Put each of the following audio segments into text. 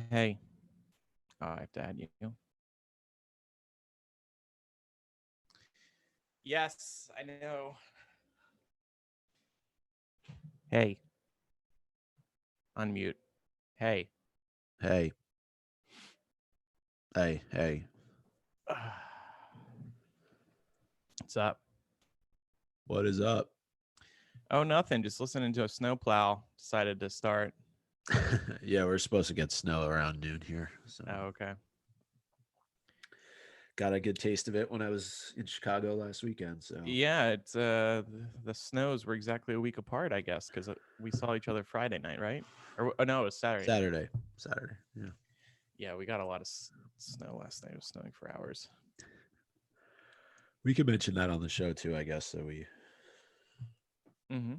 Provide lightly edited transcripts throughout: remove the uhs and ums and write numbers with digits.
Hey, I have to add you. Yes, I know. Hey, unmute. Hey. Hey, hey. What's up? What is up? Oh, nothing. Just listening to a snowplow. Decided to start. Yeah, we're supposed to get snow around noon here. So Oh, okay. got a good taste of it when I was in Chicago last weekend. So Yeah, it's the snows were exactly a week apart, I guess, because we saw each other Friday night, right? Or no, it was Saturday night. Saturday. Yeah. Yeah, we got a lot of snow last night. It was snowing for hours. We could mention that on the show too, I guess. So we Mm-hmm.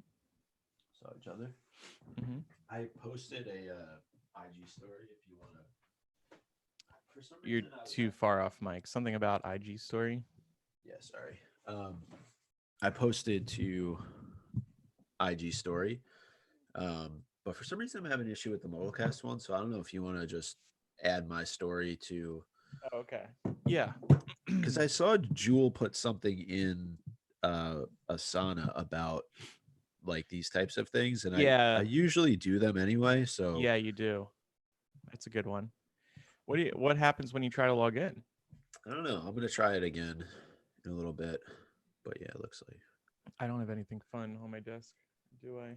saw each other. Mm-hmm. I posted a IG story if you want to. For some You're reason, I was too far off, Mike. Something about IG story. yeah, sorry. I posted to IG story. But for some reason, I'm having an issue with the Mobilecast one. So I don't know if you want to just add my story to Oh, okay. Yeah. because I saw Jewel put something in Asana about like these types of things, and I Yeah. usually do them anyway. So Yeah, you do. That's a good one. What happens when you try to log in? I don't know. I'm gonna try it again in a little bit. But yeah, it looks like I don't have anything fun on my desk, do I?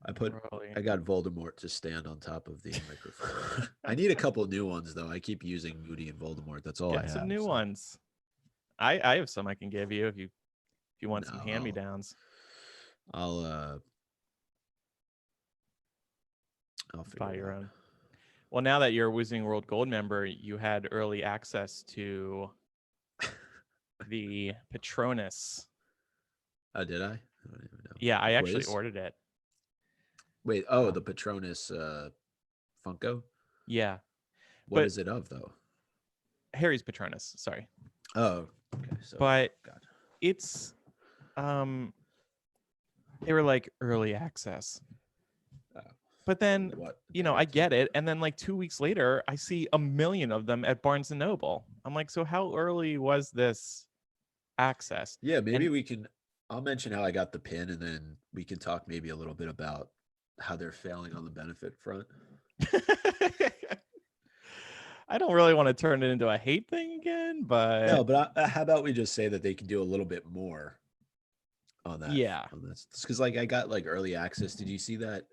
I put Probably. I got Voldemort to stand on top of the microphone. I need a couple new ones though. I keep using Moody and Voldemort. That's all I Get some have. new So ones. I have some I can give you if you want no, some hand me downs. I'll I'll figure Buy it your out. own. Well, now that you're a Wizarding World Gold member, you had early access to the Patronus. Oh, did I? I don't even know. Yeah, The I actually quiz? ordered it. Wait, the Patronus Funko? Yeah, What but is it of though? Harry's Patronus. Sorry, Oh, okay. So, but gotcha. it's um they were like early access. Oh, But then, what you day know, or I two? get it. And then like 2 weeks later, I see a million of them at Barnes and Noble. I'm like, so how early was this access? Yeah, maybe And we can. I'll mention how I got the pin, and then we can talk maybe a little bit about how they're failing on the benefit front. I don't really want to turn it into a hate thing again, No, but but how about we just say that they can do a little bit more on that? yeah. On this, because like I got like early access. Did you see that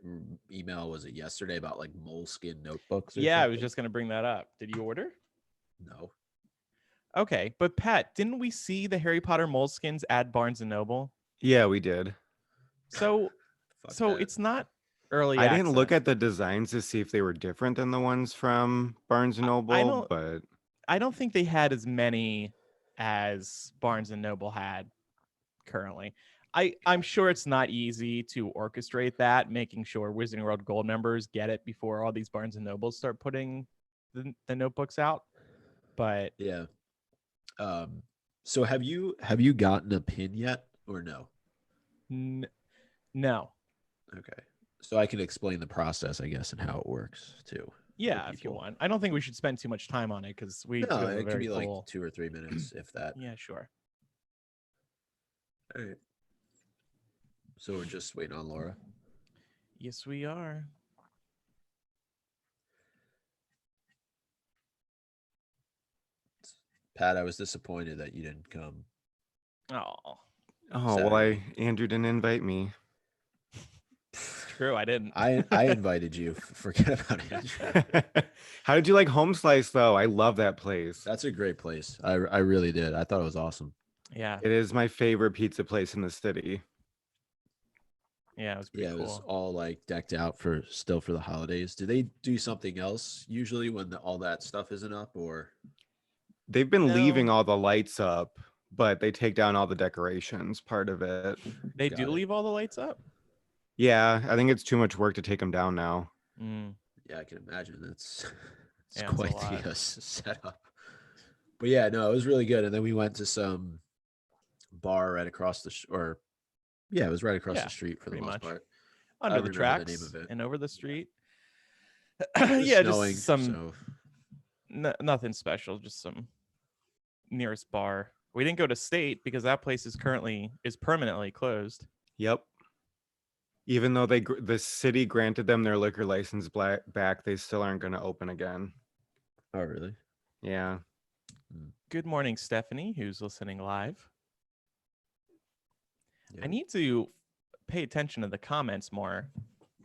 email? Was it yesterday about like Moleskin notebooks or Yeah, I was something? just going to bring that up. Did you order? No. Okay, but Pat, didn't we see the Harry Potter moleskins at Barnes and Noble? Yeah, we did. So Fuck so that. it's not early I didn't look access. at the designs to see if they were different than the ones from Barnes and I Noble, don't but I don't think they had as many as Barnes and Noble had currently. I'm sure it's not easy to orchestrate that, making sure Wizarding World Gold members get it before all these Barnes and Nobles start putting the notebooks out. But Yeah. Um. So have you gotten a pin yet or no? n- no, Okay. So I can explain the process, I guess, and how it works too for yeah, if you people. want. I don't think we should spend too much time on it because we do No, have a it could very be like full. 2 or 3 minutes, if that. Yeah, sure. All right. So we're just waiting on Laura. Yes, we are. Pat, I was disappointed that you didn't come Oh, oh well, Saturday. Andrew didn't invite me. it's true. I didn't. I invited you. Forget about Andrew. How did you like Home Slice though? I love that place. That's a great place. I really did. I thought it was awesome. Yeah, It is my favorite pizza place in the city. yeah, it was pretty Yeah, it was cool. all like decked out for the holidays. Do they do something else usually when all that stuff isn't up, or They've been leaving No, all the lights up, but they take down all the decorations part of it. they do got it? leave all the lights up. Yeah, I think it's too much work to take them down now. Mm, Yeah, I can imagine. That's it's yeah, it's a quite lot. the setup. But yeah, no, it was really good. And then we went to some bar right across or yeah, it was right across Yeah, the street for the pretty most much. part. I Under don't the remember the name tracks of it. and over the street. It's Yeah, snowing, just some so nothing special, just some nearest bar. We didn't go to State because that place is permanently closed. Yep. Even though the city granted them their liquor license back, they still aren't going to open again. oh really? Yeah. Good morning, Stephanie, who's listening live. Yeah. I need to pay attention to the comments more.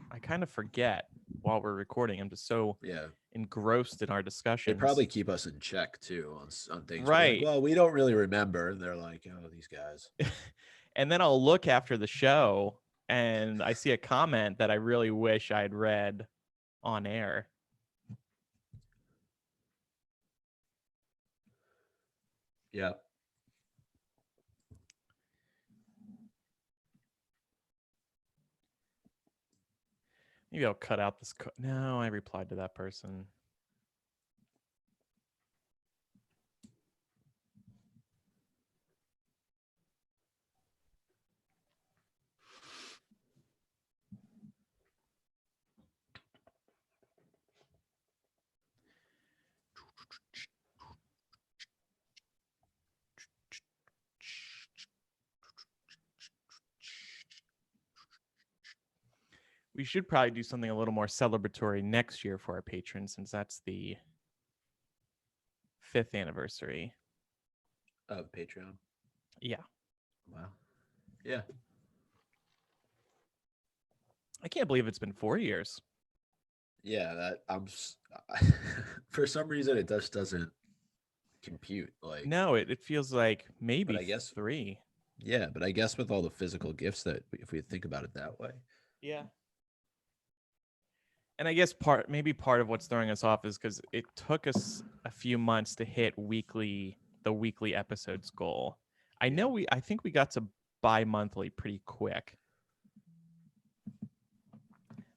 I kind of forget while we're recording. I'm just so Yeah. engrossed in our They discussions. probably keep us in check too on things. We're Right. like, well, we don't really remember, and they're like, oh, these guys. And then I'll look after the show and I see a comment that I really wish I'd read on air. Yeah. Maybe I'll cut out this. No, I replied to that person. We should probably do something a little more celebratory next year for our patrons, since that's the 5th anniversary Of Patreon. Yeah. Wow. Yeah. I can't believe it's been 4 years. Yeah, that for some reason it just doesn't compute. Like No, it feels like maybe I guess 3. Yeah, but I guess with all the physical gifts that if we think about it that way. Yeah. And I guess maybe part of what's throwing us off is because it took us a few months to hit the weekly episodes goal. I think we got to bi-monthly pretty quick.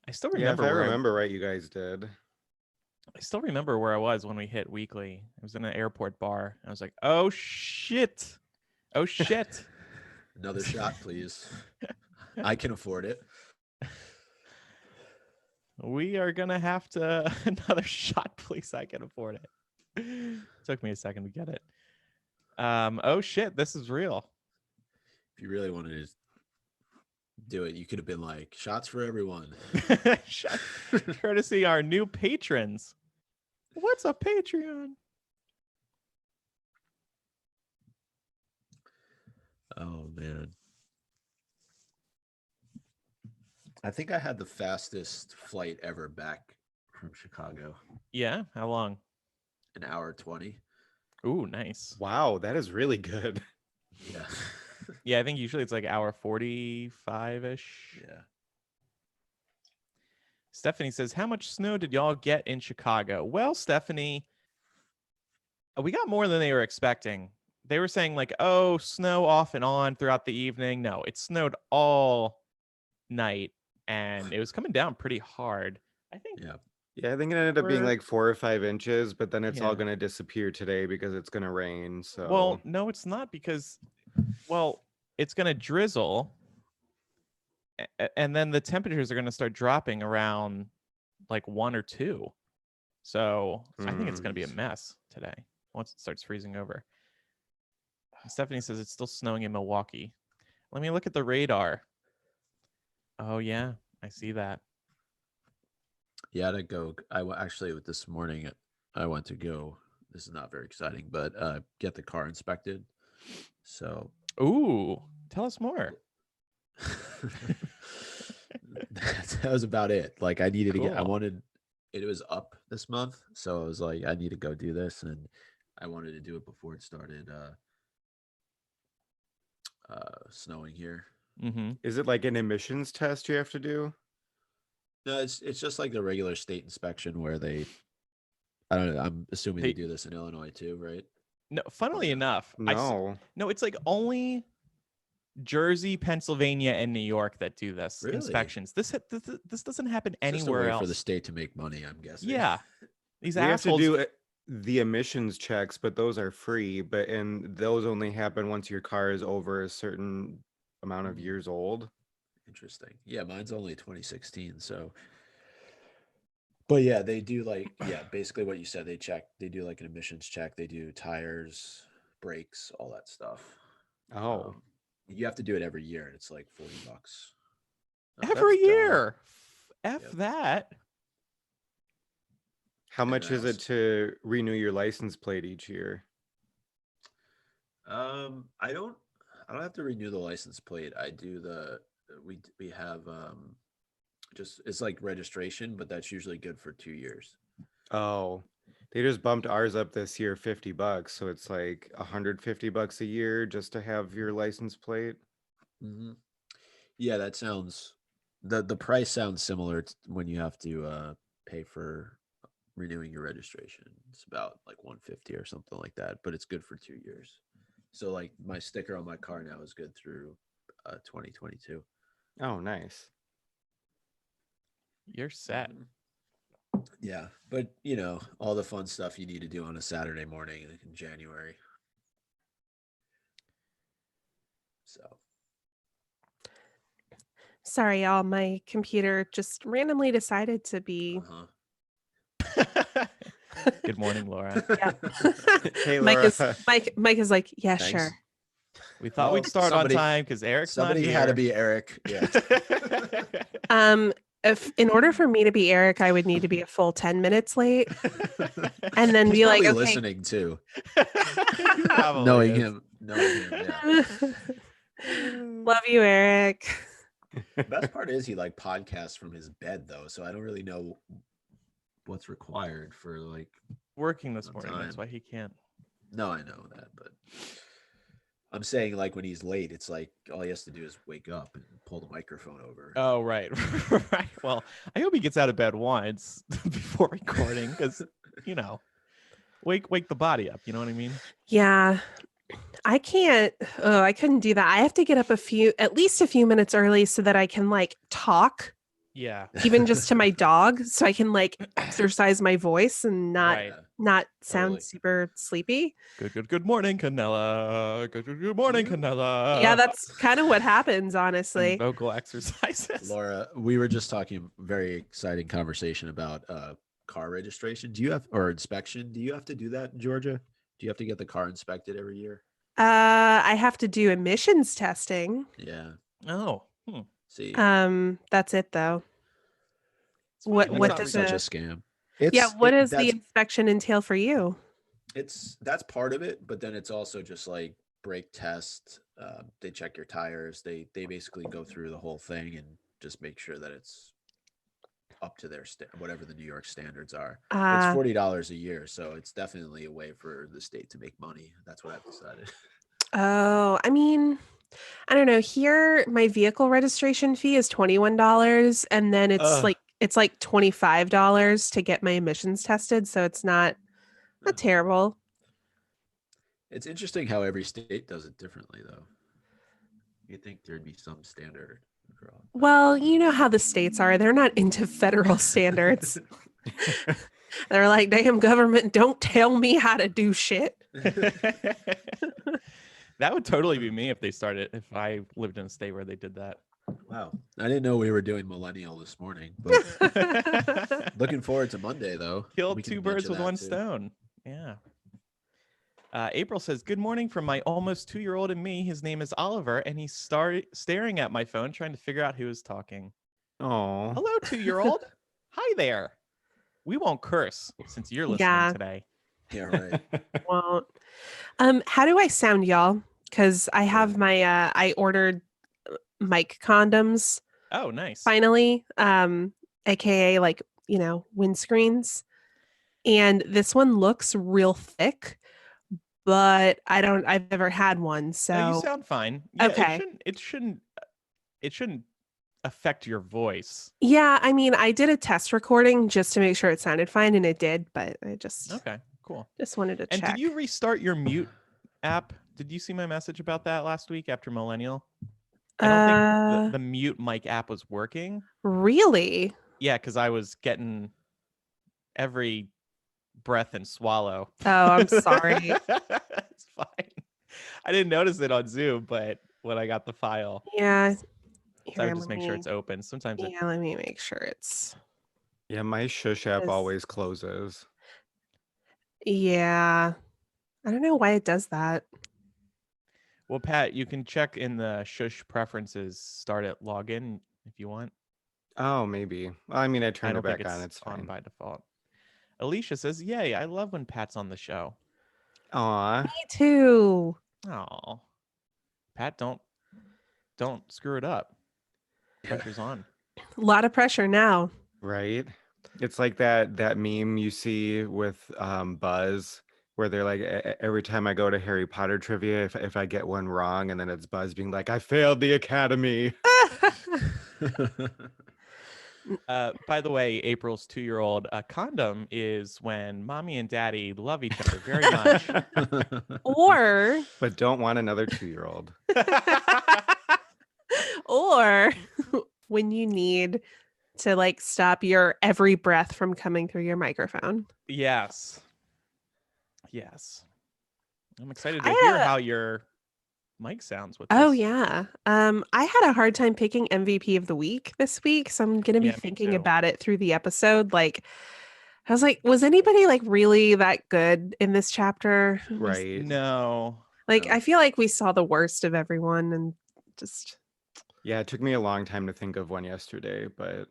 I still remember. Yeah, if I remember right, you guys did. I still remember where I was when we hit weekly. I was in an airport bar. I was like, "Oh shit! Oh shit!" Another shot, please. I can afford it. We are gonna have to another shot, please. I can afford it. Took me a second to get it. Oh shit! This is real. If you really wanted to do it, you could have been like, shots for everyone. Courtesy our new patrons. What's a Patreon? Oh man. I think I had the fastest flight ever back from Chicago. Yeah, how long? An hour 20. Ooh, nice. Wow, that is really good. Yeah. Yeah, I think usually it's like hour 45-ish. Yeah. Stephanie says, how much snow did y'all get in Chicago? Well, Stephanie, we got more than they were expecting. They were saying like, oh, snow off and on throughout the evening. No, it snowed all night and it was coming down pretty hard. I think. Yeah. Yeah, I think it ended up being like 4 or 5 inches, but then it's all Yeah. going to disappear today because it's going to rain. So Well, no, it's not because, well, it's going to drizzle and then the temperatures are going to start dropping around like 1 or 2. So I think it's going to be a mess today once it starts freezing over. Stephanie says it's still snowing in Milwaukee. Let me look at the radar. Oh, yeah, I see that. Yeah, to go. Actually, this morning, I went to go. This is not very exciting, but get the car inspected. So, Ooh, tell us more. that was about it. Like, I needed to get. I Cool. wanted. It was up this month, so I was like, I need to go do this, and I wanted to do it before it started snowing here. Mm-hmm. is it like an emissions test you have to do? No, it's just like the regular state inspection where they. I don't know. I'm assuming they do this in Illinois too, right? No, funnily enough, No. no, it's like only Jersey, Pennsylvania, and New York that do this Really? inspections. This doesn't happen It's just a anywhere way else. for the state to make money, I'm guessing. Yeah, these We assholes. have to do the emissions checks, but those are free. And those only happen once your car is over a certain amount of years old. Interesting. Yeah, mine's only 2016, so But yeah, they do basically what you said. They do like an emissions check. They do tires, brakes, all that stuff. Oh, You have to do it every year, and it's like $40. Every That's dumb. year. F Yep. that. how And much then is it to renew your license plate each year? I don't have to renew the license plate. I do we have just it's like registration, but that's usually good for 2 years. Oh, they just bumped ours up this year $50, so it's like $150 a year just to have your license plate. Mm-hmm. Yeah, that sounds the price sounds similar to when you have to pay for renewing your registration. It's about like 150 or something like that, but it's good for 2 years. So like my sticker on my car now is good through 2022. Oh, nice. You're set. Yeah, but all the fun stuff you need to do on a Saturday morning in January. So Sorry, y'all. My computer just randomly decided to be. Good morning, Laura. Yeah. Hey, Mike Laura. is Mike is like, yeah, Thanks. sure. We thought Well, we'd start somebody- on time because Eric's not Somebody here. had to be Eric. Yeah. If in order for me to be Eric, I would need to be a full 10 minutes late, and then He's be like, probably okay. listening too, He probably knowing is. him. Yeah. Love you, Eric. Best part is he like podcasts from his bed though, so I don't really know what's required for like. Working this On morning. That's time. why he can't. No, I know that, but I'm saying like when he's late, it's like all he has to do is wake up and pull the microphone over. Oh, right. Right. Well, I hope he gets out of bed once before recording because, wake the body up. You know what I mean? Yeah. I can't. Oh, I couldn't do that. I have to get up at least a few minutes early so that I can like talk, Yeah. even just to my dog, so I can like exercise my voice and Right. not sound Totally. super sleepy. Good morning, Canella. Good morning, Canella. Yeah, that's kind of what happens, honestly. Vocal exercises. Laura, we were just talking very exciting conversation about car registration. Do you have or inspection? Do you have to do that in Georgia? Do you have to get the car inspected every year? I have to do emissions testing. Yeah. Oh. See, That's it though. It's What fine. what That's does not such a a scam. what does the that's inspection entail for you? that's part of it, but then it's also just like brake test. They check your tires. They basically go through the whole thing and just make sure that it's up to their whatever the New York standards are. It's $40 a year, so it's definitely a way for the state to make money. That's what I've decided. Oh, I mean, I don't know. Here, my vehicle registration fee is $21, and then it's Ugh. like $25 to get my emissions tested. So it's not terrible. It's interesting how every state does it differently, though. You'd think there'd be some standard. Well, you know how the states are. They're not into federal standards. They're like, damn government, don't tell me how to do shit. That would totally be me if I lived in a state where they did that. Wow. I didn't know we were doing millennial this morning, but looking forward to Monday, though. Kill We can two birds mention with that, one too. stone. Yeah. April says, good morning from my almost 2-year-old and me. His name is Oliver, and he's staring at my phone trying to figure out who is talking. Oh, Hello, 2-year-old. Hi there. We won't curse since you're listening Yeah. today. Yeah, right. Won't. How do I sound, y'all? Because I have my I ordered mic condoms Oh, nice. finally, aka like windscreens, and this one looks real thick, but I've never had one, so No, you sound fine. Yeah, Okay. It shouldn't affect your voice. yeah, I mean, I did a test recording just to make sure it sounded fine, and it did, but I just Okay, cool. wanted to And check. did you restart your mute app? Did you see my message about that last week after Millennial? I don't think the mute mic app was working. Really? Yeah, because I was getting every breath and swallow. Oh, I'm sorry. It's fine. I didn't notice it on Zoom, but when I got the file, Yeah. so I would just make sure it's open. Sometimes it Yeah, let me make sure it's Yeah, my Shush app 'Cause- always closes. Yeah. I don't know why it does that. Well, Pat, you can check in the Shush preferences, start at login if you want. Oh, maybe. I mean, I I turned it don't think back it's on. It's on fine. by default. Alicia says, "Yay! I love when Pat's on the show." Aw. Me too. Oh, Pat, don't screw it up. Pressure's on. A lot of pressure now. Right? It's like that meme you see with Buzz, where they're like, every time I go to Harry Potter trivia, if I get one wrong, and then it's Buzz being like, I failed the academy. By the way, April's 2-year-old, a condom is when mommy and daddy love each other very much. Or But don't want another 2-year-old. or when you need to like stop your every breath from coming through your microphone. Yes. Yes. I'm excited to I hear had a- how your mic sounds with Oh this. yeah. I had a hard time picking MVP of the week this week, so I'm gonna be Yeah, me thinking too. about it through the episode. Like I was like, was anybody like really that good in this chapter? Right. No. Like No. I feel like we saw the worst of everyone and just Yeah, it took me a long time to think of one yesterday, but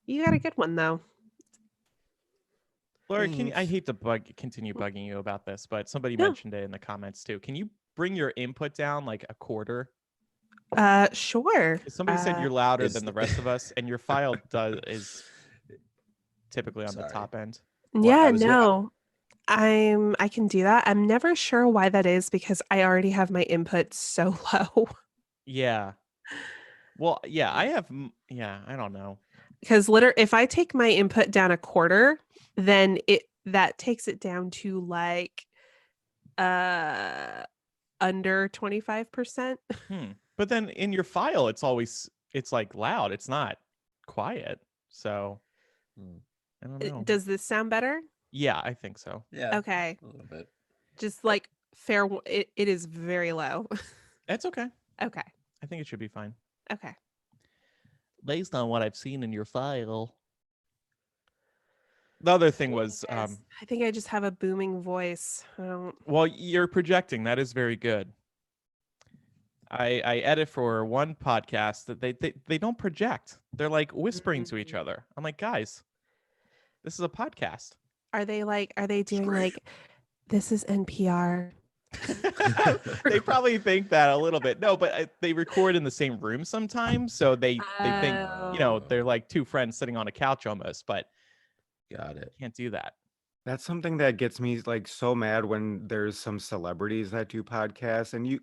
you got a good one though. Laura, I Thanks. hate to continue bugging you about this, but somebody No. mentioned it in the comments too. Can you bring your input down like a quarter? Sure. 'Cause somebody said you're louder Is- than the rest of us, and your file is typically on the Sorry. top end. Yeah, I was- no. I can do that. I'm never sure why that is because I already have my input so low. Yeah. Well, yeah, I have. Yeah, I don't know. Because if I take my input down a quarter, then that takes it down to like under 25%. But then in your file, it's like loud. It's not quiet. So Hmm. I don't know. Does this sound better? Yeah, I think so. Yeah, Okay. a little bit. Just like it is very low. That's okay. Okay. I think it should be fine. Okay. Based on what I've seen in your file. The other thing was, I think I just have a booming voice. I don't. well, you're projecting. That is very good. I edit for one podcast that they don't project. They're like whispering to each other. I'm like, guys, this is a podcast. Are they doing Scream. like this is NPR? They probably think that a little bit. No, but they record in the same room sometimes, so they think, Oh. they're like two friends sitting on a couch almost, but Got it. can't do that. that's something that gets me like so mad when there's some celebrities that do podcasts and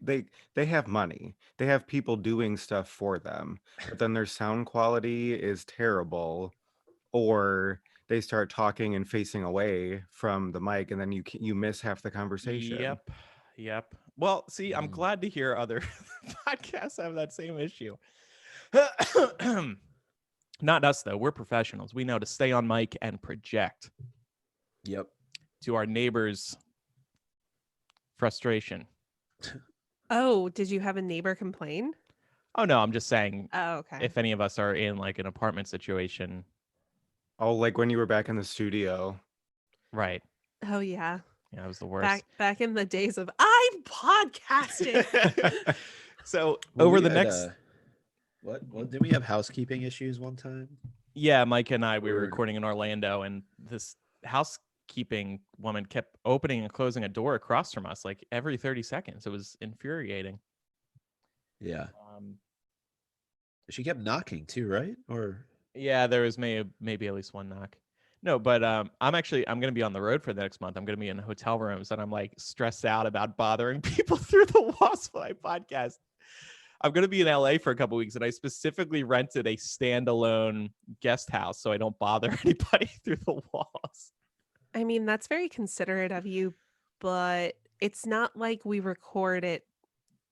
they have money. They have people doing stuff for them, but then their sound quality is terrible, or they start talking and facing away from the mic and then you miss half the conversation. Yep. Well, see, I'm Mm. glad to hear other podcasts have that same issue. Not us though. We're professionals. We know to stay on mic and project Yep. to our neighbors' frustration. Oh, did you have a neighbor complain? Oh no, I'm just saying Oh, okay. if any of us are in like an apartment situation, Oh, like when you were back in the studio. right? Oh yeah. Yeah, it was the worst. Back in the days of I'm podcasting. So Well, over we the had, next, what did we have housekeeping issues one time? yeah, Mike and I, we were Weird. recording in Orlando, and this housekeeping woman kept opening and closing a door across from us like every 30 seconds. It was infuriating. Yeah. She kept knocking too, right? Or Yeah, there was maybe at least one knock. No, but I'm going to be on the road for the next month. I'm going to be in hotel rooms, and I'm like stressed out about bothering people through the walls while I podcast. I'm going to be in LA for a couple weeks, and I specifically rented a standalone guest house so I don't bother anybody through the walls. I mean, that's very considerate of you, but it's not like we record at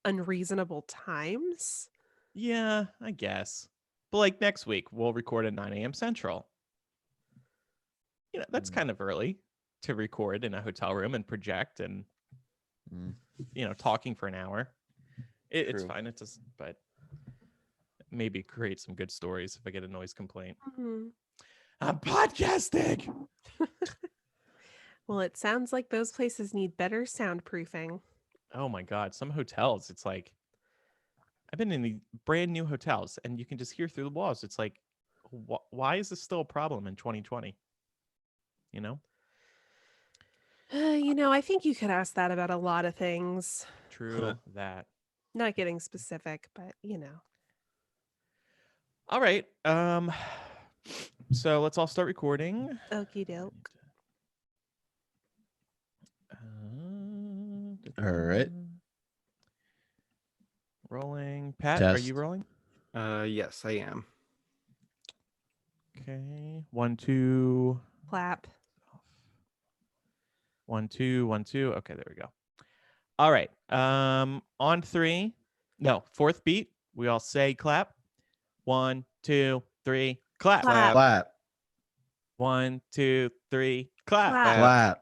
unreasonable times. Yeah, I guess. But like next week, we'll record at 9 a.m. Central. You know, that's kind of early to record in a hotel room and project and, Mm. talking for an hour. It's True. fine. It just, but maybe create some good stories if I get a noise complaint. Mhm. I'm podcasting. Well, it sounds like those places need better soundproofing. Oh my God. Some hotels, it's like, I've been in the brand new hotels and you can just hear through the walls. It's like, why is this still a problem in 2020? You know? I think you could ask that about a lot of things. True that. Not getting specific, but All right. So let's all start recording. Okie doke. All right. Rolling. Pat, are Test. you rolling? Yes, I am. Okay. 1, 2. Clap. 1, 2, 1, 2. Okay, there we go. All right. On 3. No, fourth beat. We all say clap. 1, 2, 3. Clap. Clap. Clap. 1, 2, 3. Clap. Clap. Clap.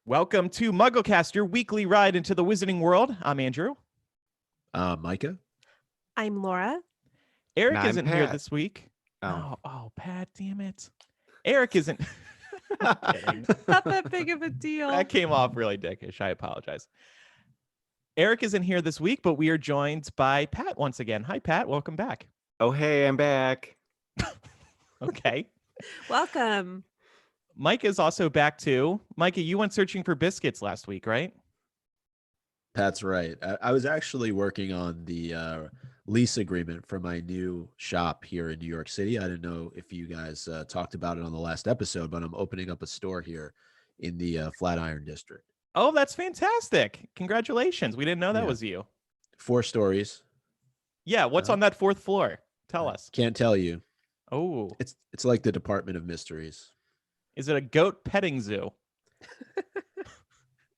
Welcome to MuggleCast, your weekly ride into the Wizarding World. I'm Andrew. Micah. I'm Laura. Eric And I'm isn't here Pat. this week. Oh. Oh, Pat, damn it. Eric isn't. Kidding. Not that big of a deal. That came off really dickish. I apologize. Eric isn't here this week, but we are joined by Pat once again. Hi, Pat. Welcome back. Oh, hey, I'm back. Okay. Welcome. Mike is also back too. Micah, you went searching for biscuits last week, right? That's right. I was actually working on the lease agreement for my new shop here in New York City. I didn't know if you guys talked about it on the last episode, but I'm opening up a store here in the Flatiron District. Oh, that's fantastic. Congratulations. We didn't know that Yeah. was you. 4 stories. Yeah. What's on that 4th floor? Tell us. Can't tell you. Oh, It's like the Department of Mysteries. is it a goat petting zoo?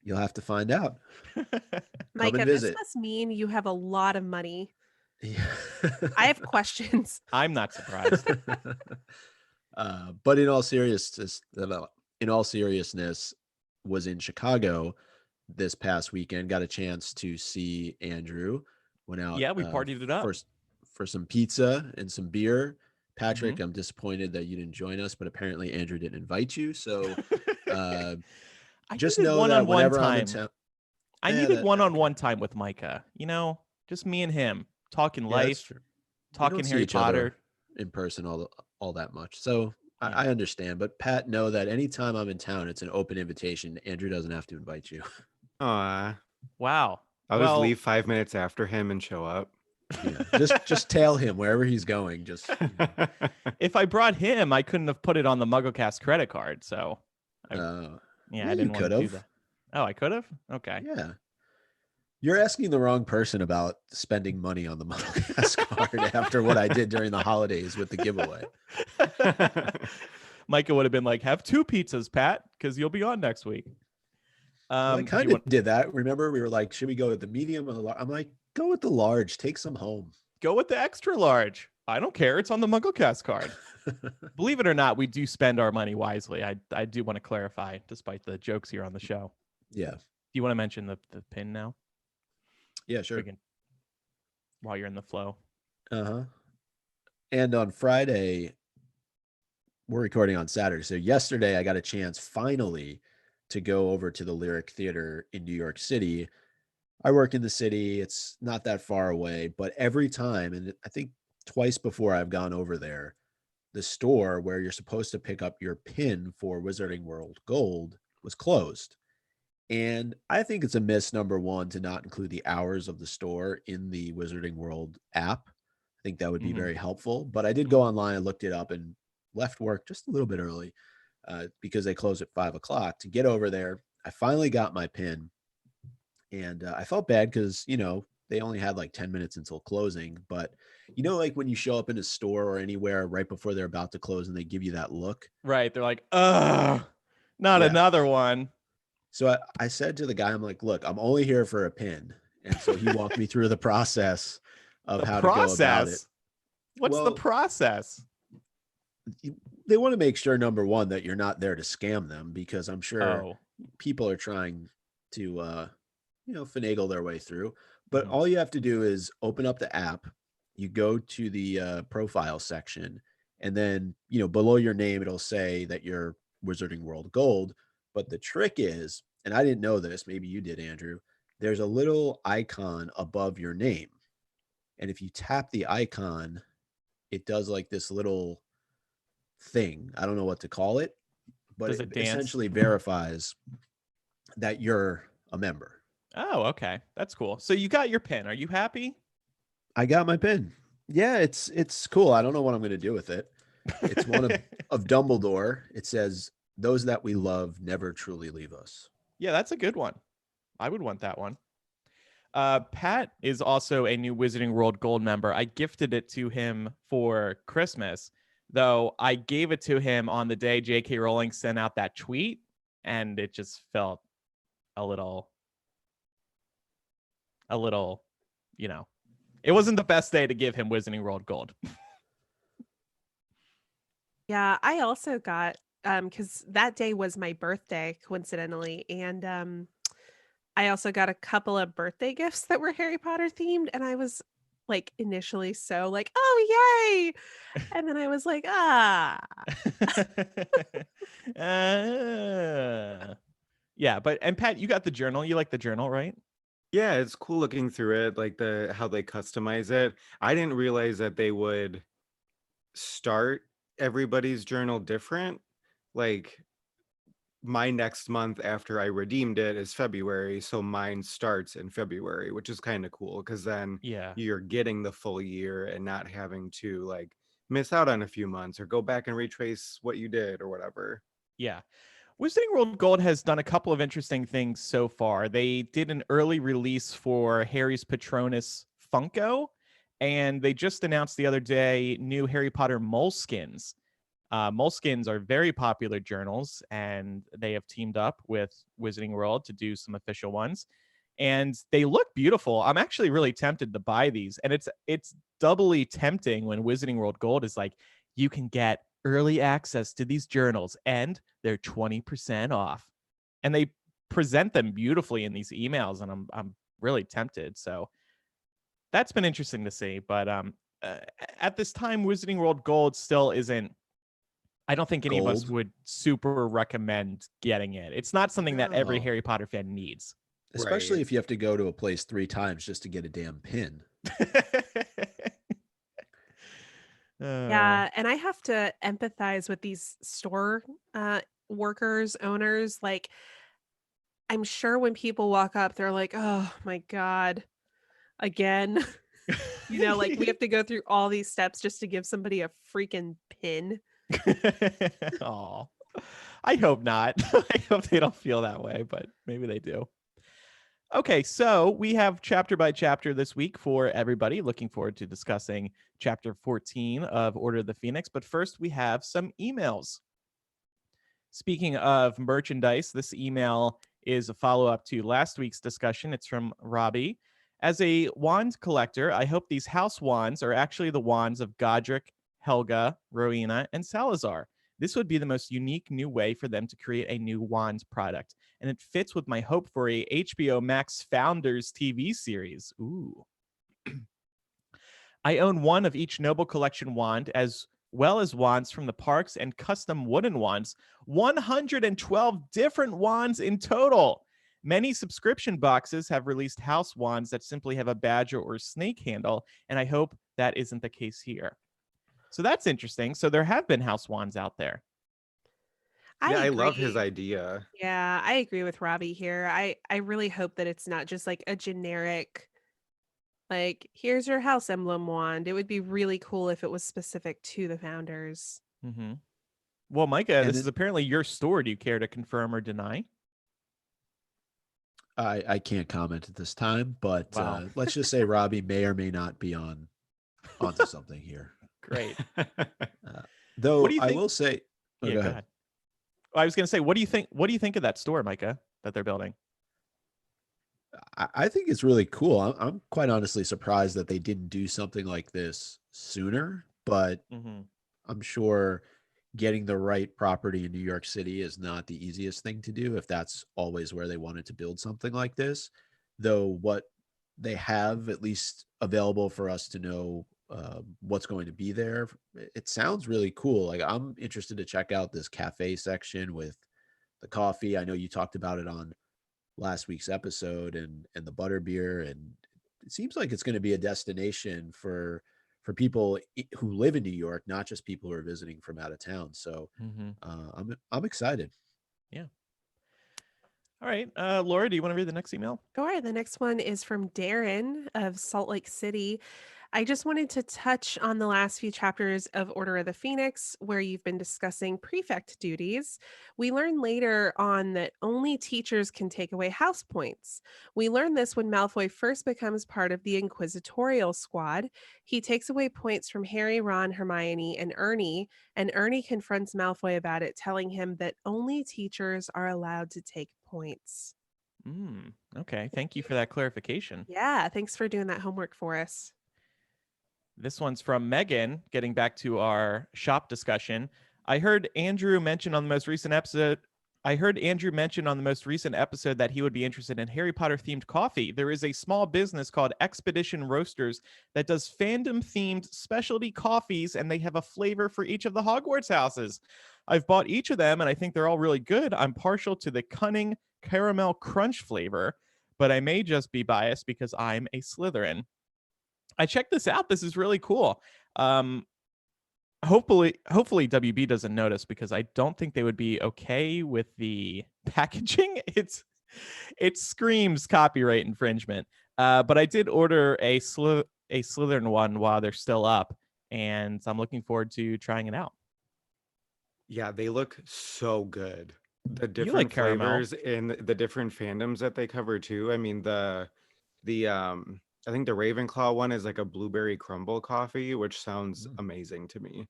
You'll have to find out. Micah, this visit. must mean you have a lot of money. Yeah. I have questions. I'm not surprised. But in all seriousness, was in Chicago this past weekend. Got a chance to see Andrew. Went out. Yeah, we partied it up. for some pizza and some beer. Patrick, I'm disappointed that you didn't join us, but apparently Andrew didn't invite you. So I just needed know that one-on-one whenever I'm in time. town, I Yeah, needed that- one-on-one time with Micah. Just me and him talking Yeah, that's life, true. We talking don't see Harry each other Potter. in person all that much. So Yeah. I understand. But Pat, know that anytime I'm in town, it's an open invitation. Andrew doesn't have to invite you. Aw. Wow. I always Well, leave 5 minutes after him and show up. Yeah. Just tail him wherever he's going. Just if I brought him, I couldn't have put it on the MuggleCast credit card. So yeah, yeah, I didn't you want to do could've. that. Oh, I could have? Okay. yeah. You're asking the wrong person about spending money on the MuggleCast card after what I did during the holidays with the giveaway. Micah would have been like, have 2 pizzas, Pat, because you'll be on next week. Well, I do you kind of want- did that. Remember, we were like, should we go with the medium or the large? I'm like, go with the large. Take some home. Go with the extra large. I don't care. It's on the MuggleCast card. Believe it or not, we do spend our money wisely. I do want to clarify, despite the jokes here on the show. Yeah. Do you want to mention the pin now? Yeah, sure. We can- while you're in the flow. Uh-huh. And on Friday, we're recording on Saturday. So yesterday I got a chance finally to go over to the Lyric Theater in New York City. I work in the city. It's not that far away, but every time, and I think twice before I've gone over there, the store where you're supposed to pick up your pin for Wizarding World Gold was closed. And I think it's a miss, number one, to not include the hours of the store in the Wizarding World app. I think that would be Mhm. very helpful. But I did go online and looked it up and left work just a little bit early because they close at 5 o'clock to get over there. I finally got my pin, and I felt bad because, they only had like 10 minutes until closing. But, like when you show up in a store or anywhere right before they're about to close and they give you that look. Right. They're like, ugh, not Yeah. another one. So I said to the guy, I'm like, look, I'm only here for a pin. And so he walked me through the process of The how to go about it. process. What's the Well, process? They want to make sure, number one, that you're not there to scam them, because I'm sure Oh, people are trying to, finagle their way through. But Mhm. all you have to do is open up the app, you go to the profile section, and then below your name it'll say that you're Wizarding World Gold. But the trick is, and I didn't know this, maybe you did, Andrew. There's a little icon above your name, and if you tap the icon, it does like this little thing. I don't know what to call it, but Does it it dance? essentially verifies that you're a member. Oh, okay. That's cool. So you got your pin. Are you happy? I got my pin. Yeah, it's cool. I don't know what I'm going to do with it. It's one of Dumbledore. It says, "Those that we love never truly leave us." Yeah, that's a good one. I would want that one. Pat is also a new Wizarding World Gold member. I gifted it to him for Christmas, though I gave it to him on the day J.K. Rowling sent out that tweet, and it just felt a little, it wasn't the best day to give him Wizarding World Gold. Yeah, I also got because that day was my birthday, coincidentally, and I also got a couple of birthday gifts that were Harry Potter themed, and I was like initially so like, oh yay! And then I was like, ah. Yeah, and Pat, you got the journal. You like the journal, right? Yeah, it's cool looking through it, like how they customize it. I didn't realize that they would start everybody's journal different. Like my next month after I redeemed it is February, so mine starts in February, which is kind of cool because then Yeah. you're getting the full year and not having to like miss out on a few months or go back and retrace what you did or whatever. Yeah. Wizarding World Gold has done a couple of interesting things so far. They did an early release for Harry's Patronus Funko, and they just announced the other day new Harry Potter Moleskins. Moleskins are very popular journals, and they have teamed up with Wizarding World to do some official ones. And they look beautiful. I'm actually really tempted to buy these, and it's doubly tempting when Wizarding World Gold is like, you can get early access to these journals, and they're 20% off. And they present them beautifully in these emails, and I'm really tempted. So that's been interesting to see. But at this time, Wizarding World Gold still isn't. I don't think any of us Gold? would super recommend getting it. It's not something that every No. Harry Potter fan needs. Especially Right. if you have to go to a place 3 times just to get a damn pin. Yeah, and I have to empathize with these store workers, owners. Like, I'm sure when people walk up, they're like, "Oh my God, again." Like we have to go through all these steps just to give somebody a freaking pin. Oh, I hope not. I hope they don't feel that way, but maybe they do. Okay, so we have chapter by chapter this week for everybody. Looking forward to discussing chapter 14 of Order of the Phoenix. But first, we have some emails. Speaking of merchandise, this email is a follow-up to last week's discussion. It's from Robbie. As a wand collector, I hope these house wands are actually the wands of Godric, Helga, Rowena, and Salazar. This would be the most unique new way for them to create a new wands product, and it fits with my hope for a HBO Max Founders TV series. Ooh. I own one of each Noble Collection wand, as well as wands from the parks and custom wooden wands. 112 different wands in total. Many subscription boxes have released house wands that simply have a badger or snake handle, and I hope that isn't the case here. So that's interesting. So there have been house wands out there. Yeah, I I love his agree. idea. Yeah, I agree with Robbie here. I really hope that it's not just like a generic, like, here's your house emblem wand. It would be really cool if it was specific to the founders. Mm-hmm. Well, Micah, And this it- is apparently your store. Do you care to confirm or deny? I can't comment at this time, but Wow. let's just say Robbie may or may not be onto something here. Great. Though What do you I think? will say, Yeah, go go ahead. ahead. I was going to say, what do you think? What do you think of that store, Micah, that they're building? I think it's really cool. I'm quite honestly surprised that they didn't do something like this sooner, but Mm-hmm. I'm sure getting the right property in New York City is not the easiest thing to do if that's always where they wanted to build something like this. Though what they have at least available for us to know what's going to be there. It sounds really cool. Like I'm interested to check out this cafe section with the coffee. I know you talked about it on last week's episode, and the butterbeer, and it seems like it's going to be a destination for people who live in New York, not just people who are visiting from out of town. So Mm-hmm. I'm excited. Yeah. All right. Laura, do you want to read the next email? Sure. The next one is from Darren of Salt Lake City. I just wanted to touch on the last few chapters of Order of the Phoenix, where you've been discussing prefect duties. We learn later on that only teachers can take away house points. We learn this when Malfoy first becomes part of the Inquisitorial Squad. He takes away points from Harry, Ron, Hermione, and Ernie confronts Malfoy about it, telling him that only teachers are allowed to take points. Okay. Thank you for that clarification. Yeah, thanks for doing that homework for us. This one's from Megan, getting back to our shop discussion. I heard Andrew mention on the most recent episode that he would be interested in Harry Potter themed coffee. There is a small business called Expedition Roasters that does fandom themed specialty coffees, and they have a flavor for each of the Hogwarts houses. I've bought each of them, and I think they're all really good. I'm partial to the cunning caramel crunch flavor, but I may just be biased because I'm a Slytherin. I checked this out. This is really cool. Hopefully WB doesn't notice, because I don't think they would be okay with the packaging. It screams copyright infringement. But I did order a Slytherin one while they're still up, and I'm looking forward to trying it out. Yeah, they look so good. The You different like caramel. flavors in the different fandoms that they cover too. I mean, the I think the Ravenclaw one is like a blueberry crumble coffee, which sounds amazing to me.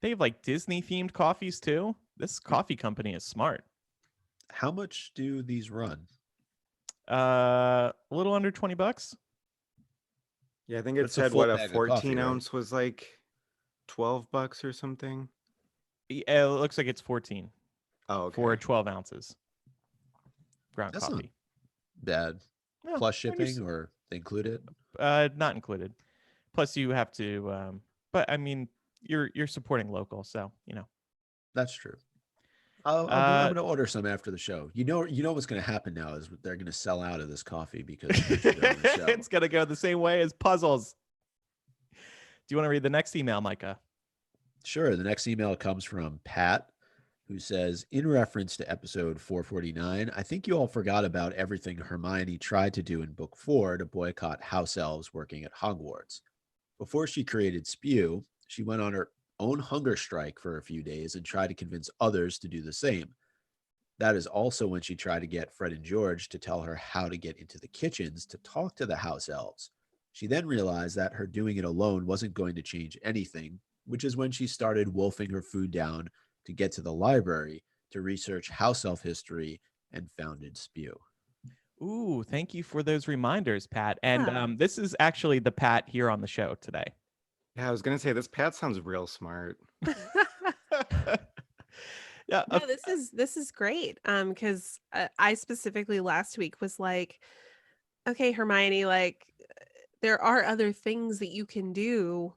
They have like Disney themed coffees too. This coffee company is smart. How much do these run? A little under $20. Yeah, I think it It's a said full what a bag of 14 coffee, right? ounce was like $12 or something. Yeah, it looks like it's 14 Oh, okay. for 12 ounces. Ground That's not coffee. bad. No, Plus I shipping, understand. or they include it? Not included. Plus, you have to. But I mean, you're supporting local, so you know. That's true. I'm going to order some after the show. You know what's going to happen now is they're going to sell out of this coffee because Richard on the show. It's gonna go the same way as puzzles. Do you want to read the next email, Micah? Sure. The next email comes from Pat, who says, in reference to episode 449, I think you all forgot about everything Hermione tried to do in book 4 to boycott house elves working at Hogwarts. Before she created Spew, she went on her own hunger strike for a few days and tried to convince others to do the same. That is also when she tried to get Fred and George to tell her how to get into the kitchens to talk to the house elves. She then realized that her doing it alone wasn't going to change anything, which is when she started wolfing her food down to get to the library to research house elf history and founded Spew. Ooh, thank you for those reminders, Pat. And Yeah. this is actually the Pat here on the show today. Yeah, I was gonna say this Pat sounds real smart. Yeah. No, this is great. Because I specifically last week was like, okay, Hermione, like there are other things that you can do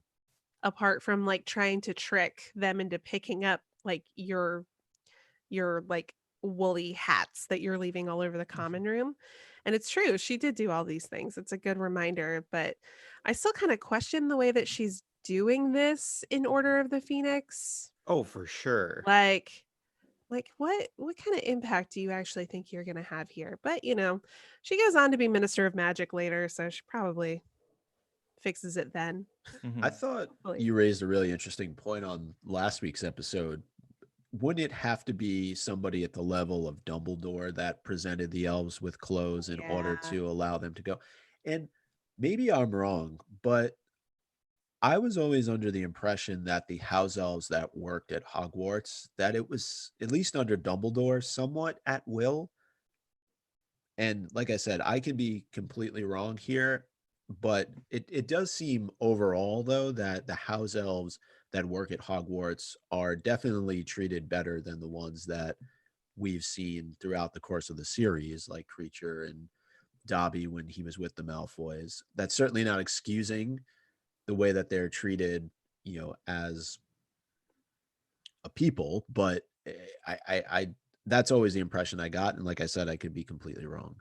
apart from like trying to trick them into picking up like your like woolly hats that you're leaving all over the common room. And it's true, she did do all these things. It's a good reminder, but I still kind of question the way that she's doing this in Order of the Phoenix. Oh, for sure. Like what kind of impact do you actually think you're going to have here? But she goes on to be Minister of Magic later, so she probably fixes it then. Mhm. I thought Hopefully. you raised a really interesting point on last week's episode. Wouldn't it have to be somebody at the level of Dumbledore that presented the elves with clothes in order Yeah. to allow them to go? And maybe I'm wrong, but I was always under the impression that the house elves that worked at Hogwarts, that it was, at least under Dumbledore, somewhat at will. And like I said, I can be completely wrong here, but it does seem overall, though, that the house elves that work at Hogwarts are definitely treated better than the ones that we've seen throughout the course of the series, like Kreacher and Dobby when he was with the Malfoys. That's certainly not excusing the way that they're treated, as a people, but I that's always the impression I got, and like I said, I could be completely wrong.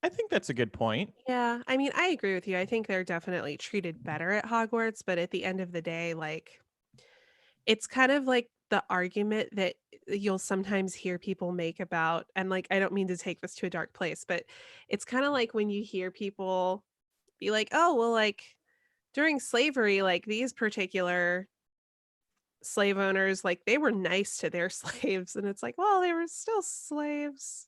I think that's a good point. Yeah, I mean, I agree with you. I think they're definitely treated better at Hogwarts, but at the end of the day, like, it's kind of like the argument that you'll sometimes hear people make about, and like, I don't mean to take this to a dark place, but it's kind of like when you hear people be like, oh, well, like, during slavery, like, these particular slave owners, like, they were nice to their slaves. And it's like, well, they were still slaves.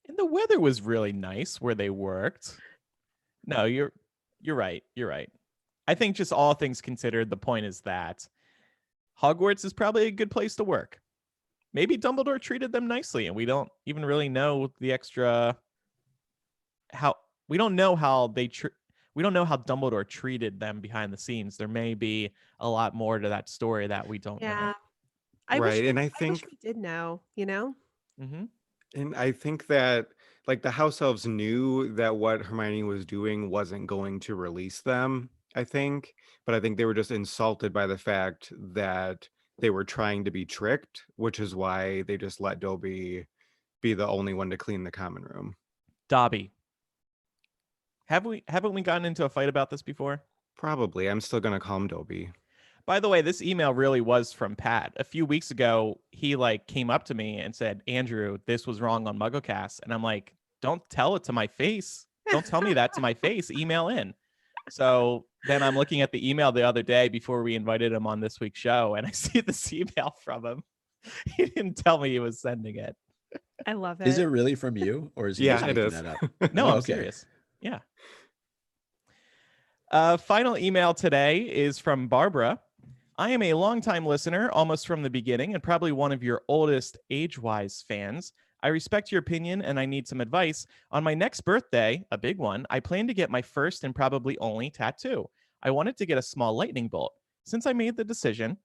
And the weather was really nice where they worked. No, you're right. You're right. I think just all things considered, the point is that Hogwarts is probably a good place to work. Maybe Dumbledore treated them nicely, and we don't even really know the extra how we don't know how we don't know how Dumbledore treated them behind the scenes. There may be a lot more to that story that we don't know. Yeah. Right, and I I wish think we did know, you know? Mm-hmm. and I think that like the house elves knew that what Hermione was doing wasn't going to release them, I think, but I think they were just insulted by the fact that they were trying to be tricked, which is why they just let Dobby be the only one to clean the common room. Dobby. Haven't we gotten into a fight about this before? Probably. I'm still gonna call him Dobby. By the way, this email really was from Pat. A few weeks ago, he like came up to me and said, "Andrew, this was wrong on MuggleCast." And I'm like, "Don't tell it to my face. Don't tell me that to my face. Email in." So then I'm looking at the email the other day before we invited him on this week's show, and I see this email from him. He didn't tell me he was sending it. I love Is it it. really from you, or is he Yeah, just it making is. that up? No, Oh, I'm okay. serious. Yeah. Final email today is from Barbara. I am a longtime listener, almost from the beginning, and probably one of your oldest age-wise fans. I respect your opinion, and I need some advice. On my next birthday, a big one, I plan to get my first and probably only tattoo. I wanted to get a small lightning bolt. Since I made the decision,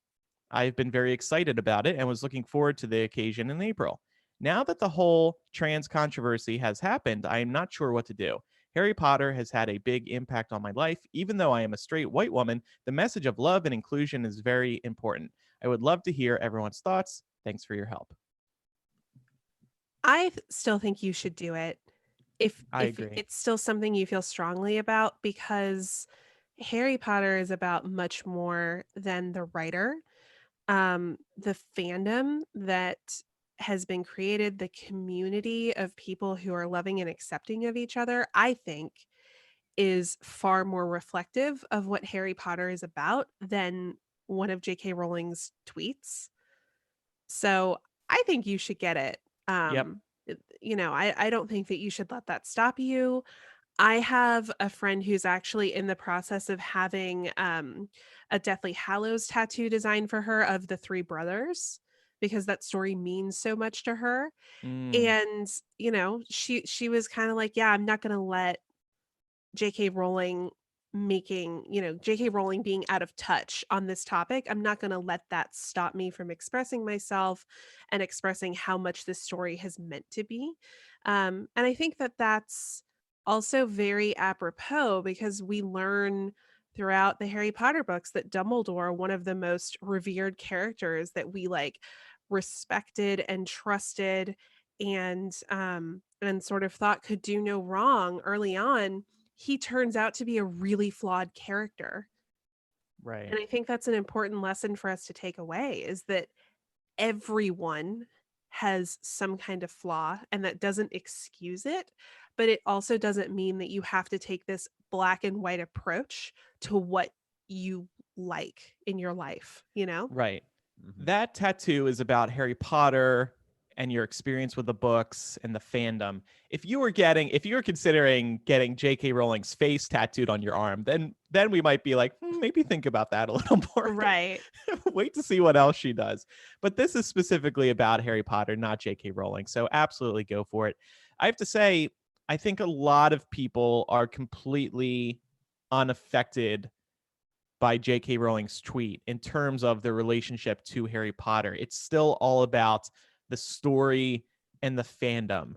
I've been very excited about it and was looking forward to the occasion in April. Now that the whole trans controversy has happened, I am not sure what to do. Harry Potter has had a big impact on my life. Even though I am a straight white woman, the message of love and inclusion is very important. I would love to hear everyone's thoughts. Thanks for your help. Still think you should do it I if agree. it's still something you feel strongly about, because Harry Potter is about much more than the writer. The fandom that has been created, the community of people who are loving and accepting of each other, I think is far more reflective of what Harry Potter is about than one of J.K. Rowling's tweets. So I think you should get it. Yep. I don't think that you should let that stop you. I have a friend who's actually in the process of having a Deathly Hallows tattoo designed for her of the three brothers, because that story means so much to her. Mm, And she was kind of like, yeah, I'm not going to let J.K. Rowling J.K. Rowling being out of touch on this topic. I'm not going to let that stop me from expressing myself and expressing how much this story has meant to be. And I think that that's also very apropos, because we learn throughout the Harry Potter books that Dumbledore, one of the most revered characters that we like respected and trusted and sort of thought could do no wrong early on, he turns out to be a really flawed character. right. And I think that's an important lesson for us to take away, is that everyone has some kind of flaw, and that doesn't excuse it, but it also doesn't mean that you have to take this black and white approach to what you like in your life, you know? Right. Mhm. That tattoo is about Harry Potter and your experience with the books and the fandom. If you were considering getting J.K. Rowling's face tattooed on your arm, then we might be like, maybe think about that a little more. Right. Wait to see what else she does. But this is specifically about Harry Potter, not J.K. Rowling. So absolutely go for it. I have to say, I think a lot of people are completely unaffected by J.K. Rowling's tweet in terms of the relationship to Harry Potter. It's still all about the story and the fandom.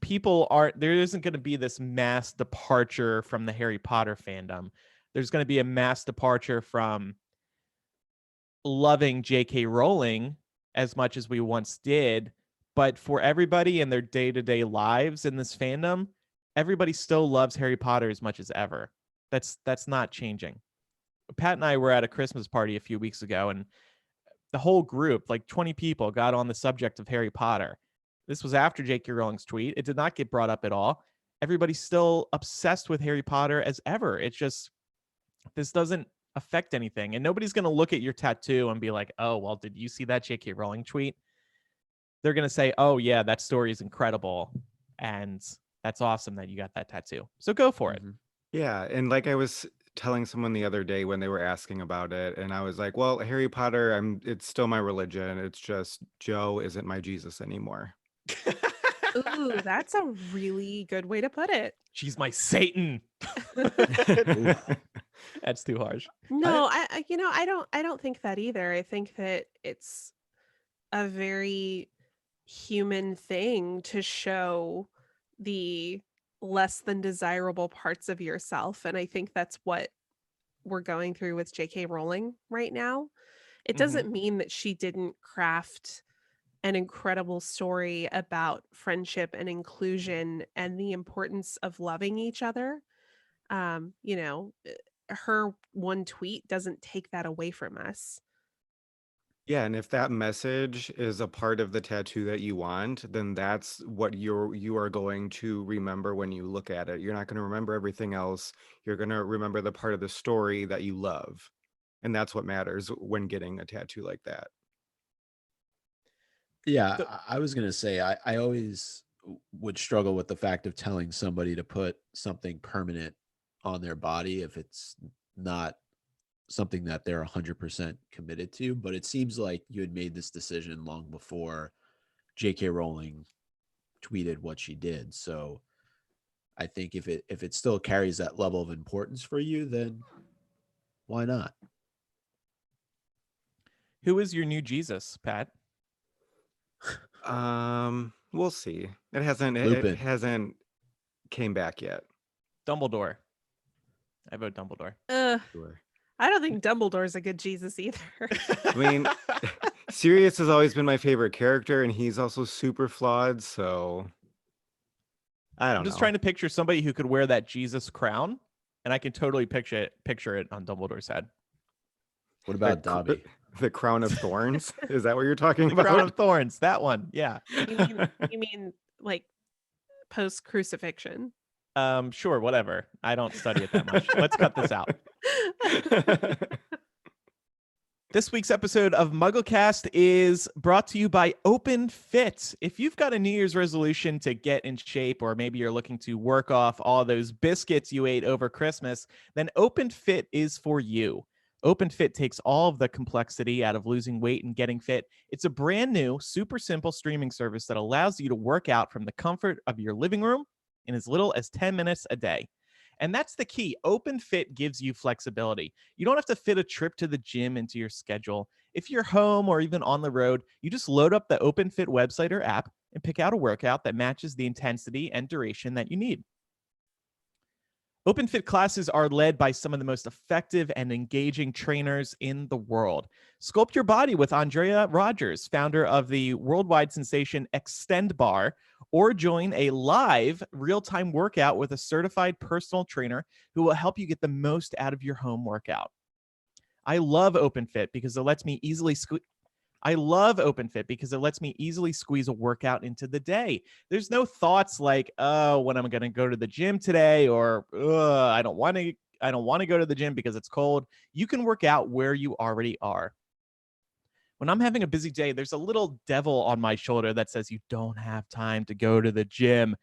people aren't, there isn't going to be this mass departure from the Harry Potter fandom. There's going to be a mass departure from loving J.K. Rowling as much as we once did, but for everybody in their day-to-day lives in this fandom, everybody still loves Harry Potter as much as ever. That's not changing. Pat and I were at a Christmas party a few weeks ago, and the whole group, like 20 people, got on the subject of Harry Potter. This was after J.K. Rowling's tweet. It did not get brought up at all. Everybody's still obsessed with Harry Potter as ever. It's just, this doesn't affect anything. And nobody's going to look at your tattoo and be like, oh, well, did you see that J.K. Rowling tweet? They're going to say, oh, yeah, that story is incredible. And that's awesome that you got that tattoo. So go for it. Yeah, and like I was telling someone the other day when they were asking about it, and I was like, well, Harry Potter, it's still my religion. It's just Joe isn't my Jesus anymore. Ooh, that's a really good way to put it. She's my Satan. Ooh. That's too harsh. No, I don't think that either. I think that it's a very human thing to show the less than desirable parts of yourself. And I think that's what we're going through with J.K. Rowling right now. It doesn't mean that she didn't craft an incredible story about friendship and inclusion and the importance of loving each other. Her one tweet doesn't take that away from us. Yeah, and if that message is a part of the tattoo that you want, then that's what you are going to remember when you look at it. You're not going to remember everything else. You're going to remember the part of the story that you love. And that's what matters when getting a tattoo like that. Yeah, So- I was gonna say I always would struggle with the fact of telling somebody to put something permanent on their body if it's not something that they're 100% committed to. But it seems like you had made this decision long before J.K. Rowling tweeted what she did. So I think if it still carries that level of importance for you, then why not? Who is your new Jesus, Pat? We'll see. It hasn't Lupin. came back yet. Dumbledore. I vote Dumbledore. Sure. I don't think Dumbledore's a good Jesus either. I mean, Sirius has always been my favorite character, and he's also super flawed, so I don't I'm just know. trying to picture somebody who could wear that Jesus crown, and I can totally picture it on Dumbledore's head. What about The- Dobby? The crown of thorns? Is that what you're talking The about? crown of thorns, that one. Yeah. You mean like post crucifixion? Sure, whatever. I don't study it that much. Let's cut this out. This week's episode of MuggleCast is brought to you by OpenFit. If you've got a New Year's resolution to get in shape, or maybe you're looking to work off all those biscuits you ate over Christmas, then OpenFit is for you. OpenFit takes all of the complexity out of losing weight and getting fit. It's a brand new, super simple streaming service that allows you to work out from the comfort of your living room in as little as 10 minutes a day. And that's the key. OpenFit gives you flexibility. You don't have to fit a trip to the gym into your schedule. If you're home or even on the road, you just load up the OpenFit website or app and pick out a workout that matches the intensity and duration that you need. OpenFit classes are led by some of the most effective and engaging trainers in the world. Sculpt your body with Andrea Rogers, founder of the worldwide sensation Extend Bar, or join a live real-time workout with a certified personal trainer who will help you get the most out of your home workout. I love OpenFit because it lets me easily squeeze a workout into the day. There's no thoughts like, oh, when I'm going to go to the gym today, or I don't want to go to the gym because it's cold. You can work out where you already are. When I'm having a busy day, there's a little devil on my shoulder that says you don't have time to go to the gym.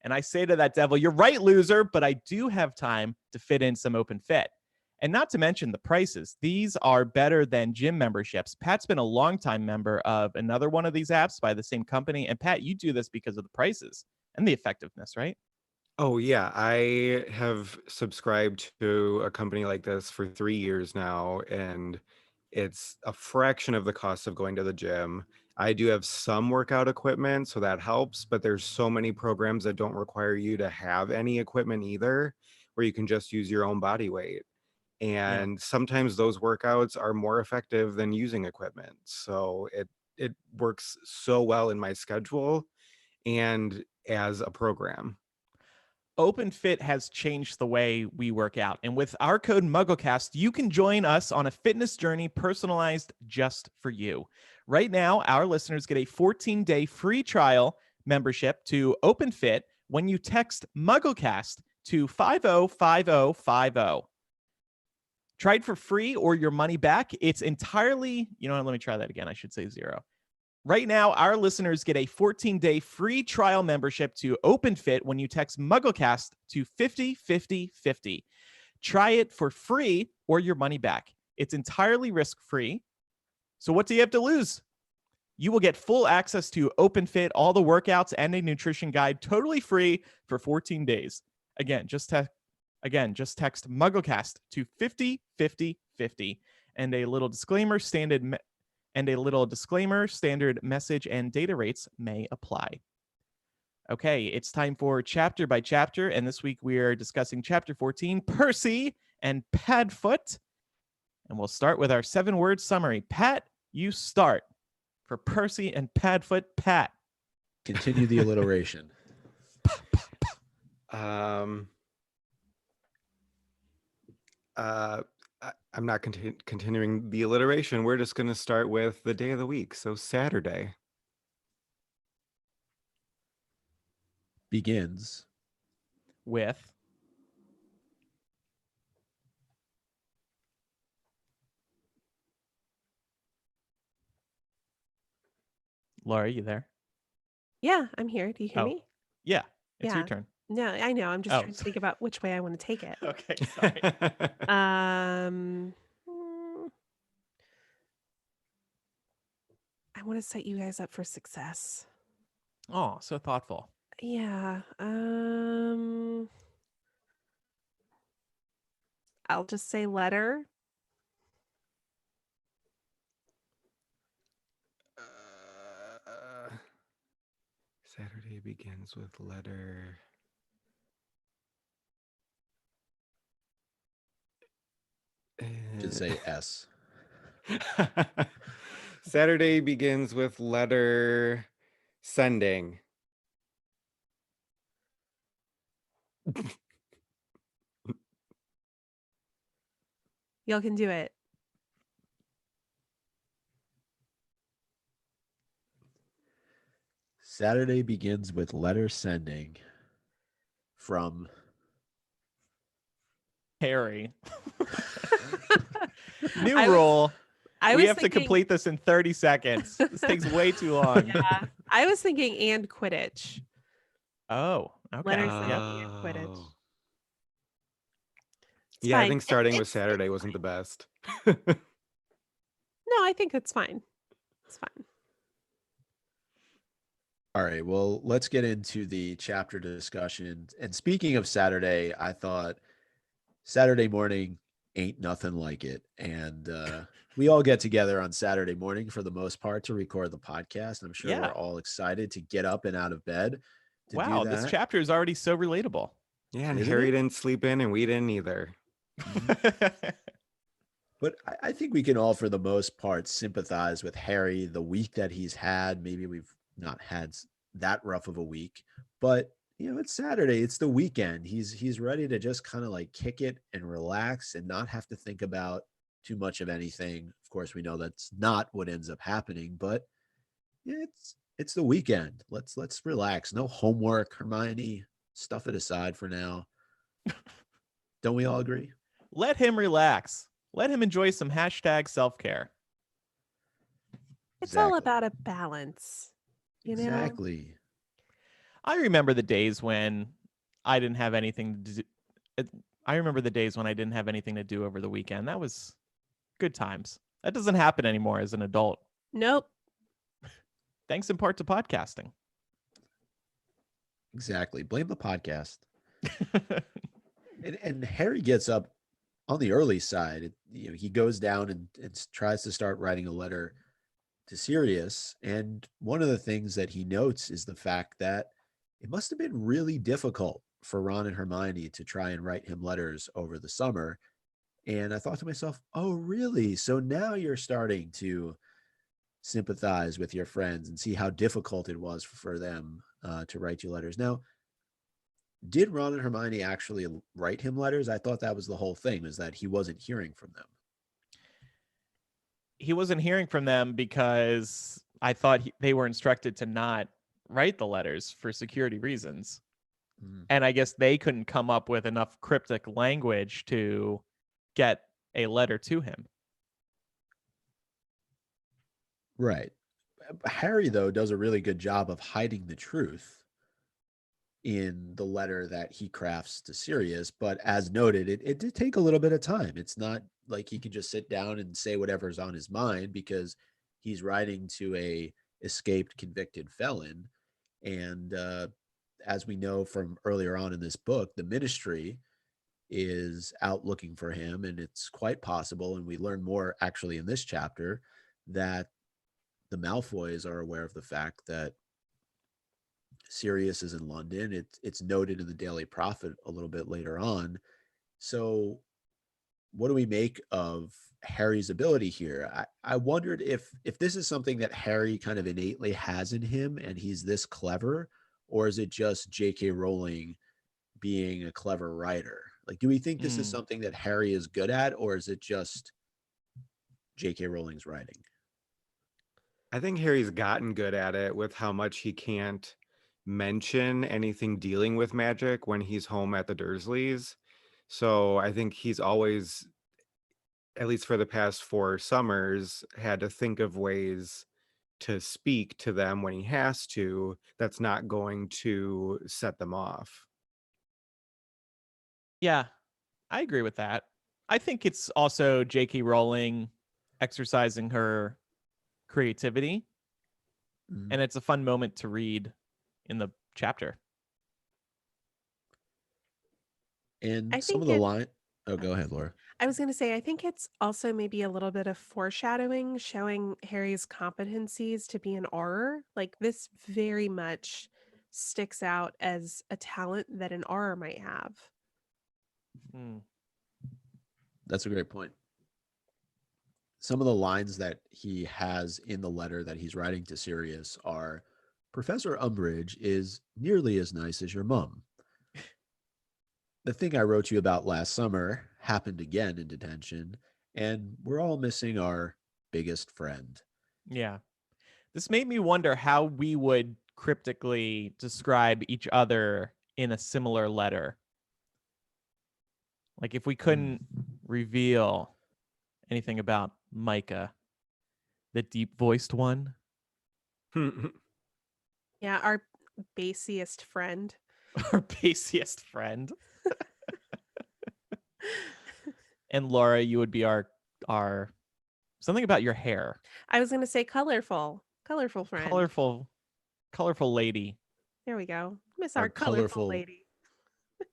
And I say to that devil, you're right, loser, but I do have time to fit in some OpenFit. And not to mention the prices. These are better than gym memberships. Pat's been a longtime member of another one of these apps by the same company. And Pat, you do this because of the prices and the effectiveness, right? Oh, yeah. I have subscribed to a company like this for 3 years now, and it's a fraction of the cost of going to the gym. I do have some workout equipment, so that helps, but there's so many programs that don't require you to have any equipment either, where you can just use your own body weight. And sometimes those workouts are more effective than using equipment. So it works so well in my schedule and as a program. OpenFit has changed the way we work out. And with our code MuggleCast, you can join us on a fitness journey personalized just for you. Right now, our listeners get a 14-day free trial membership to OpenFit when you text MuggleCast to 505050. Try it for free or your money back. It's entirely, let me try that again. I should say 0. Right now, our listeners get a 14-day free trial membership to OpenFit when you text MuggleCast to 505050. Try it for free or your money back. It's entirely risk-free. So what do you have to lose? You will get full access to OpenFit, all the workouts, and a nutrition guide totally free for 14 days. Again, just text MuggleCast to 505050 and a little disclaimer, standard message and data rates may apply. Okay, it's time for chapter by chapter, and this week we are discussing chapter 14, Percy and Padfoot. And we'll start with our 7-word summary. Pat, you start for Percy and Padfoot. Pat. Continue the alliteration. I'm not continuing the alliteration. We're just going to start with the day of the week. So Saturday begins with Laura, you there? Yeah, I'm here. Do you hear me? Yeah, it's your Yeah. turn. No, I know. I'm just trying to think about which way I want to take it. Okay, sorry. I want to set you guys up for success. Oh, so thoughtful. Yeah. I'll just say letter. Saturday begins with letter. Should say S. Saturday begins with letter sending. Y'all can do it. Saturday begins with letter sending from Harry. New rule. We have to complete this in 30 seconds. This takes way too long. Yeah, I was thinking and Quidditch. Oh, okay. Letter sending and Quidditch. It's Yeah, fine. I think starting with Saturday wasn't the best. No, I think it's fine. It's fine. All right, well, let's get into the chapter discussion. And speaking of Saturday, I thought Saturday morning ain't nothing like it. And we all get together on Saturday morning for the most part to record the podcast. I'm sure we're all excited to get up and out of bed. Wow, this chapter is already so relatable. Yeah, and Harry didn't sleep in and we didn't either. But I think we can all, for the most part, sympathize with Harry, the week that he's had. Maybe we've not had that rough of a week, but it's Saturday. It's the weekend. He's ready to just kind of like kick it and relax and not have to think about too much of anything. Of course, we know that's not what ends up happening, but it's the weekend. Let's relax. No homework, Hermione. Stuff it aside for now. Don't we all agree? Let him relax. Let him enjoy some #self-care. It's all about a balance. Exactly. I remember the days when I didn't have anything to do. I remember the days when I didn't have anything to do over the weekend. That was good times. That doesn't happen anymore as an adult. Nope. Thanks in part to podcasting. Exactly. Blame the podcast. and Harry gets up on the early side. He goes down and tries to start writing a letter to Sirius. And one of the things that he notes is the fact that it must have been really difficult for Ron and Hermione to try and write him letters over the summer. And I thought to myself, oh, really? So now you're starting to sympathize with your friends and see how difficult it was for them to write you letters. Now, did Ron and Hermione actually write him letters? I thought that was the whole thing, was that he wasn't hearing from them. He wasn't hearing from them because I thought they were instructed to not write the letters for security reasons. And I guess they couldn't come up with enough cryptic language to get a letter to him. Right. Harry, though, does a really good job of hiding the truth in the letter that he crafts to Sirius. But as noted, it did take a little bit of time. It's not like he can just sit down and say whatever's on his mind, because he's writing to a escaped convicted felon. And as we know from earlier on in this book, the Ministry is out looking for him, and it's quite possible, and we learn more actually in this chapter, that the Malfoys are aware of the fact that Sirius is in London. It's noted in the Daily Prophet a little bit later on. So what do we make of Harry's ability here? I wondered if this is something that Harry kind of innately has in him and he's this clever, or is it just J.K. Rowling being a clever writer? Like, do we think this is something that Harry is good at, or is it just J.K. Rowling's writing? I think Harry's gotten good at it with how much he can't mention anything dealing with magic when he's home at the Dursleys. So I think he's always, at least for the past 4 summers, had to think of ways to speak to them when he has to that's not going to set them off. Yeah, I agree with that. I think it's also J.K. Rowling exercising her creativity, and it's a fun moment to read in the chapter. And some of the line. Oh, go ahead, Laura. I was going to say, I think it's also maybe a little bit of foreshadowing, showing Harry's competencies to be an Auror. Like, this very much sticks out as a talent that an Auror might have. That's a great point. Some of the lines that he has in the letter that he's writing to Sirius are, Professor Umbridge is nearly as nice as your mum. The thing I wrote you about last summer happened again in detention, and we're all missing our biggest friend. Yeah. This made me wonder how we would cryptically describe each other in a similar letter. Like, if we couldn't reveal anything about Micah, the deep-voiced one. Yeah, our basiest friend. Our basiest friend. And Laura, you would be our something about your hair. I was going to say colorful friend. Colorful lady. There we go. Miss our colorful lady.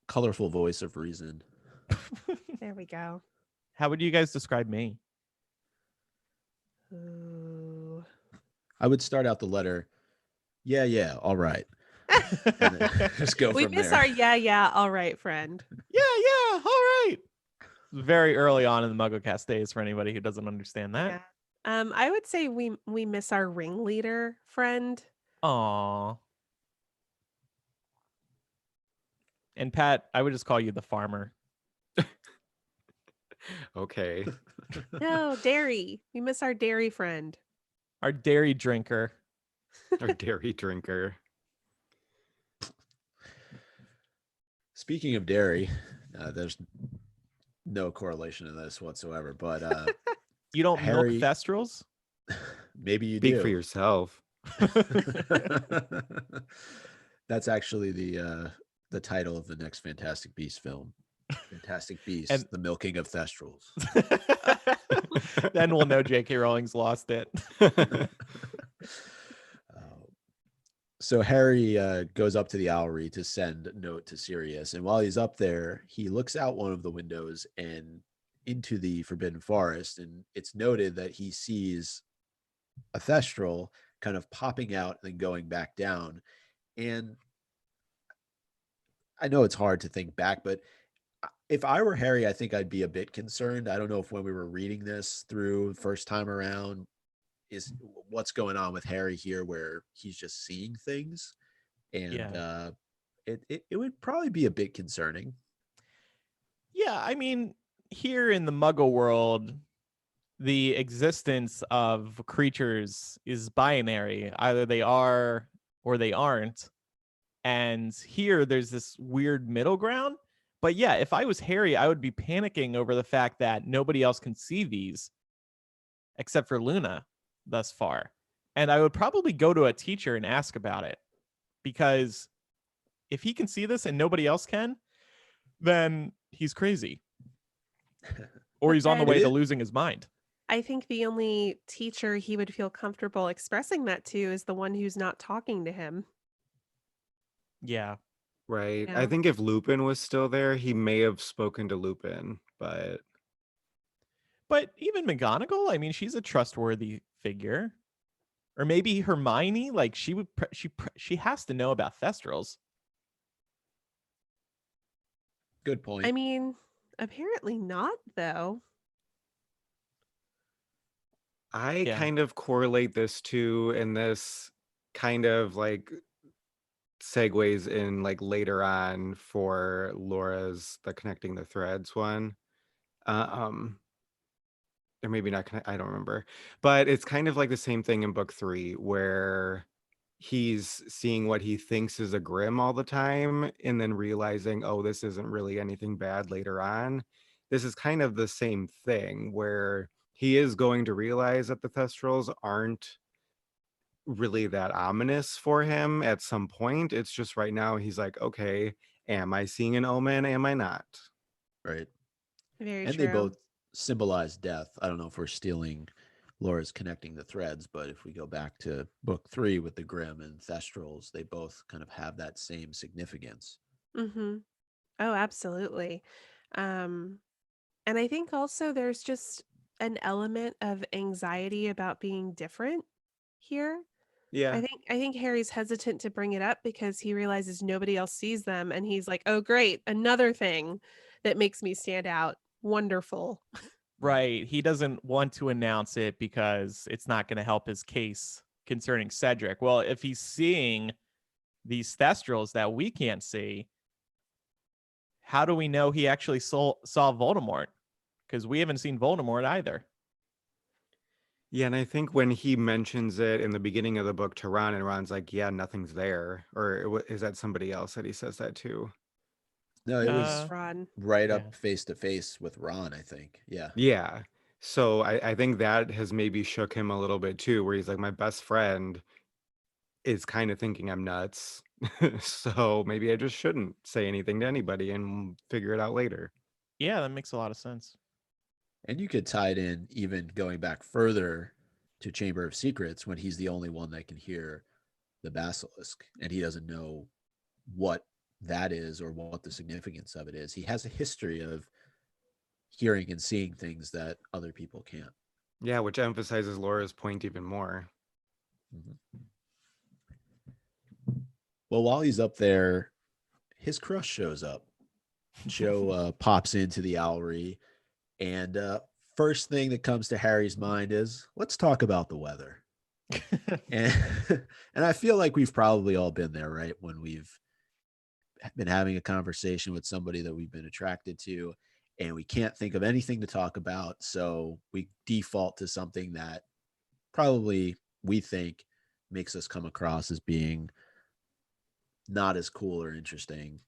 Colorful voice of reason. There we go. How would you guys describe me? Ooh. I would start out the letter, yeah, all right. And then just go We from miss there. our yeah, all right friend. Yeah, all right. Very early on in the MuggleCast days for anybody who doesn't understand that. Yeah. I would say we miss our ringleader friend. Aw. And Pat, I would just call you the farmer. Okay. No, dairy. We miss our dairy friend. Our dairy drinker. Our dairy drinker. Speaking of dairy, there's no correlation to this whatsoever, but You don't Harry- milk Thestrals? maybe you Speak do. for yourself. That's actually the title of the next Fantastic Beasts film. Fantastic Beasts, And- The Milking of Thestrals. Then we'll know J.K. Rowling's lost it. So Harry goes up to the Owlery to send a note to Sirius, and while he's up there, he looks out one of the windows and into the Forbidden Forest, and it's noted that he sees a Thestral kind of popping out and then going back down. And I know it's hard to think back, but if I were Harry, I think I'd be a bit concerned. I don't know if when we were reading this through first time around, is what's going on with Harry here, where he's just seeing things, and Yeah. it would probably be a bit concerning. Yeah, I mean, here in the Muggle world, the existence of creatures is binary. Either they are or they aren't. And here there's this weird middle ground. But yeah, if I was Harry, I would be panicking over the fact that nobody else can see these except for Luna thus far. And I would probably go to a teacher and ask about it, because if he can see this and nobody else can, then he's crazy or But he's on the then way It to is- losing his mind. I think the only teacher he would feel comfortable expressing that to is the one who's not talking to him. Yeah. Right. I Yeah. think if Lupin was still there, he may have spoken to Lupin, but But even McGonagall, I mean, she's a trustworthy figure. Or maybe Hermione, like she has to know about Thestrals. Good point. I mean, apparently not, though. I Yeah. kind of correlate this to, and this kind of like segues in like later on for Laura's the connecting the threads one. Um or maybe not connect, I don't remember. But it's kind of like the same thing in book 3 where he's seeing what he thinks is a Grim all the time and then realizing, oh, this isn't really anything bad later on. This is kind of the same thing where he is going to realize that the Thestrals aren't really that ominous for him at some point. It's just right now he's like, okay, am I seeing an omen? Am I not? Right. Very And true. they both symbolize death. I don't know if we're stealing Laura's connecting the threads, but if we go back to book 3 with the Grim and Thestrals, they both kind of have that same significance. Mm-hmm. Oh, absolutely. Um, and I think also there's just an element of anxiety about being different here. Yeah. I think Harry's hesitant to bring it up because he realizes nobody else sees them and he's like, "Oh great, another thing that makes me stand out. Wonderful." Right. He doesn't want to announce it because it's not going to help his case concerning Cedric. Well, if he's seeing these Thestrals that we can't see, how do we know he actually saw Voldemort? Because we haven't seen Voldemort either. Yeah, and I think when he mentions it in the beginning of the book to Ron, and Ron's like, "Yeah, nothing's there," or is that somebody else that he says that to? No, it was Ron. right Yeah. up face to face with Ron, I think. Yeah. Yeah. So I think that has maybe shook him a little bit too, where he's like, my best friend is kind of thinking I'm nuts. So maybe I just shouldn't say anything to anybody and figure it out later. Yeah, that makes a lot of sense. And you could tie it in even going back further to Chamber of Secrets when he's the only one that can hear the basilisk and he doesn't know what that is or what the significance of it is. He has a history of hearing and seeing things that other people can't. Yeah, which emphasizes Laura's point even more. Mhm. Well, while he's up there, his crush shows up. Joe pops into the Owlery, and first thing that comes to Harry's mind is, let's talk about the weather. And and I feel like we've probably all been there, right? When we've been having a conversation with somebody that we've been attracted to, and we can't think of anything to talk about, so we default to something that probably we think makes us come across as being not as cool or interesting.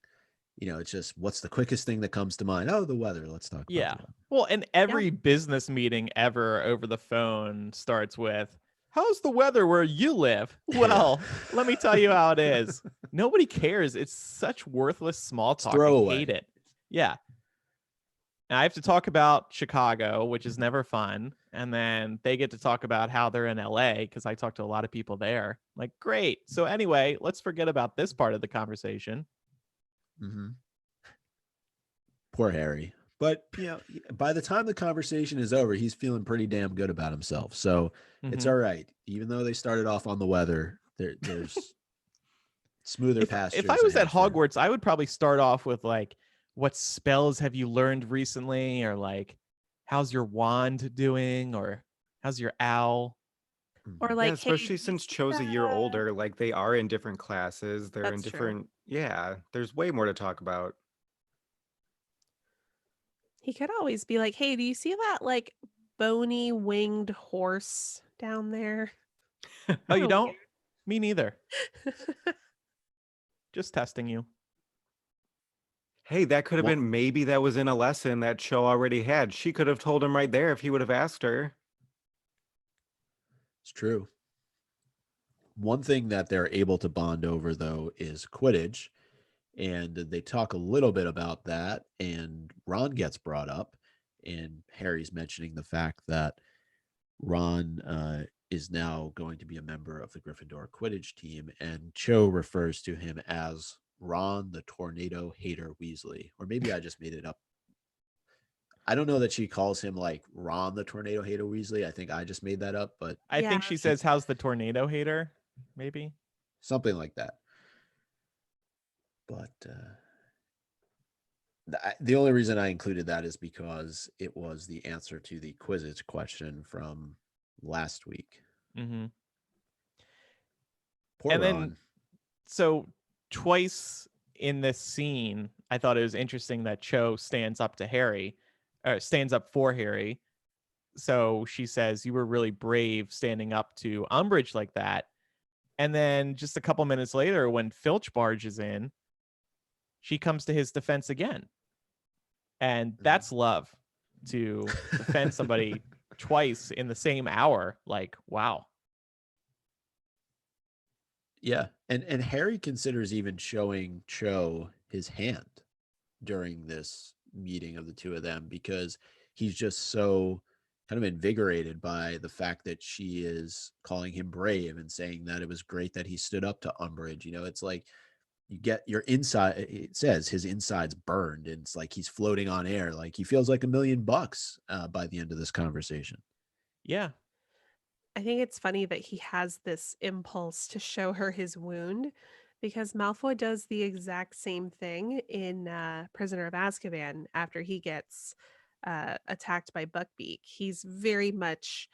You know, it's just what's the quickest thing that comes to mind? Oh, the weather. Let's talk about Yeah. the weather. Well, and every business meeting ever over the phone starts with, "How's the weather where you live?" Well, let me tell you how it is. Nobody cares. It's such worthless small talk. I throwaway. hate it. Yeah. And I have to talk about Chicago, which is never fun. And then they get to talk about how they're in LA because I talk to a lot of people there. Like, great. So, anyway, let's forget about this part of the conversation. Mm-hmm. Poor Harry. But by the time the conversation is over, he's feeling pretty damn good about himself. So it's Mhm. all right. Even though they started off on the weather, there's smoother If pastures I was at ahead for him. Hogwarts, I would probably start off with like, what spells have you learned recently, or like, how's your wand doing, or how's your owl? Or Mhm. Yeah, like, hey, especially did you since see Cho's a year the older, like they are in different classes, they're in That's true. different, yeah, there's way more to talk about. He could always be like, "Hey, do you see that like bony winged horse down there?" Oh, you Kinda don't? Me neither. weird. Just testing you. Hey, that could have Well, been, maybe that was in a lesson that Cho already had. She could have told him right there if he would have asked her. it's true. One thing that they're able to bond over, though, is Quidditch. And they talk a little bit about that. And Ron gets brought up. And Harry's mentioning the fact that Ron is now going to be a member of the Gryffindor Quidditch team. And Cho refers to him as Ron the Tornado Hater Weasley. Or maybe I just made it up. I don't know that she calls him like Ron the Tornado Hater Weasley. I think I just made that up, but I Yeah. think she she says, "How's the tornado hater?" Maybe. something like that. But the only reason I included that is because it was the answer to the Quizzitch question from last week. Mm-hmm. Poor And then, Ron. so twice in this scene, I thought it was interesting that Cho stands up to Harry, stands up for Harry. So she says, "You were really brave standing up to Umbridge like that." And then just a couple minutes later, when Filch barges in, she comes to his defense again. And that's love, to defend somebody twice in the same hour. Like, wow. Yeah, and Harry considers even showing Cho his hand during this meeting of the two of them because he's just so kind of invigorated by the fact that she is calling him brave and saying that it was great that he stood up to Umbridge. It's like you get your inside, it says his insides burned, and it's like he's floating on air, like he feels like $1,000,000 by the end of this conversation. Yeah. I think it's funny that he has this impulse to show her his wound because Malfoy does the exact same thing in Prisoner of Azkaban after he gets attacked by Buckbeak. He's very much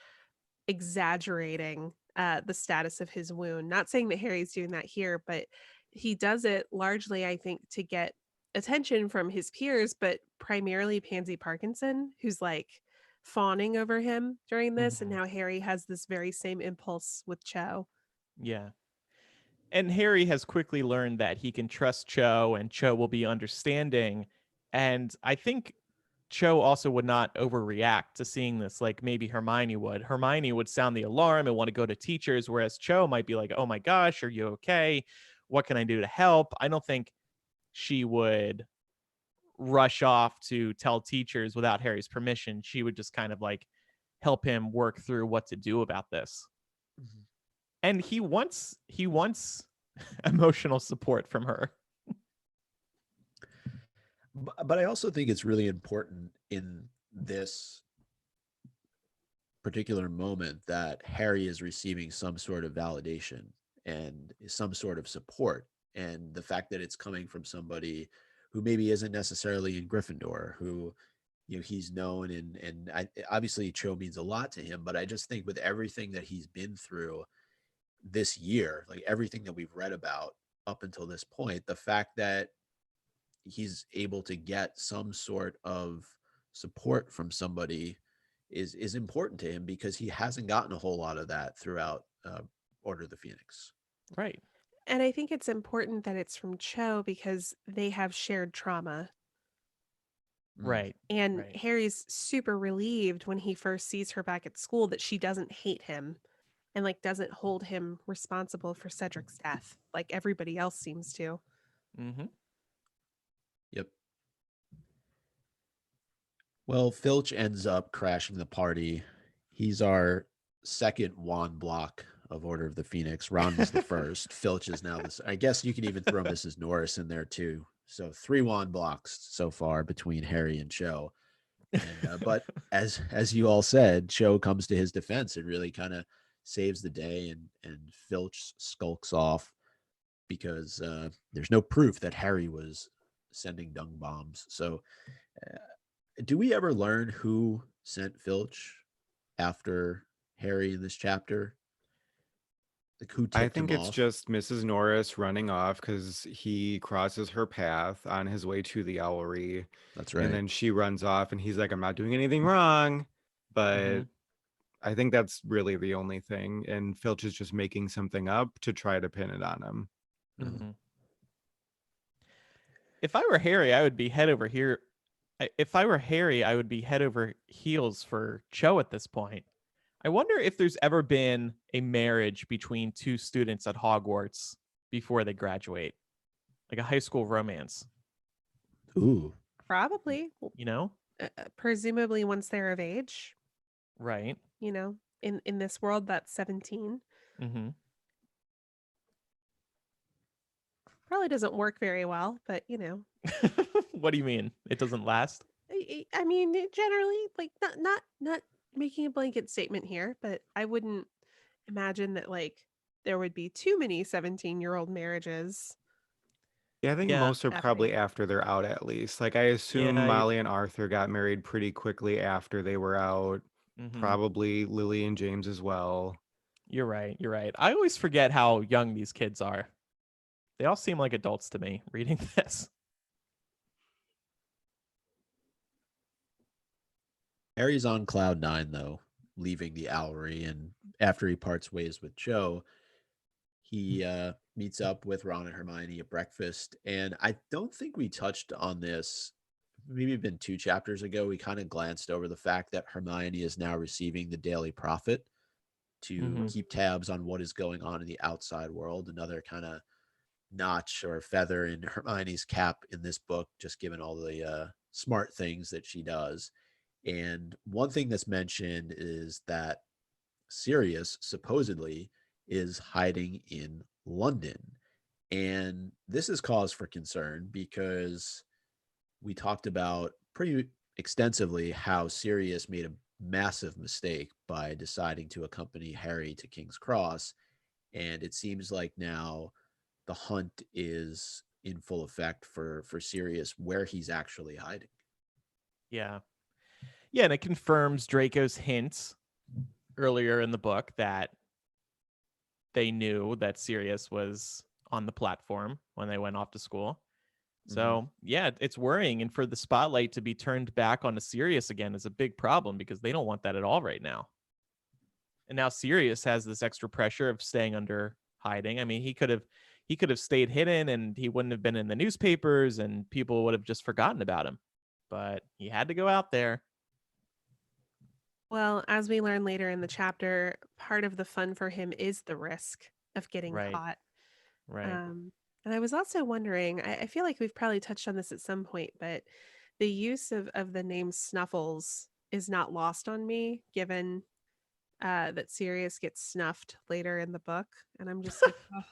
exaggerating the status of his wound. Not saying that Harry's doing that here, but he does it largely, I think, to get attention from his peers, but primarily Pansy Parkinson, who's like fawning over him during this. And Mhm. now Harry has this very same impulse with Cho. Yeah. And Harry has quickly learned that he can trust Cho and Cho will be understanding. And I think Cho also would not overreact to seeing this like maybe Hermione would. Hermione would sound the alarm and want to go to teachers, whereas Cho might be like, "Oh my gosh, are you okay? What can I do to help?" I don't think she would rush off to tell teachers without Harry's permission. She would just kind of like help him work through what to do about this. Mhm. And he wants emotional support from her. But I also think it's really important in this particular moment that Harry is receiving some sort of validation and some sort of support. And the fact that it's coming from somebody who maybe isn't necessarily in Gryffindor, who he's known, and obviously Cho means a lot to him. But I just think with everything that he's been through this year, like everything that we've read about up until this point, the fact that he's able to get some sort of support from somebody is important to him because he hasn't gotten a whole lot of that throughout Order of the Phoenix. Right. And I think it's important that it's from Cho because they have shared trauma. Mm. Right. And Right. Harry's super relieved when he first sees her back at school that she doesn't hate him and like doesn't hold him responsible for Cedric's death like everybody else seems to. Mm-hmm. Yep. Well, Filch ends up crashing the party. He's our second wand block of Order of the Phoenix. Ron was the first. Filch is now this. I guess you can even throw Mrs. Norris in there too. So 3-1 blocks so far between Harry and Cho. And, but as you all said, Cho comes to his defense and really kind of saves the day, and Filch skulks off because there's no proof that Harry was sending dung bombs. So uh, do we ever learn who sent Filch after Harry in this chapter? Like who I tipped him think it's off? just Mrs. Norris running off because he crosses her path on his way to the owlery. That's And right. then she runs off and he's like, I'm not doing anything wrong. But Mhm. I think that's really the only thing. And Filch is just making something up to try to pin it on him. Mhm. If I were Harry, I would be head over here. If I were Harry, I would be head over heels for Cho at this point. I wonder if there's ever been a marriage between two students at Hogwarts before they graduate, like a high school romance, Ooh. Probably. you know? Presumably once they're of age, Right. in this world that's 17. Mm-hmm. Probably doesn't work very well, but What do you mean? It doesn't last? I mean, generally, like not making a blanket statement here, but I wouldn't imagine that like there would be too many 17-year-old marriages Yeah, I think Yeah. most are happening. probably after they're out at least. Like I assume Yeah. Molly and Arthur got married pretty quickly after they were out. Mm-hmm. Probably Lily and James as well. You're right. You're right. I always forget how young these kids are. They all seem like adults to me reading this. Harry's on cloud 9 though, leaving the owlery, and after he parts ways with Cho, he meets up with Ron and Hermione at breakfast. And I don't think we touched on this. Maybe been 2 chapters ago. We kind of glanced over the fact that Hermione is now receiving the Daily Prophet to Mhm. keep tabs on what is going on in the outside world. Another kind of notch or feather in Hermione's cap in this book, just given all the smart things that she does. And one thing that's mentioned is that Sirius supposedly is hiding in London. And this is cause for concern because we talked about pretty extensively how Sirius made a massive mistake by deciding to accompany Harry to King's Cross. And it seems like now the hunt is in full effect for Sirius, where he's actually hiding. Yeah. Yeah, and it confirms Draco's hints earlier in the book that they knew that Sirius was on the platform when they went off to school. So, yeah, it's worrying. And for the spotlight to be turned back onto Sirius again is a big problem because they don't want that at all right now. And now Sirius has this extra pressure of staying under hiding. I mean, he could have stayed hidden and he wouldn't have been in the newspapers and people would have just forgotten about him. But he had to go out there. Well, as we learn later in the chapter, part of the fun for him is the risk of getting Right. caught. Right. And I was also wondering, I feel like we've probably touched on this at some point, but the use of the name Snuffles is not lost on me, given that Sirius gets snuffed later in the book. And I'm just like, oh,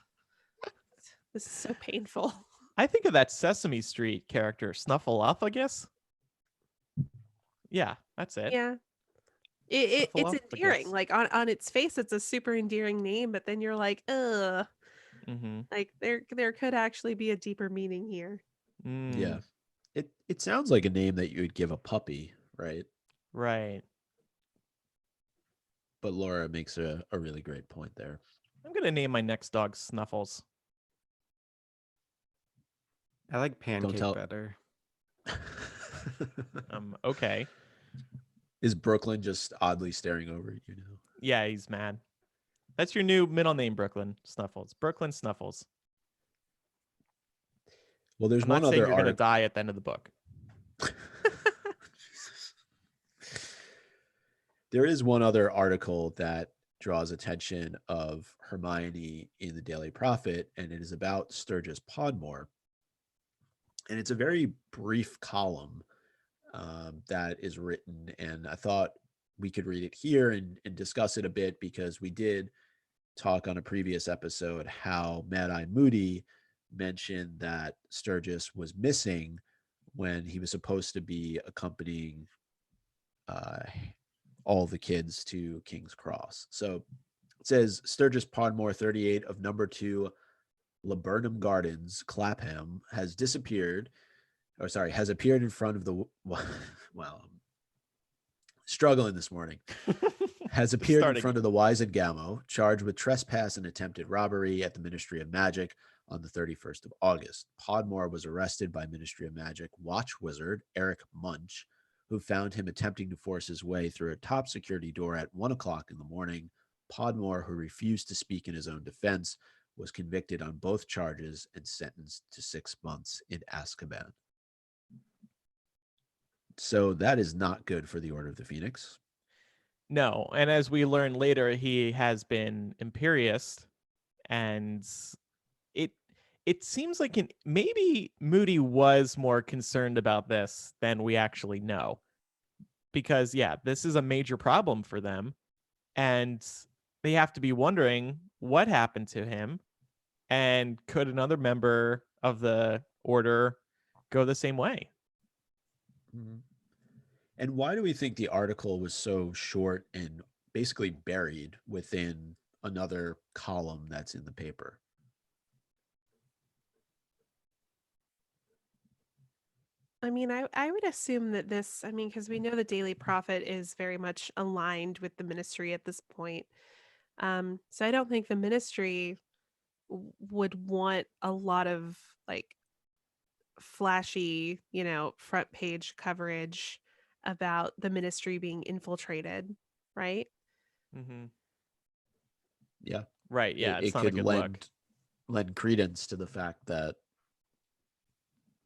this is so painful. I think of that Sesame Street character, Snuffleup, I guess. Yeah, that's it. Yeah. It's Snuffleup, I endearing. guess. Like on its face, it's a super endearing name, but then you're like, ugh. Mm-hmm. Like there could actually be a deeper meaning here. Yeah. It sounds like a name that you would give a puppy, right? Right. But Laura makes a really great point there. I'm going to name my next dog Snuffles. I like Pancake tell- better. Okay. Is Brooklyn just oddly staring over at you now? Yeah, he's mad. That's your new middle name, Brooklyn Snuffles. Brooklyn Snuffles. Well, there's I'm one not saying other you're going to article. die at the end of the book. There is one other article that draws attention of Hermione in the Daily Prophet, and it is about Sturgis Podmore. And it's a very brief column that is written, and I thought we could read it here and discuss it a bit because we did talk on a previous episode how Mad Eye Moody mentioned that Sturgis was missing when he was supposed to be accompanying uh, all the kids to King's Cross. So it says Sturgis Podmore, 38, of number 2 Laburnum Gardens, Clapham, has disappeared, or sorry, has appeared in front of the, well, I'm struggling this morning, has appeared in front of the Wysengamo, charged with trespass and attempted robbery at the Ministry of Magic on the 31st of August. Podmore was arrested by Ministry of Magic watch wizard Eric Munch, who found him attempting to force his way through a top security door at 1 o'clock in the morning. Podmore, who refused to speak in his own defense, was convicted on both charges and sentenced to 6 months in Azkaban. So that is not good for the Order of the Phoenix. No, and as we learn later, he has been Imperious, and it seems like maybe Moody was more concerned about this than we actually know, because yeah, this is a major problem for them, and they have to be wondering what happened to him, and could another member of the Order go the same way? Mm-hmm. And why do we think the article was so short and basically buried within another column that's in the paper? I mean, I would assume that this, I mean, because we know the Daily Prophet is very much aligned with the ministry at this point. So I don't think the ministry would want a lot of like flashy, front page coverage about the ministry being infiltrated, right? Mm-hmm. Yeah. Right. Yeah, It it's not a could good look. lend credence to the fact that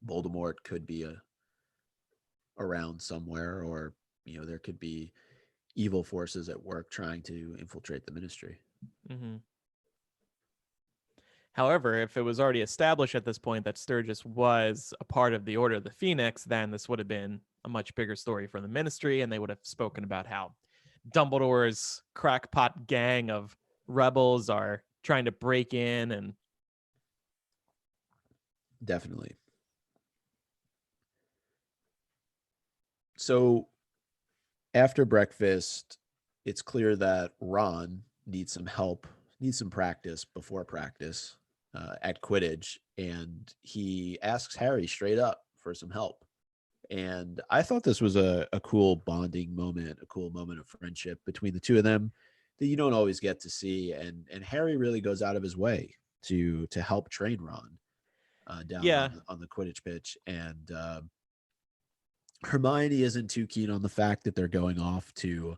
Voldemort could be around somewhere, or there could be evil forces at work trying to infiltrate the ministry. Mm-hmm. However, if it was already established at this point that Sturgis was a part of the Order of the Phoenix, then this would have been a much bigger story for the ministry, and they would have spoken about how Dumbledore's crackpot gang of rebels are trying to break in. And Definitely. So after breakfast, it's clear that Ron needs some help, needs some practice before practice at Quidditch, and he asks Harry straight up for some help. And I thought this was a cool bonding moment, a cool moment of friendship between the two of them that you don't always get to see. And Harry really goes out of his way to help train Ron down yeah, on the Quidditch pitch. And Hermione isn't too keen on the fact that they're going off to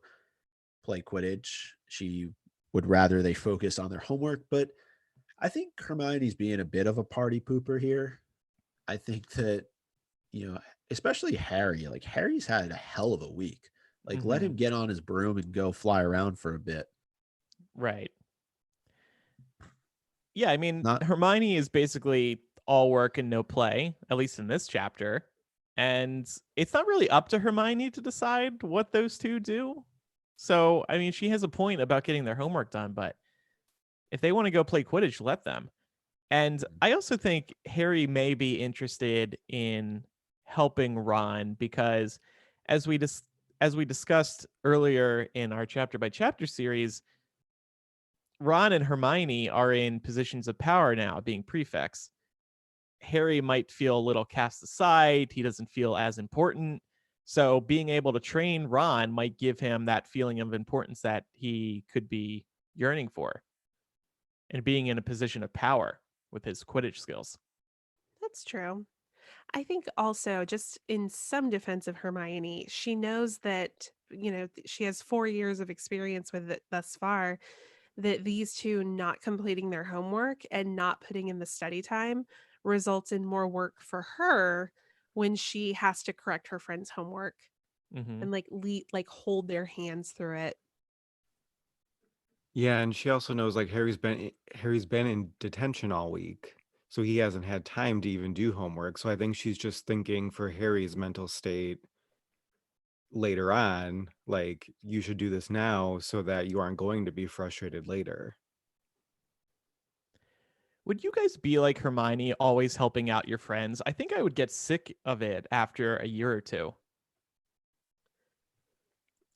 play Quidditch. She would rather they focus on their homework, but I think Hermione's being a bit of a party pooper here. I think that, especially Harry, like Harry's had a hell of a week. Like let mm-hmm. him get on his broom and go fly around for a bit. Right. Yeah, I mean, Not Hermione is basically all work and no play, at least in this chapter. And it's not really up to Hermione to decide what those two do. So, I mean, she has a point about getting their homework done, but if they want to go play Quidditch, let them. And I also think Harry may be interested in helping Ron because as we discussed earlier in our chapter by chapter series, Ron and Hermione are in positions of power now, being prefects. Harry might feel a little cast aside. He doesn't feel as important. So being able to train Ron might give him that feeling of importance that he could be yearning for, and being in a position of power with his Quidditch skills. That's true. I think also, just in some defense of Hermione, she knows that, she has 4 years of experience with it thus far, that these two not completing their homework and not putting in the study time results in more work for her when she has to correct her friend's homework Mm-hmm. and like hold their hands through it. Yeah, and she also knows like Harry's been in detention all week, so he hasn't had time to even do homework. So I think she's just thinking for Harry's mental state later on, like you should do this now so that you aren't going to be frustrated later. Would you guys be like Hermione, always helping out your friends? I think I would get sick of it after a year or two.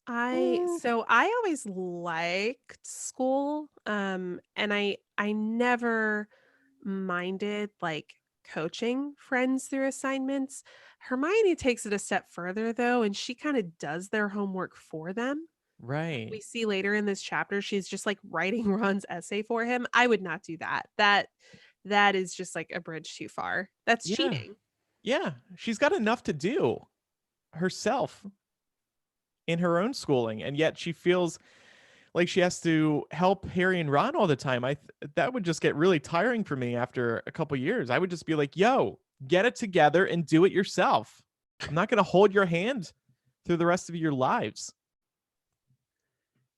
I always liked school, and I never minded like coaching friends through assignments. Hermione takes it a step further though, and she kind of does their homework for them. Like Right. we see later in this chapter, she's just like writing Ron's essay for him. I would not do that. That is just like a bridge too far. That's Yeah. cheating. Yeah. She's got enough to do herself in her own schooling, and yet she feels like she has to help Harry and Ron all the time. That would just get really tiring for me after a couple years. I would just be like, "Yo, get it together and do it yourself. I'm not going to hold your hand through the rest of your lives."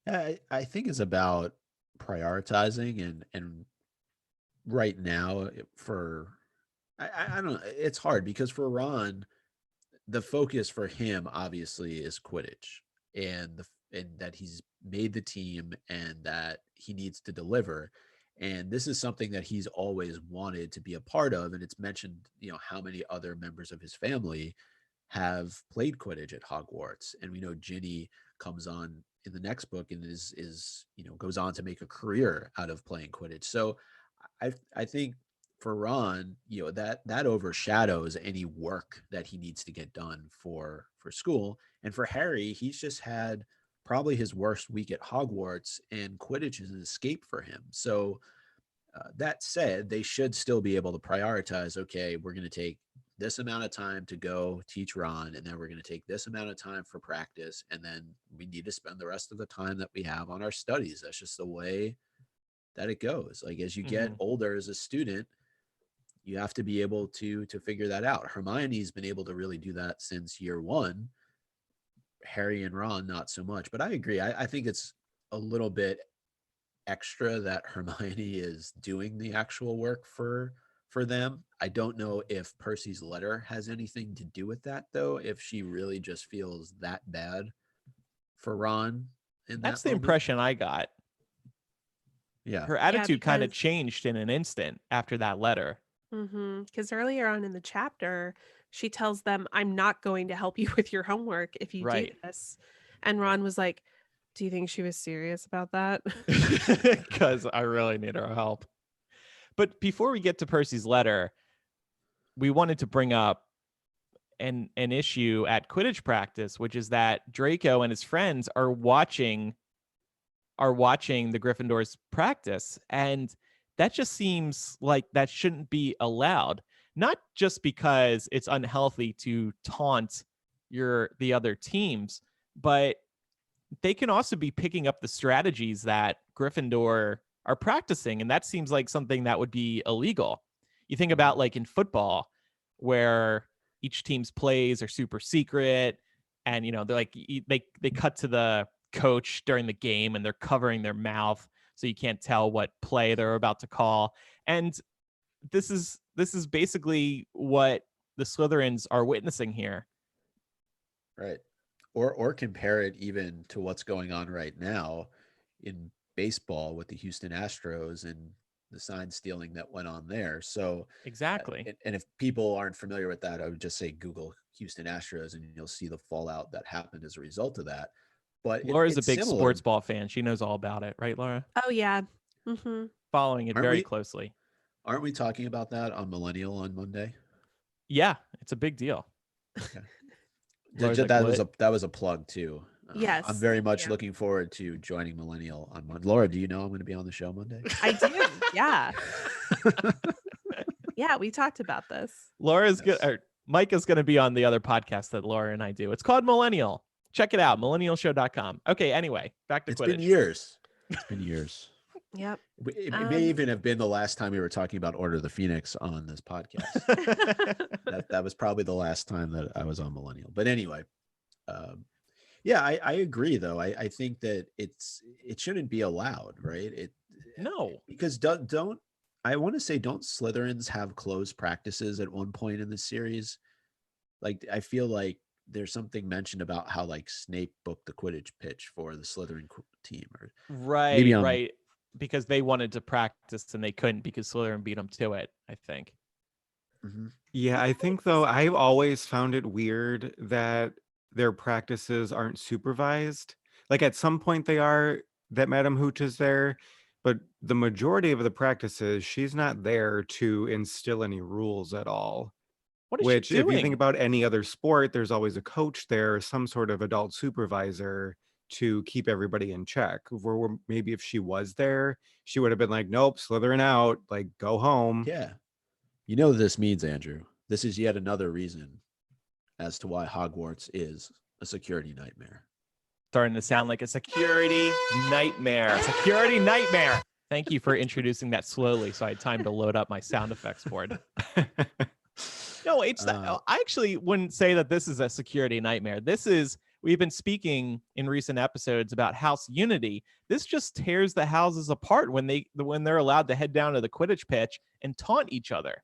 Yeah, I think it's about prioritizing and right now for I don't know. It's hard because for Ron, the focus for him obviously is Quidditch and that he's made the team and that he needs to deliver. And this is something that he's always wanted to be a part of. And it's mentioned, how many other members of his family have played Quidditch at Hogwarts. And we know Ginny comes on in the next book and is goes on to make a career out of playing Quidditch. So I think for Ron, that overshadows any work that he needs to get done for school. And for Harry, he's just had probably his worst week at Hogwarts, and Quidditch is an escape for him. So that said, they should still be able to prioritize. Okay, we're going to take this amount of time to go teach Ron, and then we're going to take this amount of time for practice, and then we need to spend the rest of the time that we have on our studies. That's just the way that it goes. Like as you get older as a student, you have to be able to figure that out. Hermione's been able to really do that since year one. Harry and Ron, not so much. But I agree. I think it's a little bit extra that Hermione is doing the actual work for them. I don't know if Percy's letter has anything to do with that, though. If she really just feels that bad for Ron in that That's the moment. impression I got. Yeah. Her attitude kind of because- changed in an instant after that letter. Because earlier on in the chapter, she tells them, "I'm not going to help you with your homework if you Right. do this." And Ron was like, "Do you think she was serious about that?" Because I really need her help. But before we get to Percy's letter, we wanted to bring up an issue at Quidditch practice, which is that Draco and his friends are watching the Gryffindors practice, and that just seems like that shouldn't be allowed. Not just because it's unhealthy to taunt the other teams, but they can also be picking up the strategies that Gryffindor are practicing, and that seems like something that would be illegal. You think about like in football, where each team's plays are super secret, and they're like they cut to the coach during the game and they're covering their mouth so you can't tell what play they're about to call. And this is basically what the Slytherins are witnessing here. Right. Or compare it even to what's going on right now in baseball with the Houston Astros and the sign stealing that went on there. So Exactly. and if people aren't familiar with that, I would just say Google Houston Astros and you'll see the fallout that happened as a result of that. But Laura's it's a big similar. sports ball fan. She knows all about it, right, Laura? Oh yeah. Following it Aren't very we? closely. Aren't we talking about that on Millennial on Monday? Yeah, it's a big deal. Okay. Laura's like, that was a plug too. Yes. I'm very much Yeah. looking forward to joining Millennial on Monday. Laura, do you know I'm going to be on the show Monday? I do. Yeah. Yeah, we talked about this. Laura's Yes. good. Mike is going to be on the other podcast that Laura and I do. It's called Millennial. Check it out, millennialshow.com. Okay, anyway, back to It's Quidditch. been years. It's been years. Yep. It may even have been the last time we were talking about Order of the Phoenix on this podcast. that was probably the last time that I was on Millennial. But anyway, yeah, I agree though. I think that it shouldn't be allowed, right? No. Because don't I want to say don't Slytherins have closed practices at one point in the series? Like I feel like there's something mentioned about how like Snape booked the Quidditch pitch for the Slytherin team, or Right, maybe I'm right. because they wanted to practice and they couldn't because Slytherin beat them to it, I think. Yeah, I think though I've always found it weird that their practices aren't supervised. Like at some point they are, that Madam Hooch is there, but the majority of the practices she's not there to instill any rules at all. What is Which, she if you doing? think about any other sport, there's always a coach there, some sort of adult supervisor to keep everybody in check. Where maybe if she was there, she would have been like, "Nope, Slytherin out, like go home." Yeah. You know what this means, Andrew. This is yet another reason as to why Hogwarts is a security nightmare. Starting to sound like a security nightmare. Security nightmare. Thank you for introducing that slowly so I had time to load up my sound effects board. No, it's not. I actually wouldn't say that this is a security nightmare. We've been speaking in recent episodes about House Unity. This just tears the houses apart when they're allowed to head down to the Quidditch pitch and taunt each other.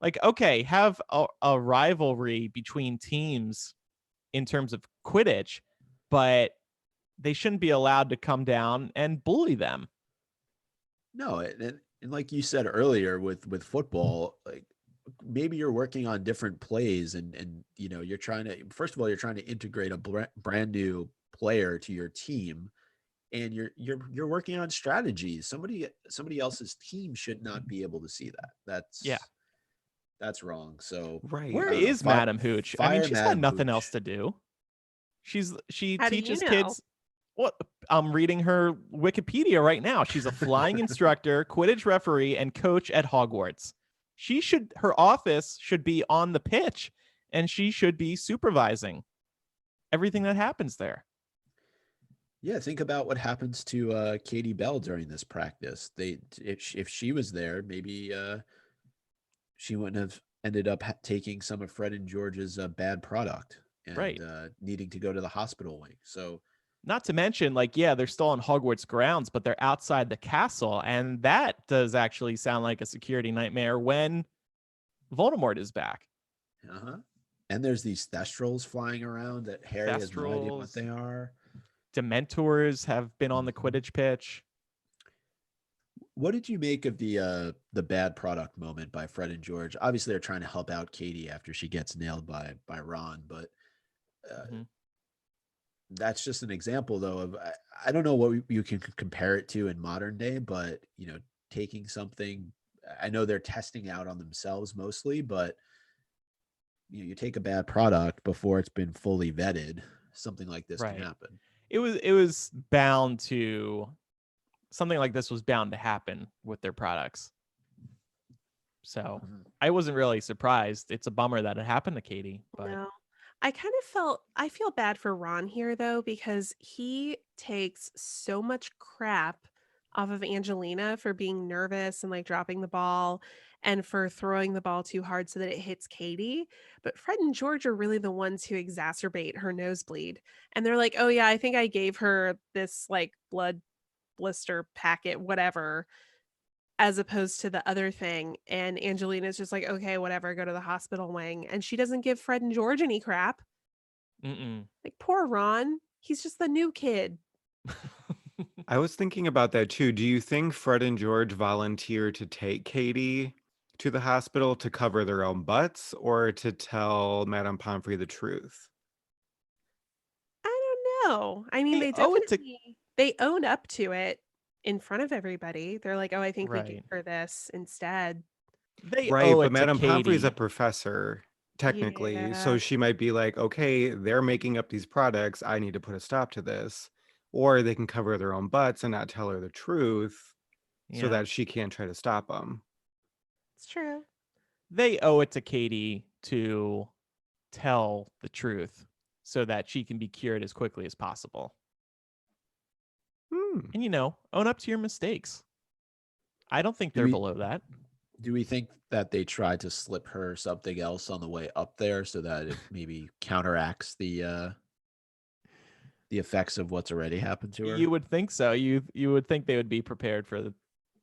Like, okay, have a rivalry between teams in terms of Quidditch, but they shouldn't be allowed to come down and bully them. No, and like you said earlier with football, like maybe you're working on different plays and you're trying to, first of all, you're trying to integrate a brand new player to your team, and you're working on strategies. Somebody else's team should not be able to see that. That's wrong. So Right. Where is Madam Hooch? I mean, she's got nothing else to do. She How do you teaches know? kids. What? I'm reading her Wikipedia right now. She's a flying instructor, Quidditch referee, and coach at Hogwarts. Her office should be on the pitch, and she should be supervising everything that happens there. Yeah, think about what happens to Katie Bell during this practice. If she was there, maybe she wouldn't have ended up taking some of Fred and George's bad product and needing to go to the hospital wing. So, not to mention, like, yeah, they're still on Hogwarts grounds, but they're outside the castle, and that does actually sound like a security nightmare when Voldemort is back. And there's these Thestrals flying around that Harry has no idea what they are. Dementors have been on the Quidditch pitch. What did you make of the bad product moment by Fred and George? Obviously, they're trying to help out Katie after she gets nailed by Ron, but that's just an example, though, of I don't know what you can compare it to in modern day, but taking something. I know they're testing out on themselves mostly, but you take a bad product before it's been fully vetted. Something like this can happen. It was bound to. Something like this was bound to happen with their products. So I wasn't really surprised. It's a bummer that it happened to Katie. But No. I feel bad for Ron here though, because he takes so much crap off of Angelina for being nervous and like dropping the ball and for throwing the ball too hard so that it hits Katie. But Fred and George are really the ones who exacerbate her nosebleed. And they're like, oh yeah, I think I gave her this like blood blister packet, whatever, as opposed to the other thing. And Angelina's just like, okay, whatever, go to the hospital wing. And she doesn't give Fred and George any crap. Like, poor Ron. He's just the new kid. I was thinking about that too. Do you think Fred and George volunteered to take Katie to the hospital to cover their own butts or to tell Madame Pomfrey the truth? I don't know. I mean, they own up to it in front of everybody. They're like, oh, I think we gave her this instead. But Madame Pomfrey's a professor, technically. So she might be like, okay, they're making up these products. I need to put a stop to this. Or they can cover their own butts and not tell her the truth so that she can't try to stop them. It's true. They owe it to Katie to tell the truth so that she can be cured as quickly as possible. And, own up to your mistakes. I don't think they're below that. Do we think that they tried to slip her something else on the way up there so that it maybe counteracts the effects of what's already happened to her? You would think so. You would think they would be prepared for the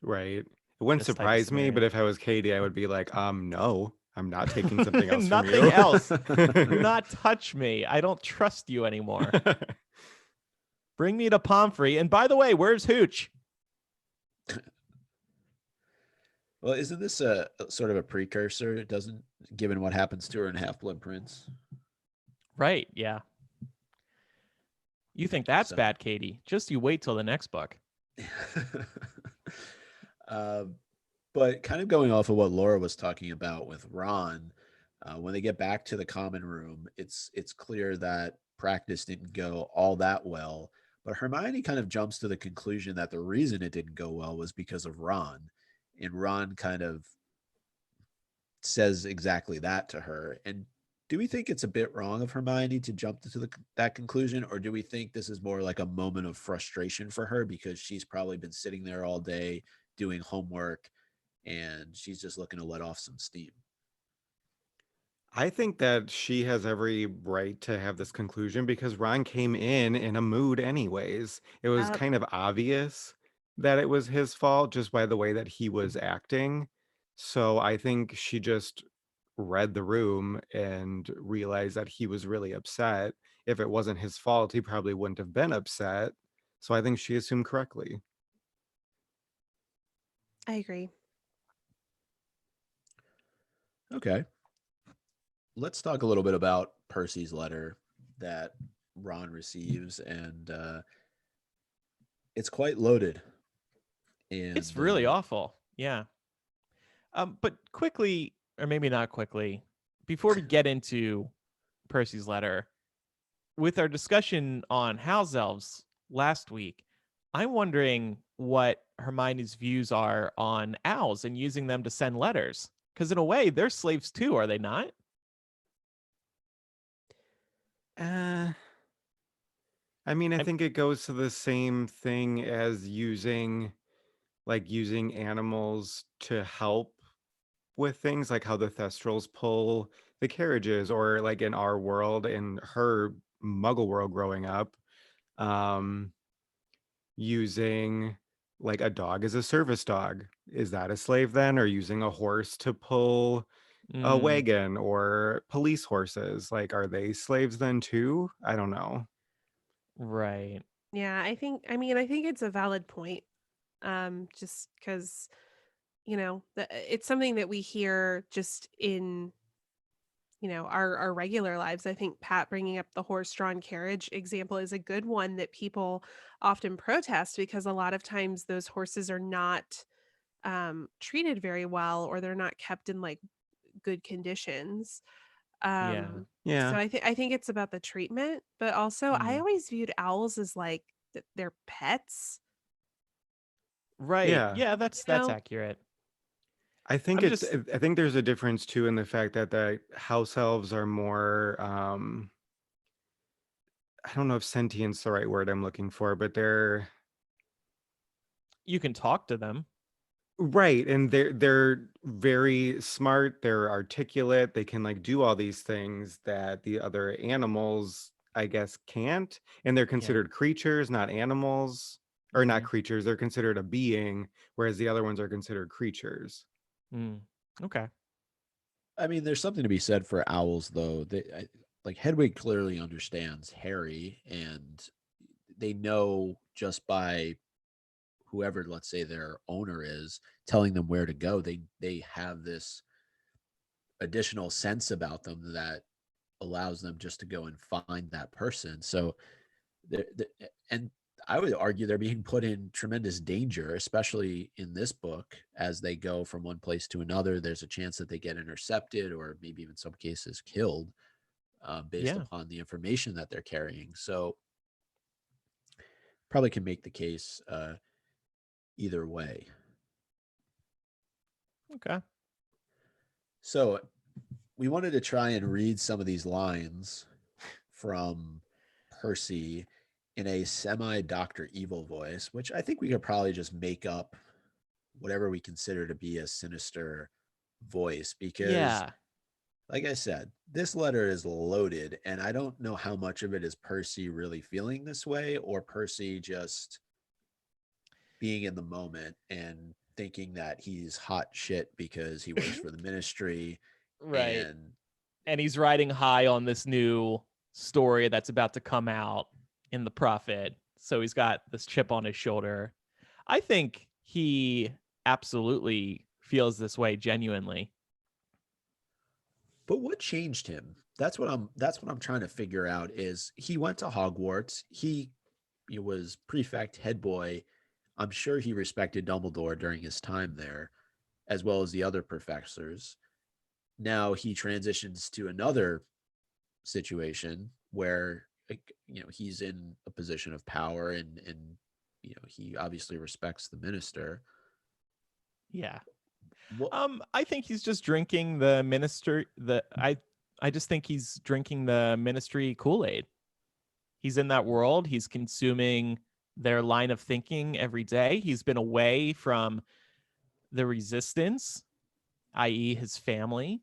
right. It wouldn't surprise me, but if I was Katie, I would be like, no, I'm not taking something else from you. Nothing else. Do not touch me. I don't trust you anymore. Bring me to Pomfrey. And by the way, where's Hooch? Well, isn't this a sort of a precursor? It doesn't, given what happens to her in Half-Blood Prince. Right? Yeah. You think that's So, bad, Katie? Just you wait till the next book. uh, but kind of going off of what Laura was talking about with Ron, when they get back to the common room, it's clear that practice didn't go all that well. But Hermione kind of jumps to the conclusion that the reason it didn't go well was because of Ron, and Ron kind of says exactly that to her. And do we think it's a bit wrong of Hermione to jump to that conclusion, or do we think this is more like a moment of frustration for her because she's probably been sitting there all day doing homework and she's just looking to let off some steam? I think that she has every right to have this conclusion because Ron came in a mood anyways. It was Uh, kind of obvious that it was his fault just by the way that he was acting. So I think she just read the room and realized that he was really upset. If it wasn't his fault, he probably wouldn't have been upset. So I think she assumed correctly. I agree. Okay. Let's talk a little bit about Percy's letter that Ron receives, and it's quite loaded. It's And really awful. Yeah. But quickly, or maybe not quickly, before we get into Percy's letter, with our discussion on house elves last week, I'm wondering what Hermione's views are on owls and using them to send letters. Because in a way, they're slaves too, are they not? Uh, I mean, I I'm, think it goes to the same thing as using animals to help with things like how the Thestrals pull the carriages, or like in our world, in her Muggle world growing up, um, using like a dog as a service dog. Is that a slave then? Or using a horse to pull a mm, wagon, or police horses? Like, are they slaves then too? I don't know. I right. I think it's a valid point. Just because, it's something that we hear just in, our regular lives. I think Pat bringing up the horse-drawn carriage example is a good one that people often protest because a lot of times those horses are not treated very well, or they're not kept in like good conditions. Yeah. So Yeah. I think it's about the treatment, but also I Mm, always viewed owls as like they're pets, right. Yeah. Yeah, you that's know? accurate. I think I'm it's just I think there's a difference too in the fact that the house elves are more I don't know if sentient's the right word I'm looking for, but they're you can talk to them. right, and they're very smart, they're articulate, they can like do all these things that the other animals I guess can't, and they're Yeah. considered creatures, not animals, or not Hmm. creatures, they're considered a being, whereas the other ones are considered creatures. Mm, okay. I mean, there's something to be said for owls, though. Like Hedwig clearly understands Harry, and they know just by whoever, let's say, their owner is, telling them where to go. They have this additional sense about them that allows them just to go and find that person. So, and I would argue they're being put in tremendous danger, especially in this book, as they go from one place to another. There's a chance that they get intercepted, or maybe even some cases killed, based Yeah. upon the information that they're carrying. So, probably can make the case either way. Okay. So, we wanted to try and read some of these lines from Percy in a semi Dr. Evil voice, which I think we could probably just make up whatever we consider to be a sinister voice, because, Yeah. like I said, this letter is loaded, and I don't know how much of it is Percy really feeling this way, or Percy just being in the moment and thinking that he's hot shit because he works for the ministry. Right. And And he's riding high on this new story that's about to come out in the Prophet. So he's got this chip on his shoulder. I think he absolutely feels this way genuinely. But what changed him? That's what I'm trying to figure out. Is he went to Hogwarts? He was prefect, head boy. I'm sure he respected Dumbledore during his time there, as well as the other professors. Now he transitions to another situation where he's in a position of power, and he obviously respects the minister. Yeah. What, I think he's just drinking the minister. I just think he's drinking the ministry Kool-Aid. He's in that world. He's consuming their line of thinking every day. He's been away from the resistance, i.e., his family.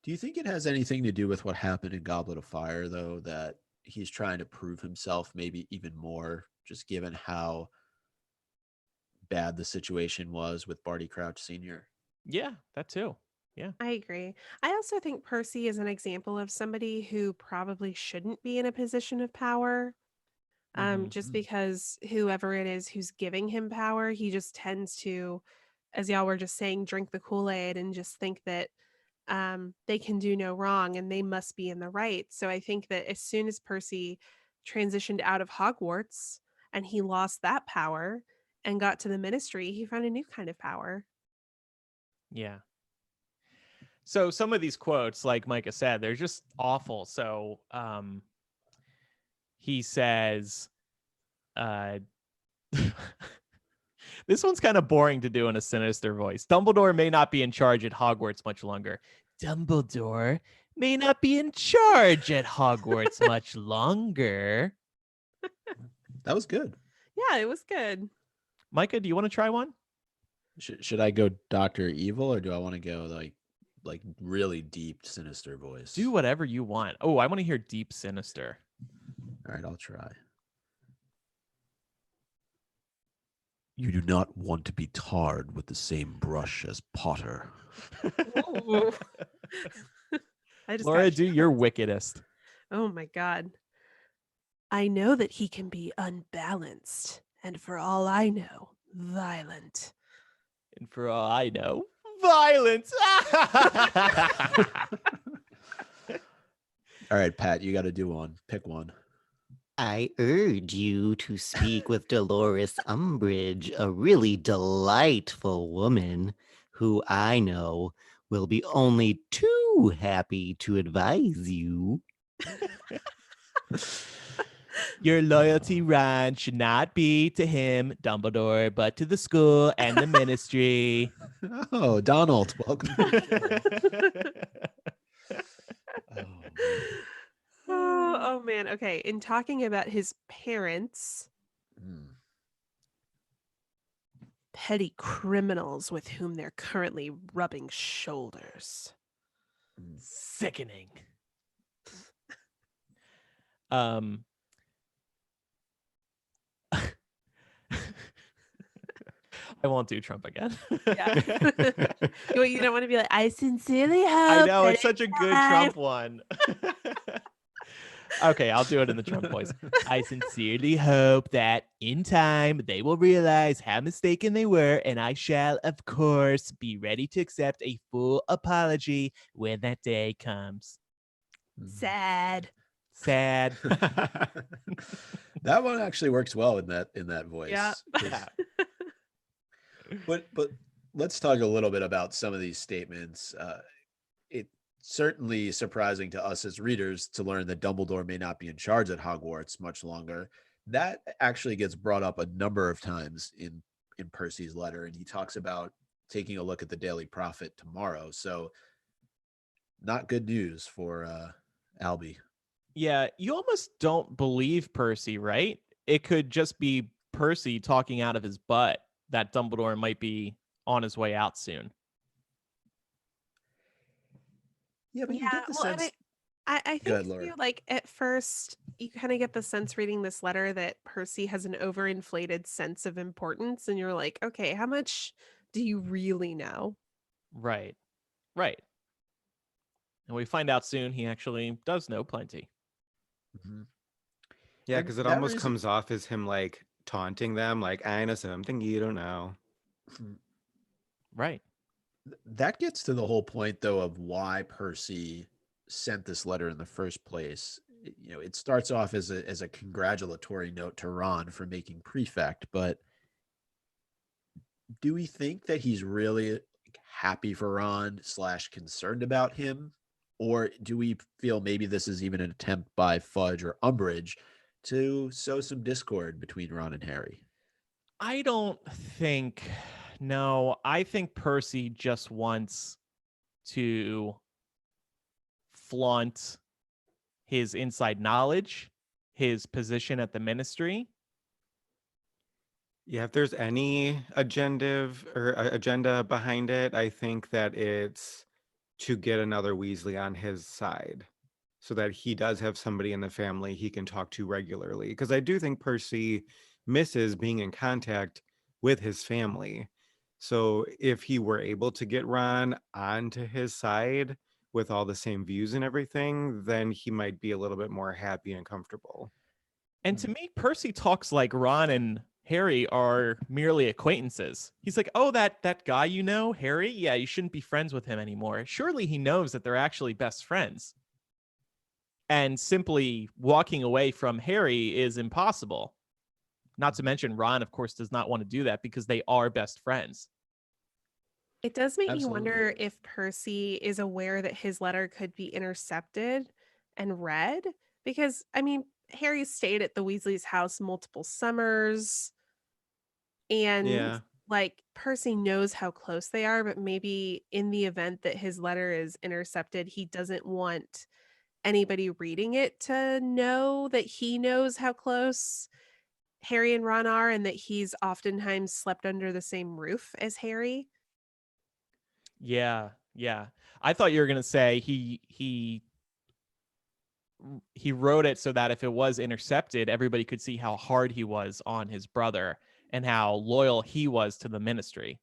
do you think it has anything to do with what happened in Goblet of Fire, though, that he's trying to prove himself maybe even more, just given how bad the situation was with Barty Crouch Sr.? Yeah, that too. I agree. I also think Percy is an example of somebody who probably shouldn't be in a position of power. Just because whoever it is who's giving him power, he just tends to, as y'all were just saying, drink the Kool-Aid and just think that they can do no wrong and they must be in the right. So I think that as soon as Percy transitioned out of Hogwarts and he lost that power and got to the ministry, he found a new kind of power. Yeah. So some of these quotes, like Micah said, they're just awful. So he says, this one's kind of boring to do in a sinister voice. Dumbledore may not be in charge at Hogwarts much longer. Dumbledore may not be in charge at Hogwarts much longer. That was good. Yeah, it was good. Micah, do you want to try one? Should I go Dr. Evil, or do I want to go like really deep, sinister voice? Do whatever you want. Oh, I want to hear deep sinister. All right, I'll try. You do not want to be tarred with the same brush as Potter. Ooh. I just Laura, got do your wickedest. Oh my God. I know that he can be unbalanced, and for all I know, violent. And for all I know, violence. All right, Pat, you got to do one. Pick one. I urge you to speak with Dolores Umbridge, a really delightful woman who I know will be only too happy to advise you. Your loyalty, Ron, should not be to him, Dumbledore, but to the school and the ministry. Oh, Donald, welcome to the show. Oh, man. Oh man. Okay. In talking about his parents, petty criminals with whom they're currently rubbing shoulders. Sickening. I won't do Trump again. Yeah. You don't want to be like, I sincerely hope. I know, that it's such a good Trump one. Okay, I'll do it in the Trump voice. I sincerely hope that in time they will realize how mistaken they were, and I shall, of course, be ready to accept a full apology when that day comes. Sad. Sad. That one actually works well in that voice. Yeah. But let's talk a little bit about some of these statements. It's certainly surprising to us as readers to learn that Dumbledore may not be in charge at Hogwarts much longer. That actually gets brought up a number of times in Percy's letter, and he talks about taking a look at the Daily Prophet tomorrow. So not good news for Albie. Yeah, you almost don't believe Percy, right? It could just be Percy talking out of his butt that Dumbledore might be on his way out soon. Yeah, but you get the well, and sense. I Go ahead, think Laura. too, like at first you kind of get the sense reading this letter that Percy has an overinflated sense of importance, and you're like, okay, how much do you really know? Right. Right. And we find out soon he actually does know plenty. Mhm. Yeah, And because it that almost reason- comes off as him like taunting them, like, I know something you don't know. Right. That gets to the whole point, though, of why Percy sent this letter in the first place. It starts off as a congratulatory note to Ron for making prefect, but do we think that he's really happy for Ron / concerned about him? Or do we feel maybe this is even an attempt by Fudge or Umbridge to sow some discord between Ron and Harry? I don't think, no, I think Percy just wants to flaunt his inside knowledge, his position at the ministry. Yeah, if there's any agenda behind it, I think that it's to get another Weasley on his side so that he does have somebody in the family he can talk to regularly. Because I do think Percy misses being in contact with his family. So if he were able to get Ron onto his side with all the same views and everything, then he might be a little bit more happy and comfortable. And to me, Percy talks like Ron and Harry are merely acquaintances. He's like, "Oh, that guy you know, Harry? Yeah, you shouldn't be friends with him anymore." Surely he knows that they're actually best friends. And simply walking away from Harry is impossible. Not to mention Ron, of course, does not want to do that because they are best friends. It does make me Absolutely. wonder if Percy is aware that his letter could be intercepted and read. Because, I mean, Harry stayed at the Weasleys' house multiple summers, and Yeah. like Percy knows how close they are, but maybe in the event that his letter is intercepted, he doesn't want anybody reading it to know that he knows how close Harry and Ron are and that he's oftentimes slept under the same roof as Harry. Yeah, yeah. I thought you were gonna say he wrote it so that if it was intercepted, everybody could see how hard he was on his brother and how loyal he was to the ministry.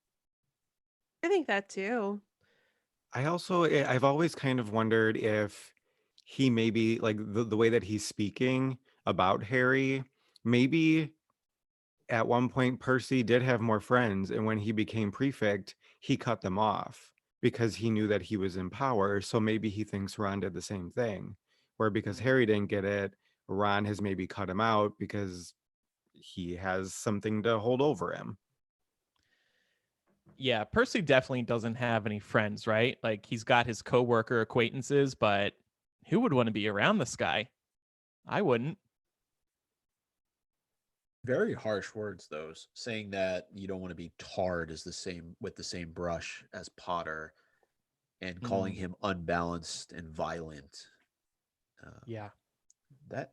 I think that too. I've always kind of wondered if he maybe like the way that he's speaking about Harry, maybe at one point Percy did have more friends, and when he became prefect, he cut them off because he knew that he was in power. So maybe he thinks Ron did the same thing, where because Harry didn't get it, Ron has maybe cut him out because he has something to hold over him. Yeah, Percy definitely doesn't have any friends, right? Like he's got his coworker acquaintances, but who would want to be around this guy? I wouldn't. Very harsh words, those, saying that you don't want to be tarred as the same with the same brush as Potter and calling him unbalanced and violent. Yeah. That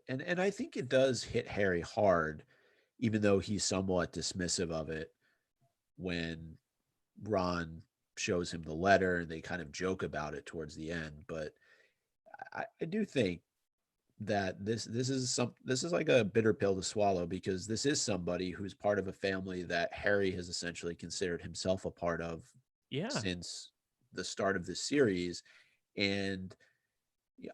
and I think it does hit Harry hard, even though he's somewhat dismissive of it when Ron shows him the letter and they kind of joke about it towards the end. But I do think that this is like a bitter pill to swallow, because this is somebody who's part of a family that Harry has essentially considered himself a part of Yeah. since the start of this series. And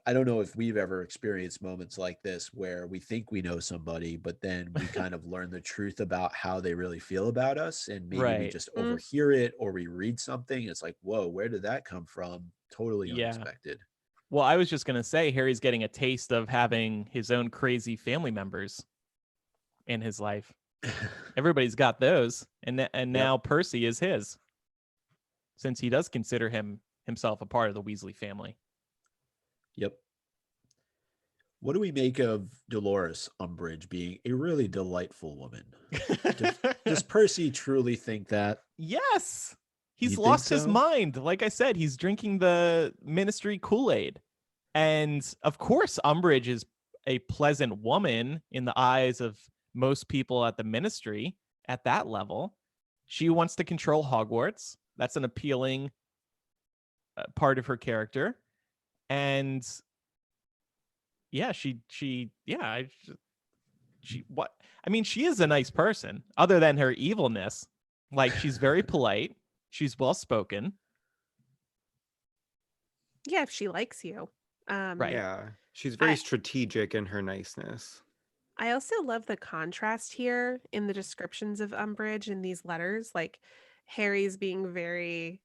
I don't know if we've ever experienced moments like this where we think we know somebody, but then we kind of learn the truth about how they really feel about us. And maybe we Right. just Mm. overhear it or we read something. It's like, whoa, where did that come from? Totally Yeah. unexpected. Well, I was just going to say Harry's getting a taste of having his own crazy family members in his life. Everybody's got those, and now Percy is his, since he does consider himself a part of the Weasley family. Yep. What do we make of Dolores Umbridge being a really delightful woman? Does Percy truly think that? Yes. You He's think lost his so? mind. Like I said, he's drinking the ministry Kool-Aid. And of course, Umbridge is a pleasant woman in the eyes of most people at the ministry at that level. She wants to control Hogwarts. That's an appealing part of her character. And yeah, she what? I mean, she is a nice person other than her evilness. Like she's very polite. She's well spoken. Yeah, if she likes you. Right. Yeah, she's I- very strategic in her niceness. I also love the contrast here in the descriptions of Umbridge in these letters. Like Harry's being very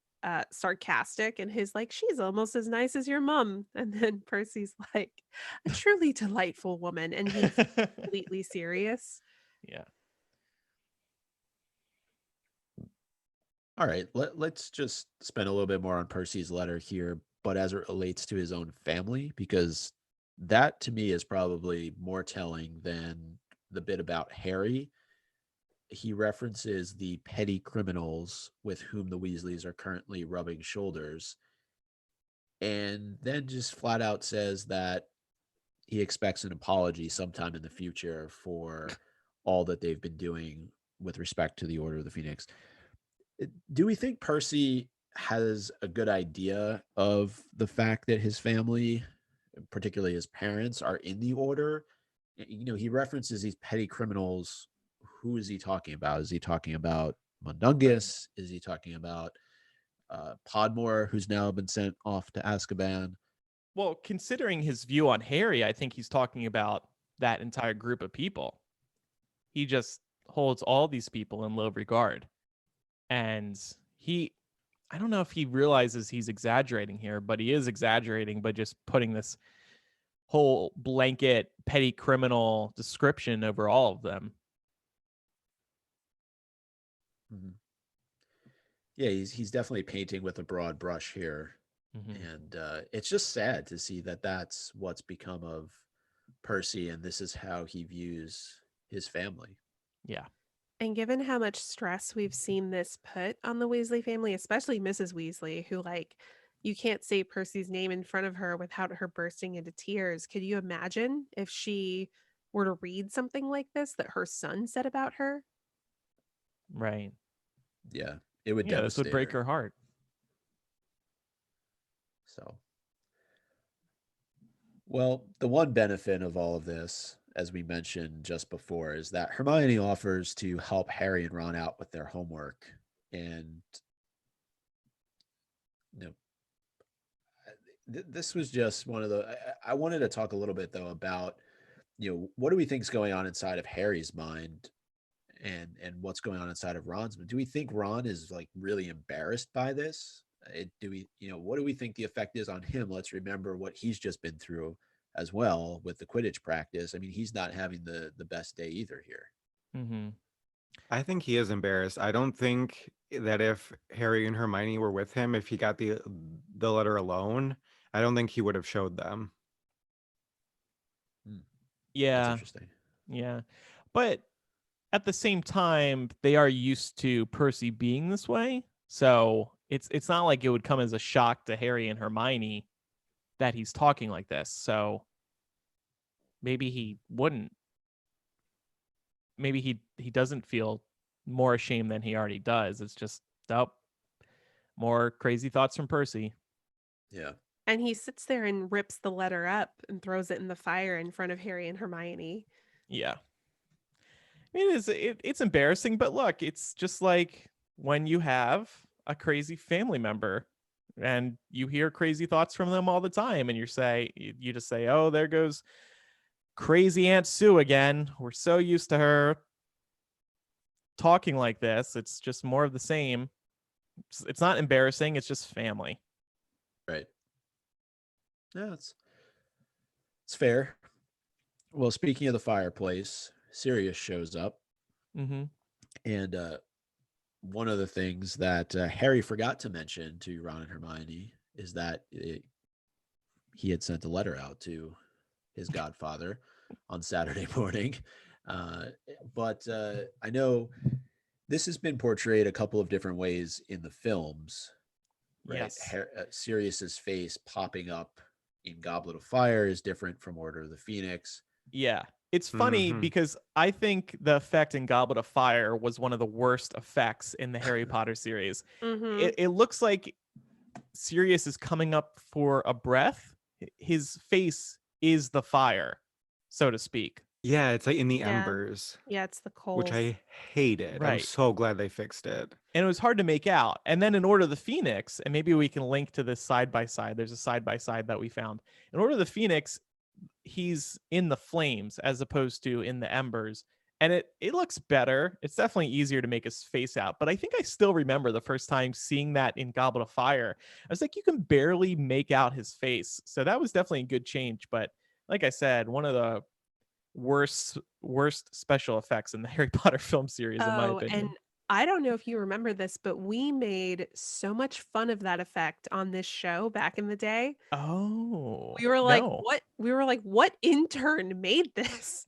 sarcastic and his like, she's almost as nice as your mom. And then Percy's like, a truly delightful woman, and he's completely serious. Yeah. All right, let's just spend a little bit more on Percy's letter here, but as it relates to his own family, because that to me is probably more telling than the bit about Harry. He references the petty criminals with whom the Weasleys are currently rubbing shoulders, and then just flat out says that he expects an apology sometime in the future for all that they've been doing with respect to the Order of the Phoenix. Do we think Percy has a good idea of the fact that his family, particularly his parents, are in the Order? He references these petty criminals. Who is he talking about? Is he talking about Mundungus? Is he talking about Podmore, who's now been sent off to Azkaban? Well, considering his view on Harry, I think he's talking about that entire group of people. He just holds all these people in low regard. And I don't know if he realizes he's exaggerating here, but he is exaggerating by just putting this whole blanket petty criminal description over all of them. Mm-hmm. Yeah, he's definitely painting with a broad brush here. Mm-hmm. And it's just sad to see that that's what's become of Percy, and this is how he views his family. Yeah. And given how much stress we've seen this put on the Weasley family, especially Mrs. Weasley, who, like, you can't say Percy's name in front of her without her bursting into tears. Could you imagine if she were to read something like this that her son said about her? Right. Yeah, it would Yeah, this devastate would break her heart. So, well, the one benefit of all of this, as we mentioned just before, is that Hermione offers to help Harry and Ron out with their homework. And this was just one of the. I wanted to talk a little bit though about, what do we think is going on inside of Harry's mind, and what's going on inside of Ron's mind? Do we think Ron is like really embarrassed by this? What do we think the effect is on him? Let's remember what he's just been through as well with the Quidditch practice. I mean, he's not having the best day either here. Mm-hmm. I think he is embarrassed. I don't think that if Harry and Hermione were with him, if he got the letter alone, I don't think he would have showed them. That's Yeah. interesting. Yeah. But at the same time, they are used to Percy being this way. So it's not like it would come as a shock to Harry and Hermione that he's talking like this. So maybe he wouldn't. Maybe he doesn't feel more ashamed than he already does. It's just, more crazy thoughts from Percy. Yeah. And he sits there and rips the letter up and throws it in the fire in front of Harry and Hermione. Yeah. It's embarrassing, but look, it's just like when you have a crazy family member and you hear crazy thoughts from them all the time, and you just say, oh, there goes crazy Aunt Sue again. We're so used to her talking like this. It's just more of the same. It's not embarrassing. It's just family. Right. Yeah, it's fair. Well, speaking of the fireplace, Sirius shows up. Mm-hmm. And one of the things that Harry forgot to mention to Ron and Hermione is that he had sent a letter out to his godfather on Saturday morning. But I know this has been portrayed a couple of different ways in the films. Right? Yes. Sirius's face popping up in Goblet of Fire is different from Order of the Phoenix. Yeah. It's funny because I think the effect in Goblet of Fire was one of the worst effects in the Harry Potter series. Mm-hmm. It looks like Sirius is coming up for a breath. His face is the fire, so to speak. Yeah, it's like in the Yeah. embers, Yeah, it's the cold. which I hated. I'm Right. so glad they fixed it. And it was hard to make out. And then in Order of the Phoenix, and maybe we can link to this side by side. There's a side by side that we found. In Order of the Phoenix, he's in the flames as opposed to in the embers. and it looks better. It's definitely easier to make his face out, but I think I still remember the first time seeing that in Goblet of Fire. I was like, you can barely make out his face, so that was definitely a good change. But like I said, one of the worst special effects in the Harry Potter film series, in my Oh, and opinion. I don't know if you remember this, but we made so much fun of that effect on this show back in the day. Oh We were like, no. what? We were like, what intern made this?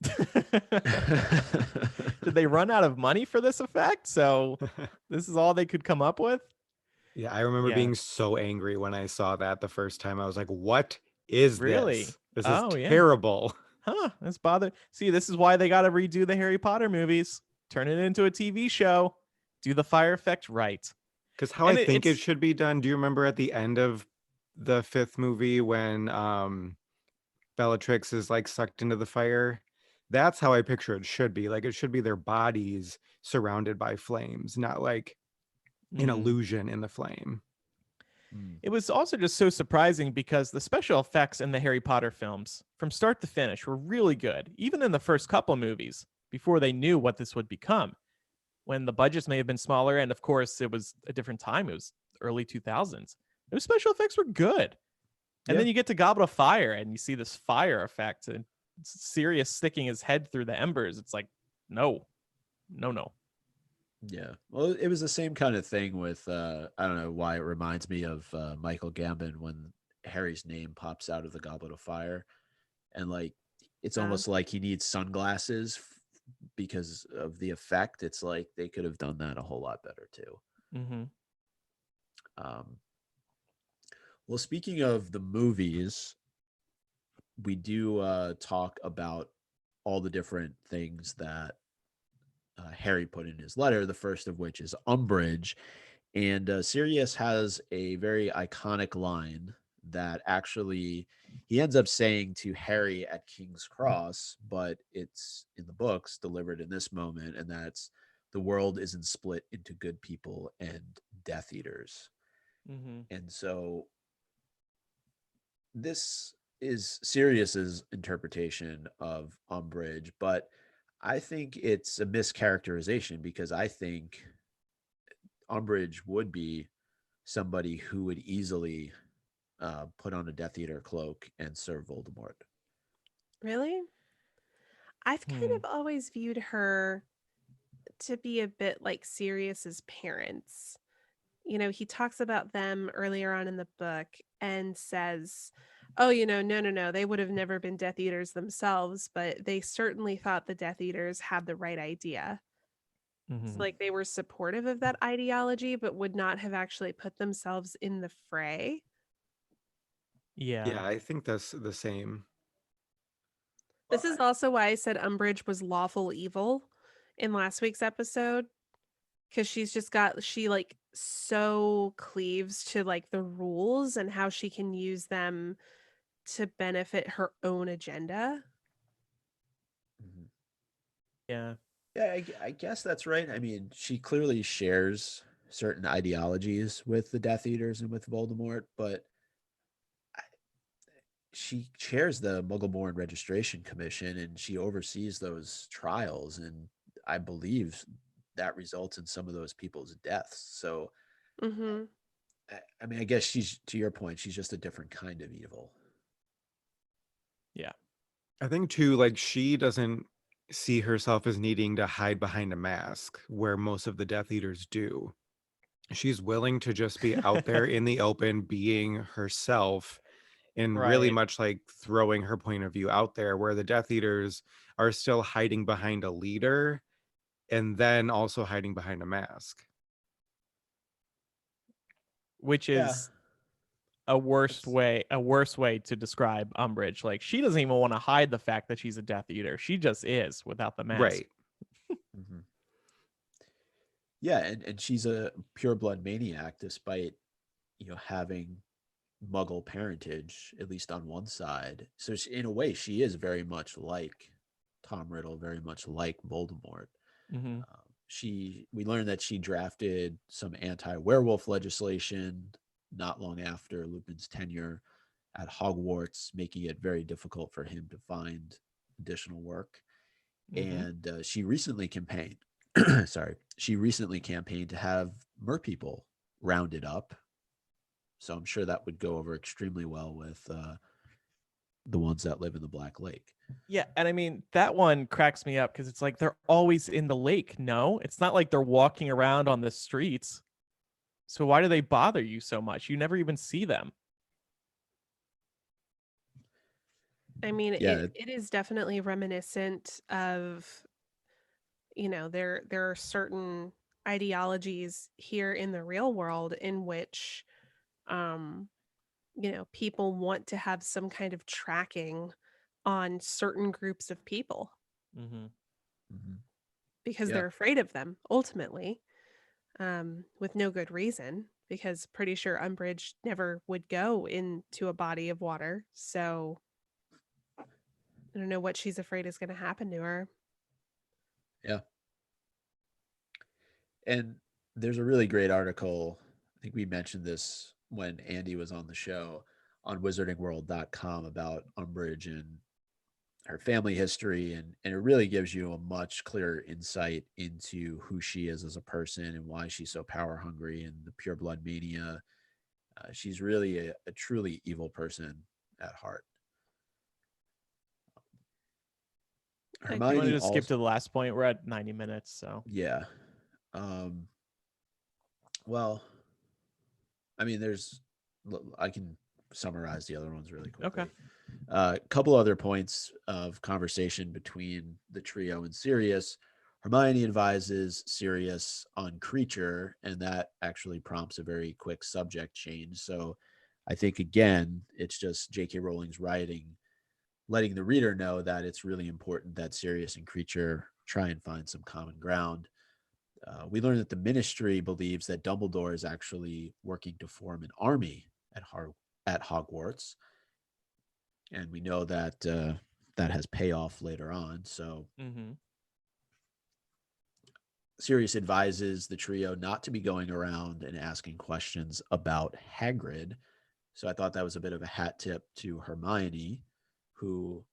Did they run out of money for this effect? So this is all they could come up with? Yeah, I remember Yeah. being so angry when I saw that the first time. I was like, "What is Really? this? This is Oh yeah. terrible." Huh. That's bother. See, this is why they got to redo the Harry Potter movies. Turn it into a TV show. Do the fire effect right. Because how I And think it it's should be done. Do you remember at the end of the fifth movie when Bellatrix is like sucked into the fire? That's how I picture it should be. Like it should be their bodies surrounded by flames, not like an mhm. illusion in the flame. Mm. It was also just so surprising because the special effects in the Harry Potter films, from start to finish, were really good, even in the first couple movies, before they knew what this would become. When the budgets may have been smaller, and of course, it was a different time, it was early 2000s. Those special effects were good. And Yeah. then you get to Goblet of Fire, and you see this fire effect, and Sirius sticking his head through the embers. It's like, no, no, no. Yeah. Well, it was the same kind of thing with I don't know why it reminds me of Michael Gambon when Harry's name pops out of the Goblet of Fire, and like it's almost like he needs sunglasses because of the effect. It's like they could have done that a whole lot better too. Mm-hmm. Um, well, speaking of the movies, we do talk about all the different things that Harry put in his letter, the first of which is Umbridge. And Sirius has a very iconic line that actually he ends up saying to Harry at King's Cross, but it's in the books delivered in this moment, and that's the world isn't split into good people and Death Eaters. Mm-hmm. And so this is Sirius's interpretation of Umbridge, but I think it's a mischaracterization because I think Umbridge would be somebody who would easily put on a Death Eater cloak and serve Voldemort. Really? I've kind Hmm. of always viewed her to be a bit like Sirius's parents. You know, he talks about them earlier on in the book and says, "Oh, no, they would have never been Death Eaters themselves, but they certainly thought the Death Eaters had the right idea." So, Mm-hmm. like, they were supportive of that ideology, but would not have actually put themselves in the fray. Yeah. Yeah, I think that's the same. This is also why I said Umbridge was lawful evil in last week's episode, because she like so cleaves to like the rules and how she can use them to benefit her own agenda. Mhm. Yeah. Yeah, I guess that's right. I mean, she clearly shares certain ideologies with the Death Eaters and with Voldemort, but I- she chairs the Muggleborn Registration Commission and she oversees those trials. And I believe that results in some of those people's deaths. So, Hmm. I mean, I guess she's, to your point, she's just a different kind of evil. Yeah. I think too, like she doesn't see herself as needing to hide behind a mask where most of the Death Eaters do. She's willing to just be out there in the open, being herself, and really Right. much like throwing her point of view out there, where the Death Eaters are still hiding behind a leader and then also hiding behind a mask. Which Yeah. is a worse That's- way to describe Umbridge. Like, she doesn't even want to hide the fact that she's a Death Eater. She just is without the mask. Right. Mhm. Yeah, and she's a pureblood maniac despite, having Muggle parentage, at least on one side. So she, in a way, she is very much like Tom Riddle, very much like Voldemort. Mm-hmm. We learned that she drafted some anti-werewolf legislation not long after Lupin's tenure at Hogwarts, making it very difficult for him to find additional work. Mhm. and she recently campaigned. Sorry, she recently campaigned to have mer people rounded up. So I'm sure that would go over extremely well with the ones that live in the Black Lake. Yeah, and I mean that one cracks me up because it's like they're always in the lake. No, it's not like they're walking around on the streets. So why do they bother you so much? You never even see them. I mean, Yeah, it is definitely reminiscent of, there are certain ideologies here in the real world in which um people want to have some kind of tracking on certain groups of people Mm-hmm. mhm. because Yeah. they're afraid of them ultimately, with no good reason, because pretty sure Umbridge never would go into a body of water. So I don't know what she's afraid is going to happen to her. Yeah. And there's a really great article. I think we mentioned this when Andy was on the show on wizardingworld.com about Umbridge and her family history. And it really gives you a much clearer insight into who she is as a person and why she's so power hungry and the pure blood mania. She's really a truly evil person at heart. Do you want to Hermione just skip also, to the last point? We're at 90 minutes, so yeah. Um, well, I mean, I can summarize the other ones really okay. quickly. A couple other points of conversation between the trio and Sirius. Hermione advises Sirius on Creature, and that actually prompts a very quick subject change. So I think, again, it's just J.K. Rowling's writing, letting the reader know that it's really important that Sirius and Creature try and find some common ground. We learn that the Ministry believes that Dumbledore is actually working to form an army at Hogwarts, and we know that that has payoff later on. So Mm-hmm. Sirius advises the trio not to be going around and asking questions about Hagrid. So I thought that was a bit of a hat tip to Hermione, who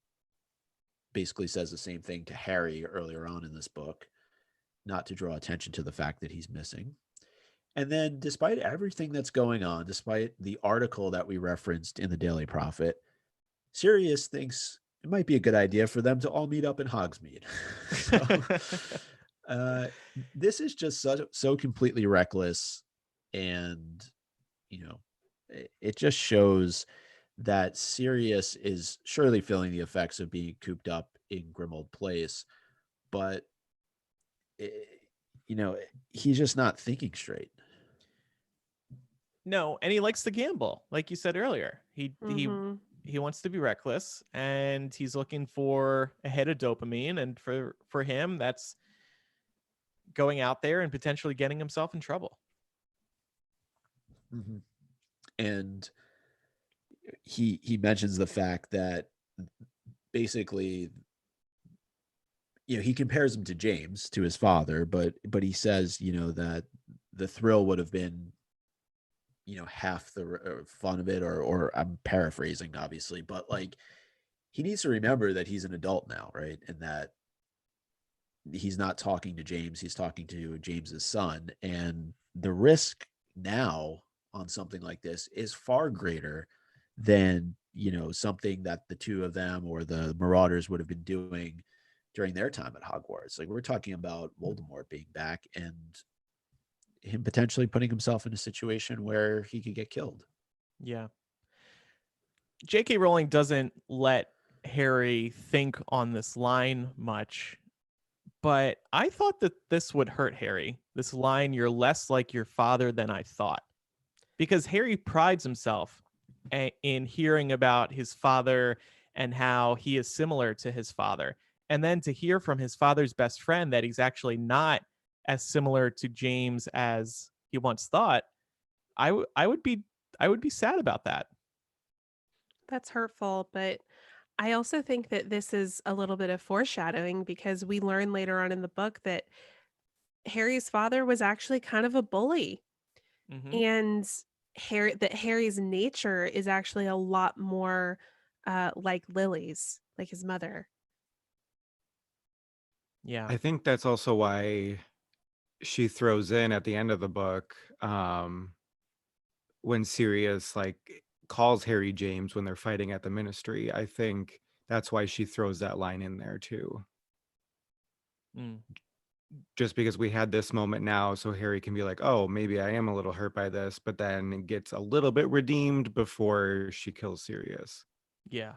basically says the same thing to Harry earlier on in this book, not to draw attention to the fact that he's missing. And then, despite everything that's going on, despite the article that we referenced in the Daily Prophet, Sirius thinks it might be a good idea for them to all meet up in Hogsmeade. uh, this is just so completely reckless, and it just shows that Sirius is surely feeling the effects of being cooped up in Grimmauld Place, but it, he's just not thinking straight. No, and he likes to gamble, like you said earlier. Mm-hmm. He wants to be reckless, and he's looking for a hit of dopamine, and for him, that's going out there and potentially getting himself in trouble. Mm-hmm. And he mentions the fact that basically, he compares him to James, to his father, but he says, that the thrill would have been, half the fun of it, or I'm paraphrasing, obviously, but like he needs to remember that he's an adult now, right? And that he's not talking to James, he's talking to James's son. And the risk now on something like this is far greater than, something that the two of them or the Marauders would have been doing during their time at Hogwarts. Like, we're talking about Voldemort being back and him potentially putting himself in a situation where he could get killed. Yeah. J.K. Rowling doesn't let Harry think on this line much, but I thought that this would hurt Harry. This line, "You're less like your father than I thought." Because Harry prides himself in hearing about his father and how he is similar to his father. And then to hear from his father's best friend that he's actually not as similar to James as he once thought, I would be sad about that. That's hurtful, but I also think that this is a little bit of foreshadowing because we learn later on in the book that Harry's father was actually kind of a bully, Mm-hmm. and Harry's nature is actually a lot more like Lily's, like his mother. Yeah. I think that's also why she throws in at the end of the book, when Sirius like calls Harry James when they're fighting at the Ministry. I think that's why she throws that line in there too. Mm. Just because we had this moment now, so Harry can be like, "Oh, maybe I am a little hurt by this," but then it gets a little bit redeemed before she kills Sirius. Yeah.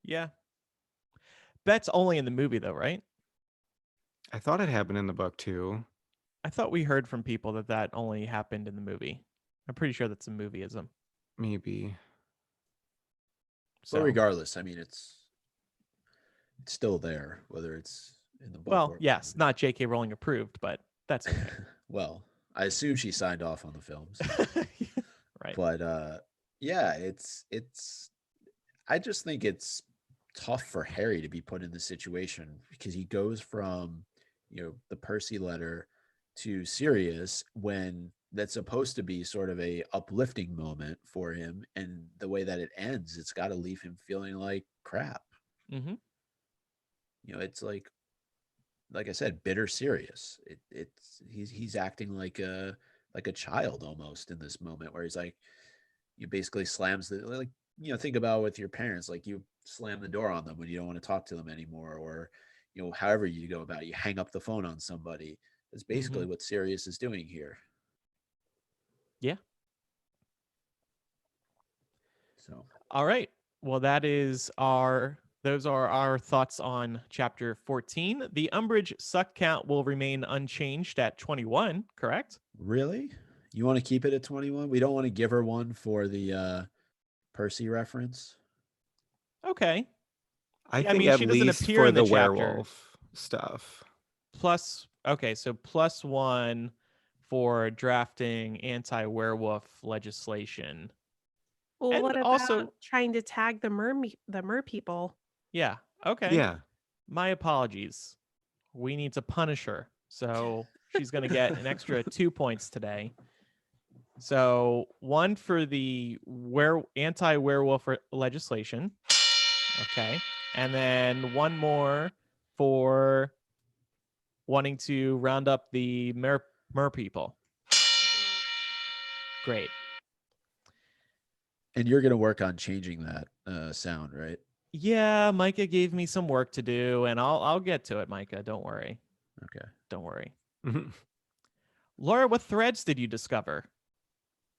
Yeah. That's only in the movie though, right? I thought it happened in the book too. I thought we heard from people that that only happened in the movie. I'm pretty sure that's a movieism. Maybe. So, But regardless, I mean, it's still there, whether it's in the book well, or yes, not J.K. Rowling approved, but that's okay. well, I assume she signed off on the films. Right. But yeah, it's I just think it's tough for Harry to be put in this situation because he goes from, the Percy letter to Sirius when that's supposed to be sort of a uplifting moment for him, and the way that it ends, it's got to leave him feeling like crap. Mm-hmm. It's like I said, bitter serious. He's acting like a child almost in this moment where he's like, you basically slams the like think about with your parents, like you slam the door on them when you don't want to talk to them anymore, or however you go about it, you hang up the phone on somebody. That's basically what Sirius is doing here. Yeah. So All right. Well, those are our thoughts on chapter 14. The Umbridge suck count will remain unchanged at 21, correct? really, you want to keep it at 21? We don't want to give her one for the Percy reference. Okay. I Yeah, I think mean, at she doesn't least appear for in the the chapter. werewolf stuff. Okay, so +1 for drafting anti-werewolf legislation. Well, And what also, about trying to tag the mer people? yeah, okay. Yeah. My apologies. We need to punish her. So she's going to get an extra 2 points today. So 1 for the anti-werewolf legislation. Okay. And then 1 more for wanting to round up the mer people. Great. And you're going to work on changing that sound, right? Yeah, Micah gave me some work to do, and I'll get to it, Micah. Don't worry. Okay. Don't worry. Laura, what threads did you discover?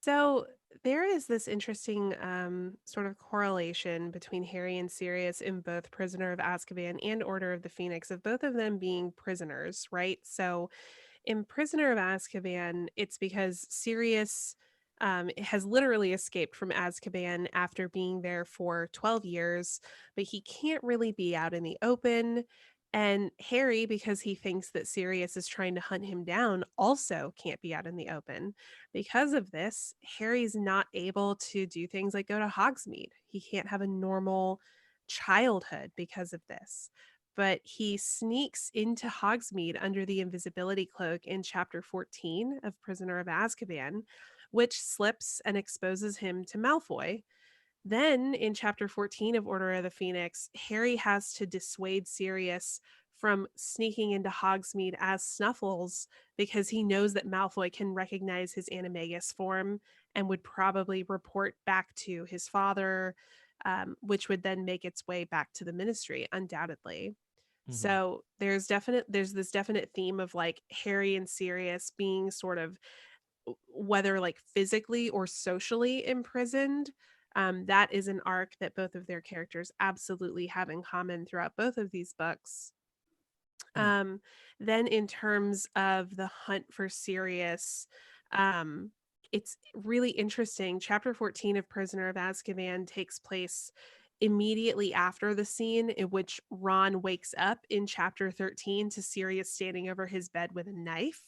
So there is this interesting sort of correlation between Harry and Sirius in both Prisoner of Azkaban and Order of the Phoenix, of both of them being prisoners, right? So in Prisoner of Azkaban, it's because Sirius has literally escaped from Azkaban after being there for 12 years, but he can't really be out in the open. And Harry, because he thinks that Sirius is trying to hunt him down, also can't be out in the open. Because of this, Harry's not able to do things like go to Hogsmeade. He can't have a normal childhood because of this, but he sneaks into Hogsmeade under the invisibility cloak in chapter 14 of Prisoner of Azkaban, which slips and exposes him to Malfoy. Then in chapter 14 of Order of the Phoenix, Harry has to dissuade Sirius from sneaking into Hogsmeade as Snuffles because he knows that Malfoy can recognize his animagus form and would probably report back to his father, which would then make its way back to the Ministry, undoubtedly. So there's this definite theme of like Harry and Sirius being sort of whether like physically or socially imprisoned. That is an arc that both of their characters absolutely have in common throughout both of these books. Then in terms of the hunt for Sirius, it's really interesting. Chapter 14 of Prisoner of Azkaban takes place immediately after the scene in which Ron wakes up in chapter 13 to Sirius standing over his bed with a knife.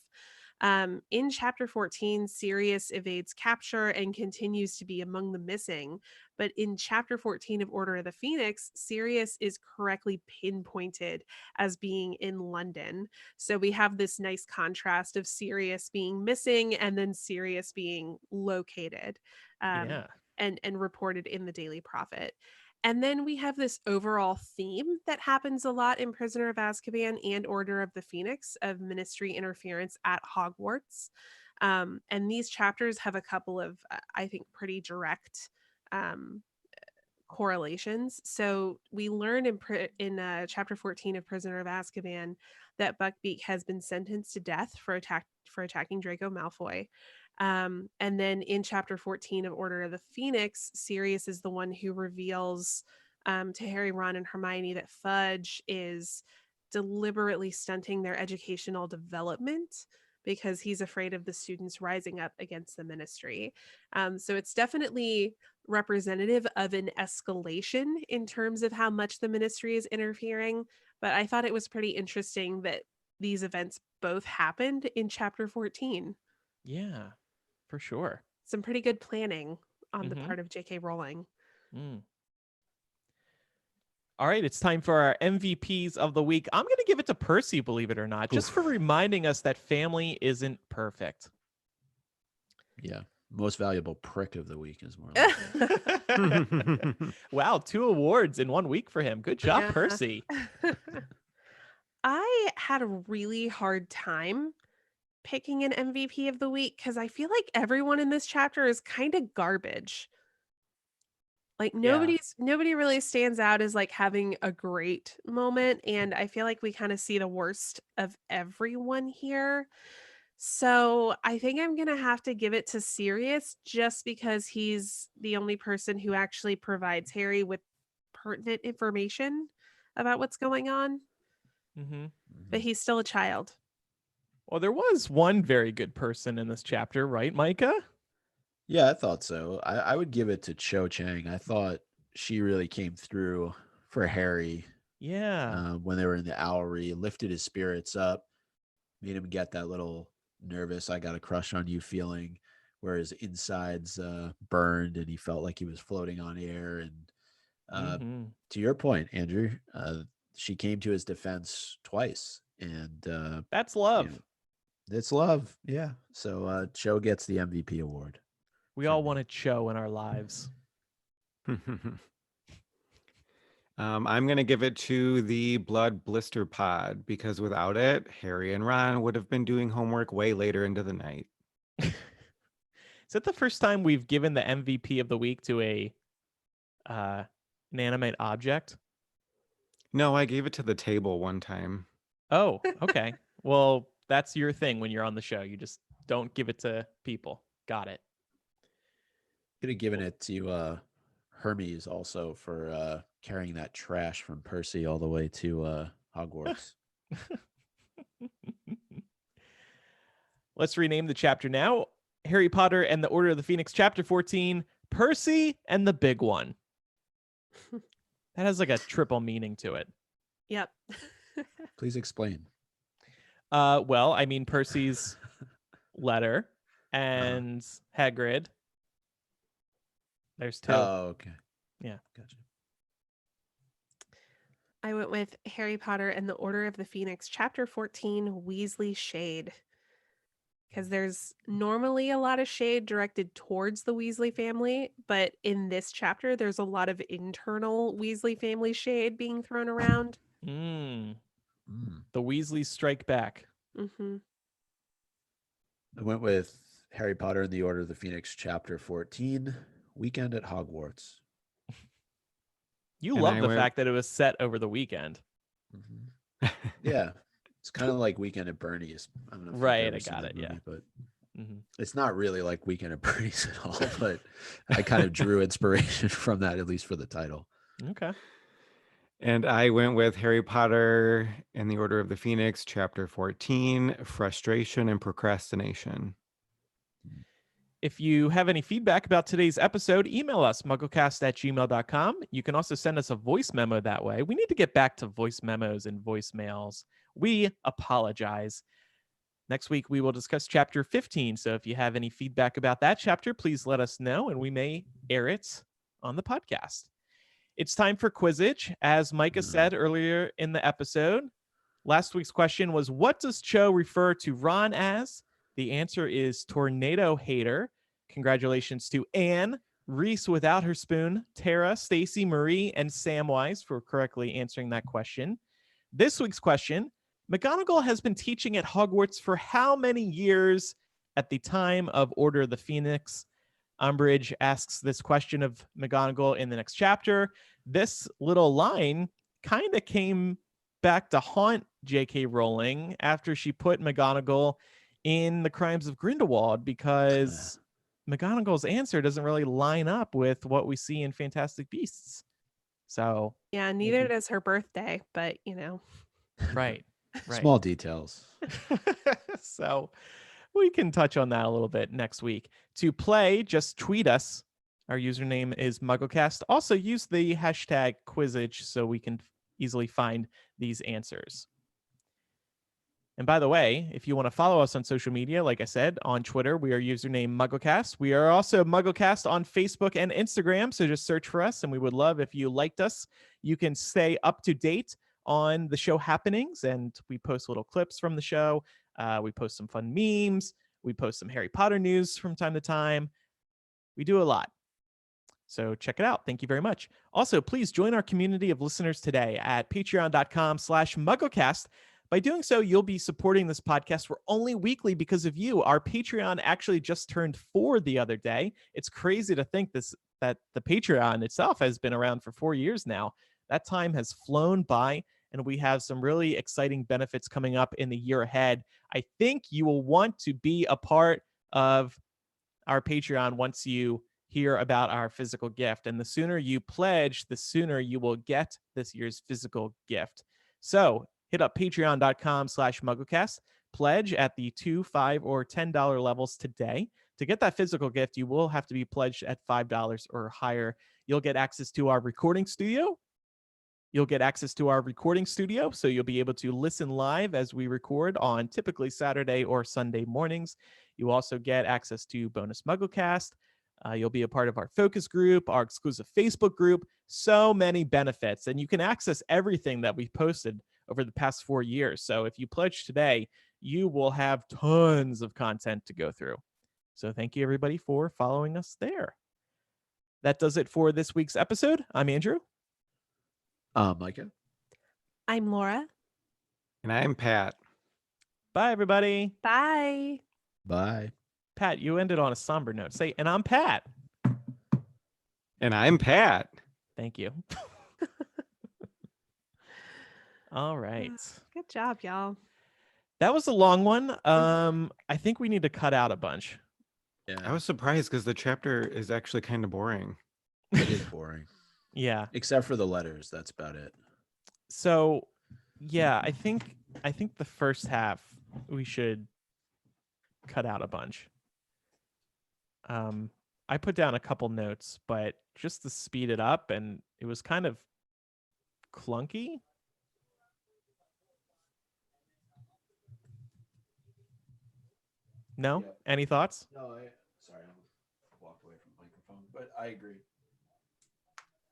In chapter 14, Sirius evades capture and continues to be among the missing. But in chapter 14 of Order of the Phoenix, Sirius is correctly pinpointed as being in London. So we have this nice contrast of Sirius being missing and then Sirius being located and reported in the Daily Prophet. And then we have this overall theme that happens a lot in Prisoner of Azkaban and Order of the Phoenix of ministry interference at Hogwarts. And these chapters have a couple of, I think, pretty direct um, correlations. So we learn in chapter 14 of Prisoner of Azkaban that Buckbeak has been sentenced to death for attacking Draco Malfoy. And then in chapter 14 of Order of the Phoenix, Sirius is the one who reveals to Harry, Ron, and Hermione that Fudge is deliberately stunting their educational development because he's afraid of the students rising up against the ministry. So it's definitely representative of an escalation in terms of how much the ministry is interfering. But I thought it was pretty interesting that these events both happened in chapter 14. Yeah, for sure. Some pretty good planning on the Mhm. part of J.K. Rowling. Mm. All right, it's time for our MVPs of the week. I'm going to give it to Percy, believe it or not, just for reminding us that family isn't perfect. Yeah. Most valuable prick of the week is more like Wow, 2 awards in 1 week for him. Good job, Yeah. Percy. I had a really hard time picking an MVP of the week because I feel like everyone in this chapter is kind of garbage. Like nobody really stands out as like having a great moment, and I feel like we kind of see the worst of everyone here. So I think I'm gonna have to give it to Sirius just because he's the only person who actually provides Harry with pertinent information about what's going on, Hmm. but he's still a child. Well, there was one very good person in this chapter, right, Micah? Yeah, I thought so. I would give it to Cho Chang. I thought she really came through for Harry Yeah. when they were in the Owlery, lifted his spirits up, made him get that little nervous, I got a crush on you feeling, where his insides burned and he felt like he was floating on air. And Mhm. to your point, Andrew, she came to his defense twice. And That's love. you know, it's love. Yeah. So Cho gets the MVP award. We for all me. want a Cho in our lives. I'm going to give it to the Blood Blister Pod because without it, Harry and Ron would have been doing homework way later into the night. Is that the first time we've given the MVP of the week to a inanimate object? No, I gave it to the table one time. Oh, okay. Well, that's your thing when you're on the show. You just don't give it to people. Got it. Could have given it to Hermes also for carrying that trash from Percy all the way to Hogwarts. Let's rename the chapter now. Harry Potter and the Order of the Phoenix, chapter 14, Percy and the Big One. That has like a triple meaning to it. Yep. Please explain. Well, I mean Percy's letter and Hagrid. There's 2. Oh, okay. Yeah. Gotcha. I went with Harry Potter and the Order of the Phoenix, chapter 14, Weasley Shade. Because there's normally a lot of shade directed towards the Weasley family, but in this chapter, there's a lot of internal Weasley family shade being thrown around. Mm. Mm. The Weasleys strike back. Mm-hmm. I went with Harry Potter and the Order of the Phoenix, chapter 14, Weekend at Hogwarts. You And love I the went- fact that it was set over the weekend. Yeah. It's kind of like Weekend at Bernie's. I don't know if you've Right, ever I seen got that it, yeah. movie, but Mhm. it's not really like Weekend at Bernie's at all. But I kind of drew inspiration from that, at least for the title. Okay. And I went with Harry Potter and the Order of the Phoenix, chapter 14, Frustration and Procrastination. If you have any feedback about today's episode, email us, mugglecast@gmail.com. You can also send us a voice memo that way. We need to get back to voice memos and voicemails. We apologize. Next week, we will discuss chapter 15. So if you have any feedback about that chapter, please let us know and we may air it on the podcast. It's time for Quizzitch. As Micah said earlier in the episode, last week's question was, what does Cho refer to Ron as? The answer is Tornado Hater. Congratulations to Anne Reese without her spoon, Tara, Stacy, Marie, and Samwise for correctly answering that question. This week's question, McGonagall has been teaching at Hogwarts for how many years at the time of Order of the Phoenix? Umbridge asks this question of McGonagall in the next chapter. This little line kind of came back to haunt J.K. Rowling after she put McGonagall in The Crimes of Grindelwald because McGonagall's answer doesn't really line up with what we see in Fantastic Beasts. So, Yeah, neither does her birthday, but right. Small details. So we can touch on that a little bit next week. To play, just tweet us. Our username is MuggleCast. Also use the hashtag Quizzage so we can easily find these answers. And by the way, if you want to follow us on social media, like I said, on Twitter, we are username MuggleCast. We are also MuggleCast on Facebook and Instagram, so just search for us, and we would love if you liked us. You can stay up to date on the show happenings, and we post little clips from the show. We post some fun memes. We post some Harry Potter news from time to time. We do a lot. So check it out. Thank you very much. Also, please join our community of listeners today at patreon.com/MuggleCast. By doing so, you'll be supporting this podcast. We're only weekly because of you. Our Patreon actually just turned 4 the other day. It's crazy to think that the Patreon itself has been around for 4 years now. That time has flown by, and we have some really exciting benefits coming up in the year ahead. I think you will want to be a part of our Patreon once you hear about our physical gift. And the sooner you pledge, the sooner you will get this year's physical gift. So hit up patreon.com/MuggleCast. Pledge at the $2, $5, or $10 levels today. To get that physical gift, you will have to be pledged at $5 or higher. You'll get access to our recording studio. So you'll be able to listen live as we record on typically Saturday or Sunday mornings. You also get access to bonus MuggleCast. You'll be a part of our focus group, our exclusive Facebook group. So many benefits, and you can access everything that we've posted over the past 4 years. So if you pledge today, you will have tons of content to go through. So thank you, everybody, for following us there. That does it for this week's episode. I'm Andrew. Micah. I'm Laura. And I'm Pat. Bye, everybody. Bye. Bye. Pat, you ended on a somber note. Say, and I'm Pat. And I'm Pat. Thank you. All right. Good job, y'all. That was a long one. I think we need to cut out a bunch. I Yeah, was surprised because the chapter is actually kind of boring. it is boring. Yeah. Except for the letters. That's about it. So, yeah, I think the first half we should cut out a bunch. I put down a couple notes, but just to speed it up, and it was kind of clunky. No? Yep. Any thoughts? No, sorry, I walked away from the microphone, but I agree.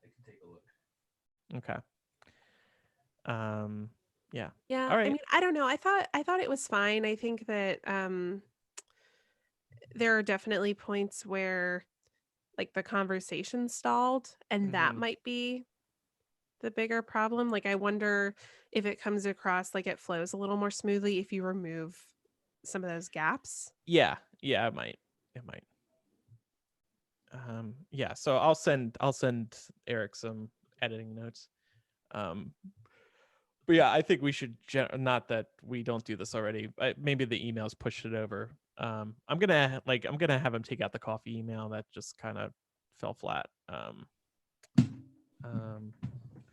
I can take a look. Okay. Yeah. Yeah, All right. I mean, I don't know. I thought it was fine. I think that there are definitely points where like the conversation stalled, and that Mhm. might be the bigger problem. Like I wonder if it comes across like it flows a little more smoothly if you remove some of those gaps. Yeah, it might. Yeah, so I'll send Eric some editing notes. But yeah, I think we should not that we don't do this already. Maybe the emails pushed it over. I'm gonna have him take out the coffee email that just kind of fell flat.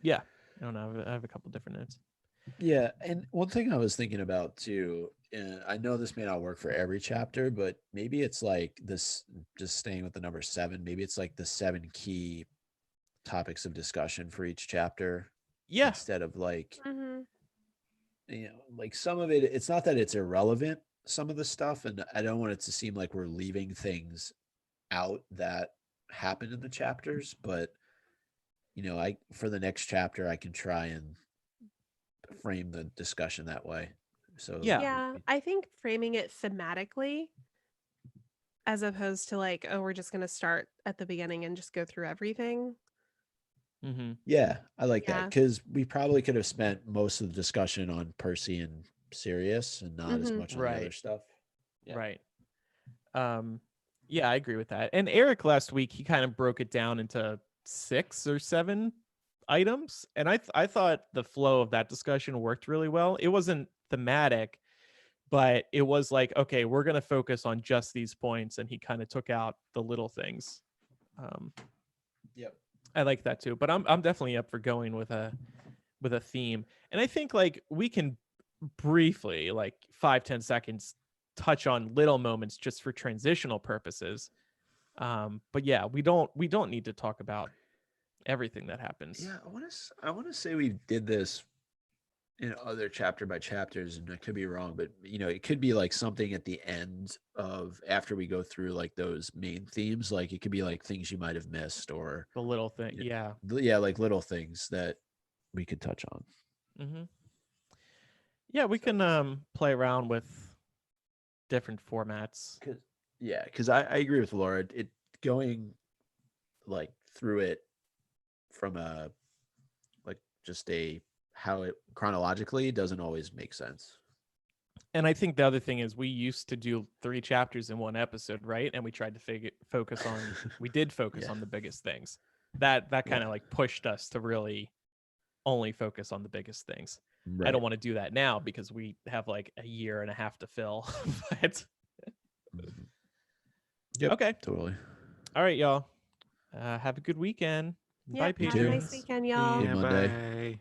Yeah, I don't know. I have a couple different notes. Yeah, and one thing I was thinking about too, I know this may not work for every chapter, but maybe it's like this, just staying with the number 7, maybe it's like the 7 key topics of discussion for each chapter Yeah, instead of like, Mm-hmm. like some of it, it's not that it's irrelevant, some of the stuff, and I don't want it to seem like we're leaving things out that happen in the chapters, but for the next chapter, I can try and frame the discussion that way. So Yeah. Yeah, I think framing it thematically as opposed to like, oh, we're just going to start at the beginning and just go through everything. Mm-hmm. Yeah, I like that Yeah. because we probably could have spent most of the discussion on Percy and Sirius and not as Mhm. much on the other Right. stuff. Yeah. Right. Yeah, I agree with that. And Eric last week, he kind of broke it down into 6 or 7 items, and I thought the flow of that discussion worked really well. It wasn't thematic, but it was like, okay, we're going to focus on just these points, and he kind of took out the little things. Yep. I like that too, but I'm definitely up for going with a theme. And I think like we can briefly, like 5-10 seconds, touch on little moments just for transitional purposes. But yeah, we don't need to talk about everything that happens. Yeah, I want to say we did this in other chapter by chapters, and I could be wrong, but it could be like something at the end of after we go through like those main themes. Like it could be like things you might have missed, or The little thing. Yeah. yeah, like little things that we could touch on. Mm-hmm. Yeah, we can play around with different formats. Because I agree with Laura. It going like through it from a like just a how it chronologically doesn't always make sense. And I think the other thing is we used to do 3 chapters in one episode, right? And we tried to focus on we did focus Yeah. on the biggest things. That kind of Yeah. like pushed us to really only focus on the biggest things. I Right. don't want to do that now because we have like a year and a half to fill. But Mhm. Yep, okay. totally. All right, y'all. Have a good weekend. Bye, Yep. Have a patrons. nice weekend, y'all. Good Yeah, Monday. bye.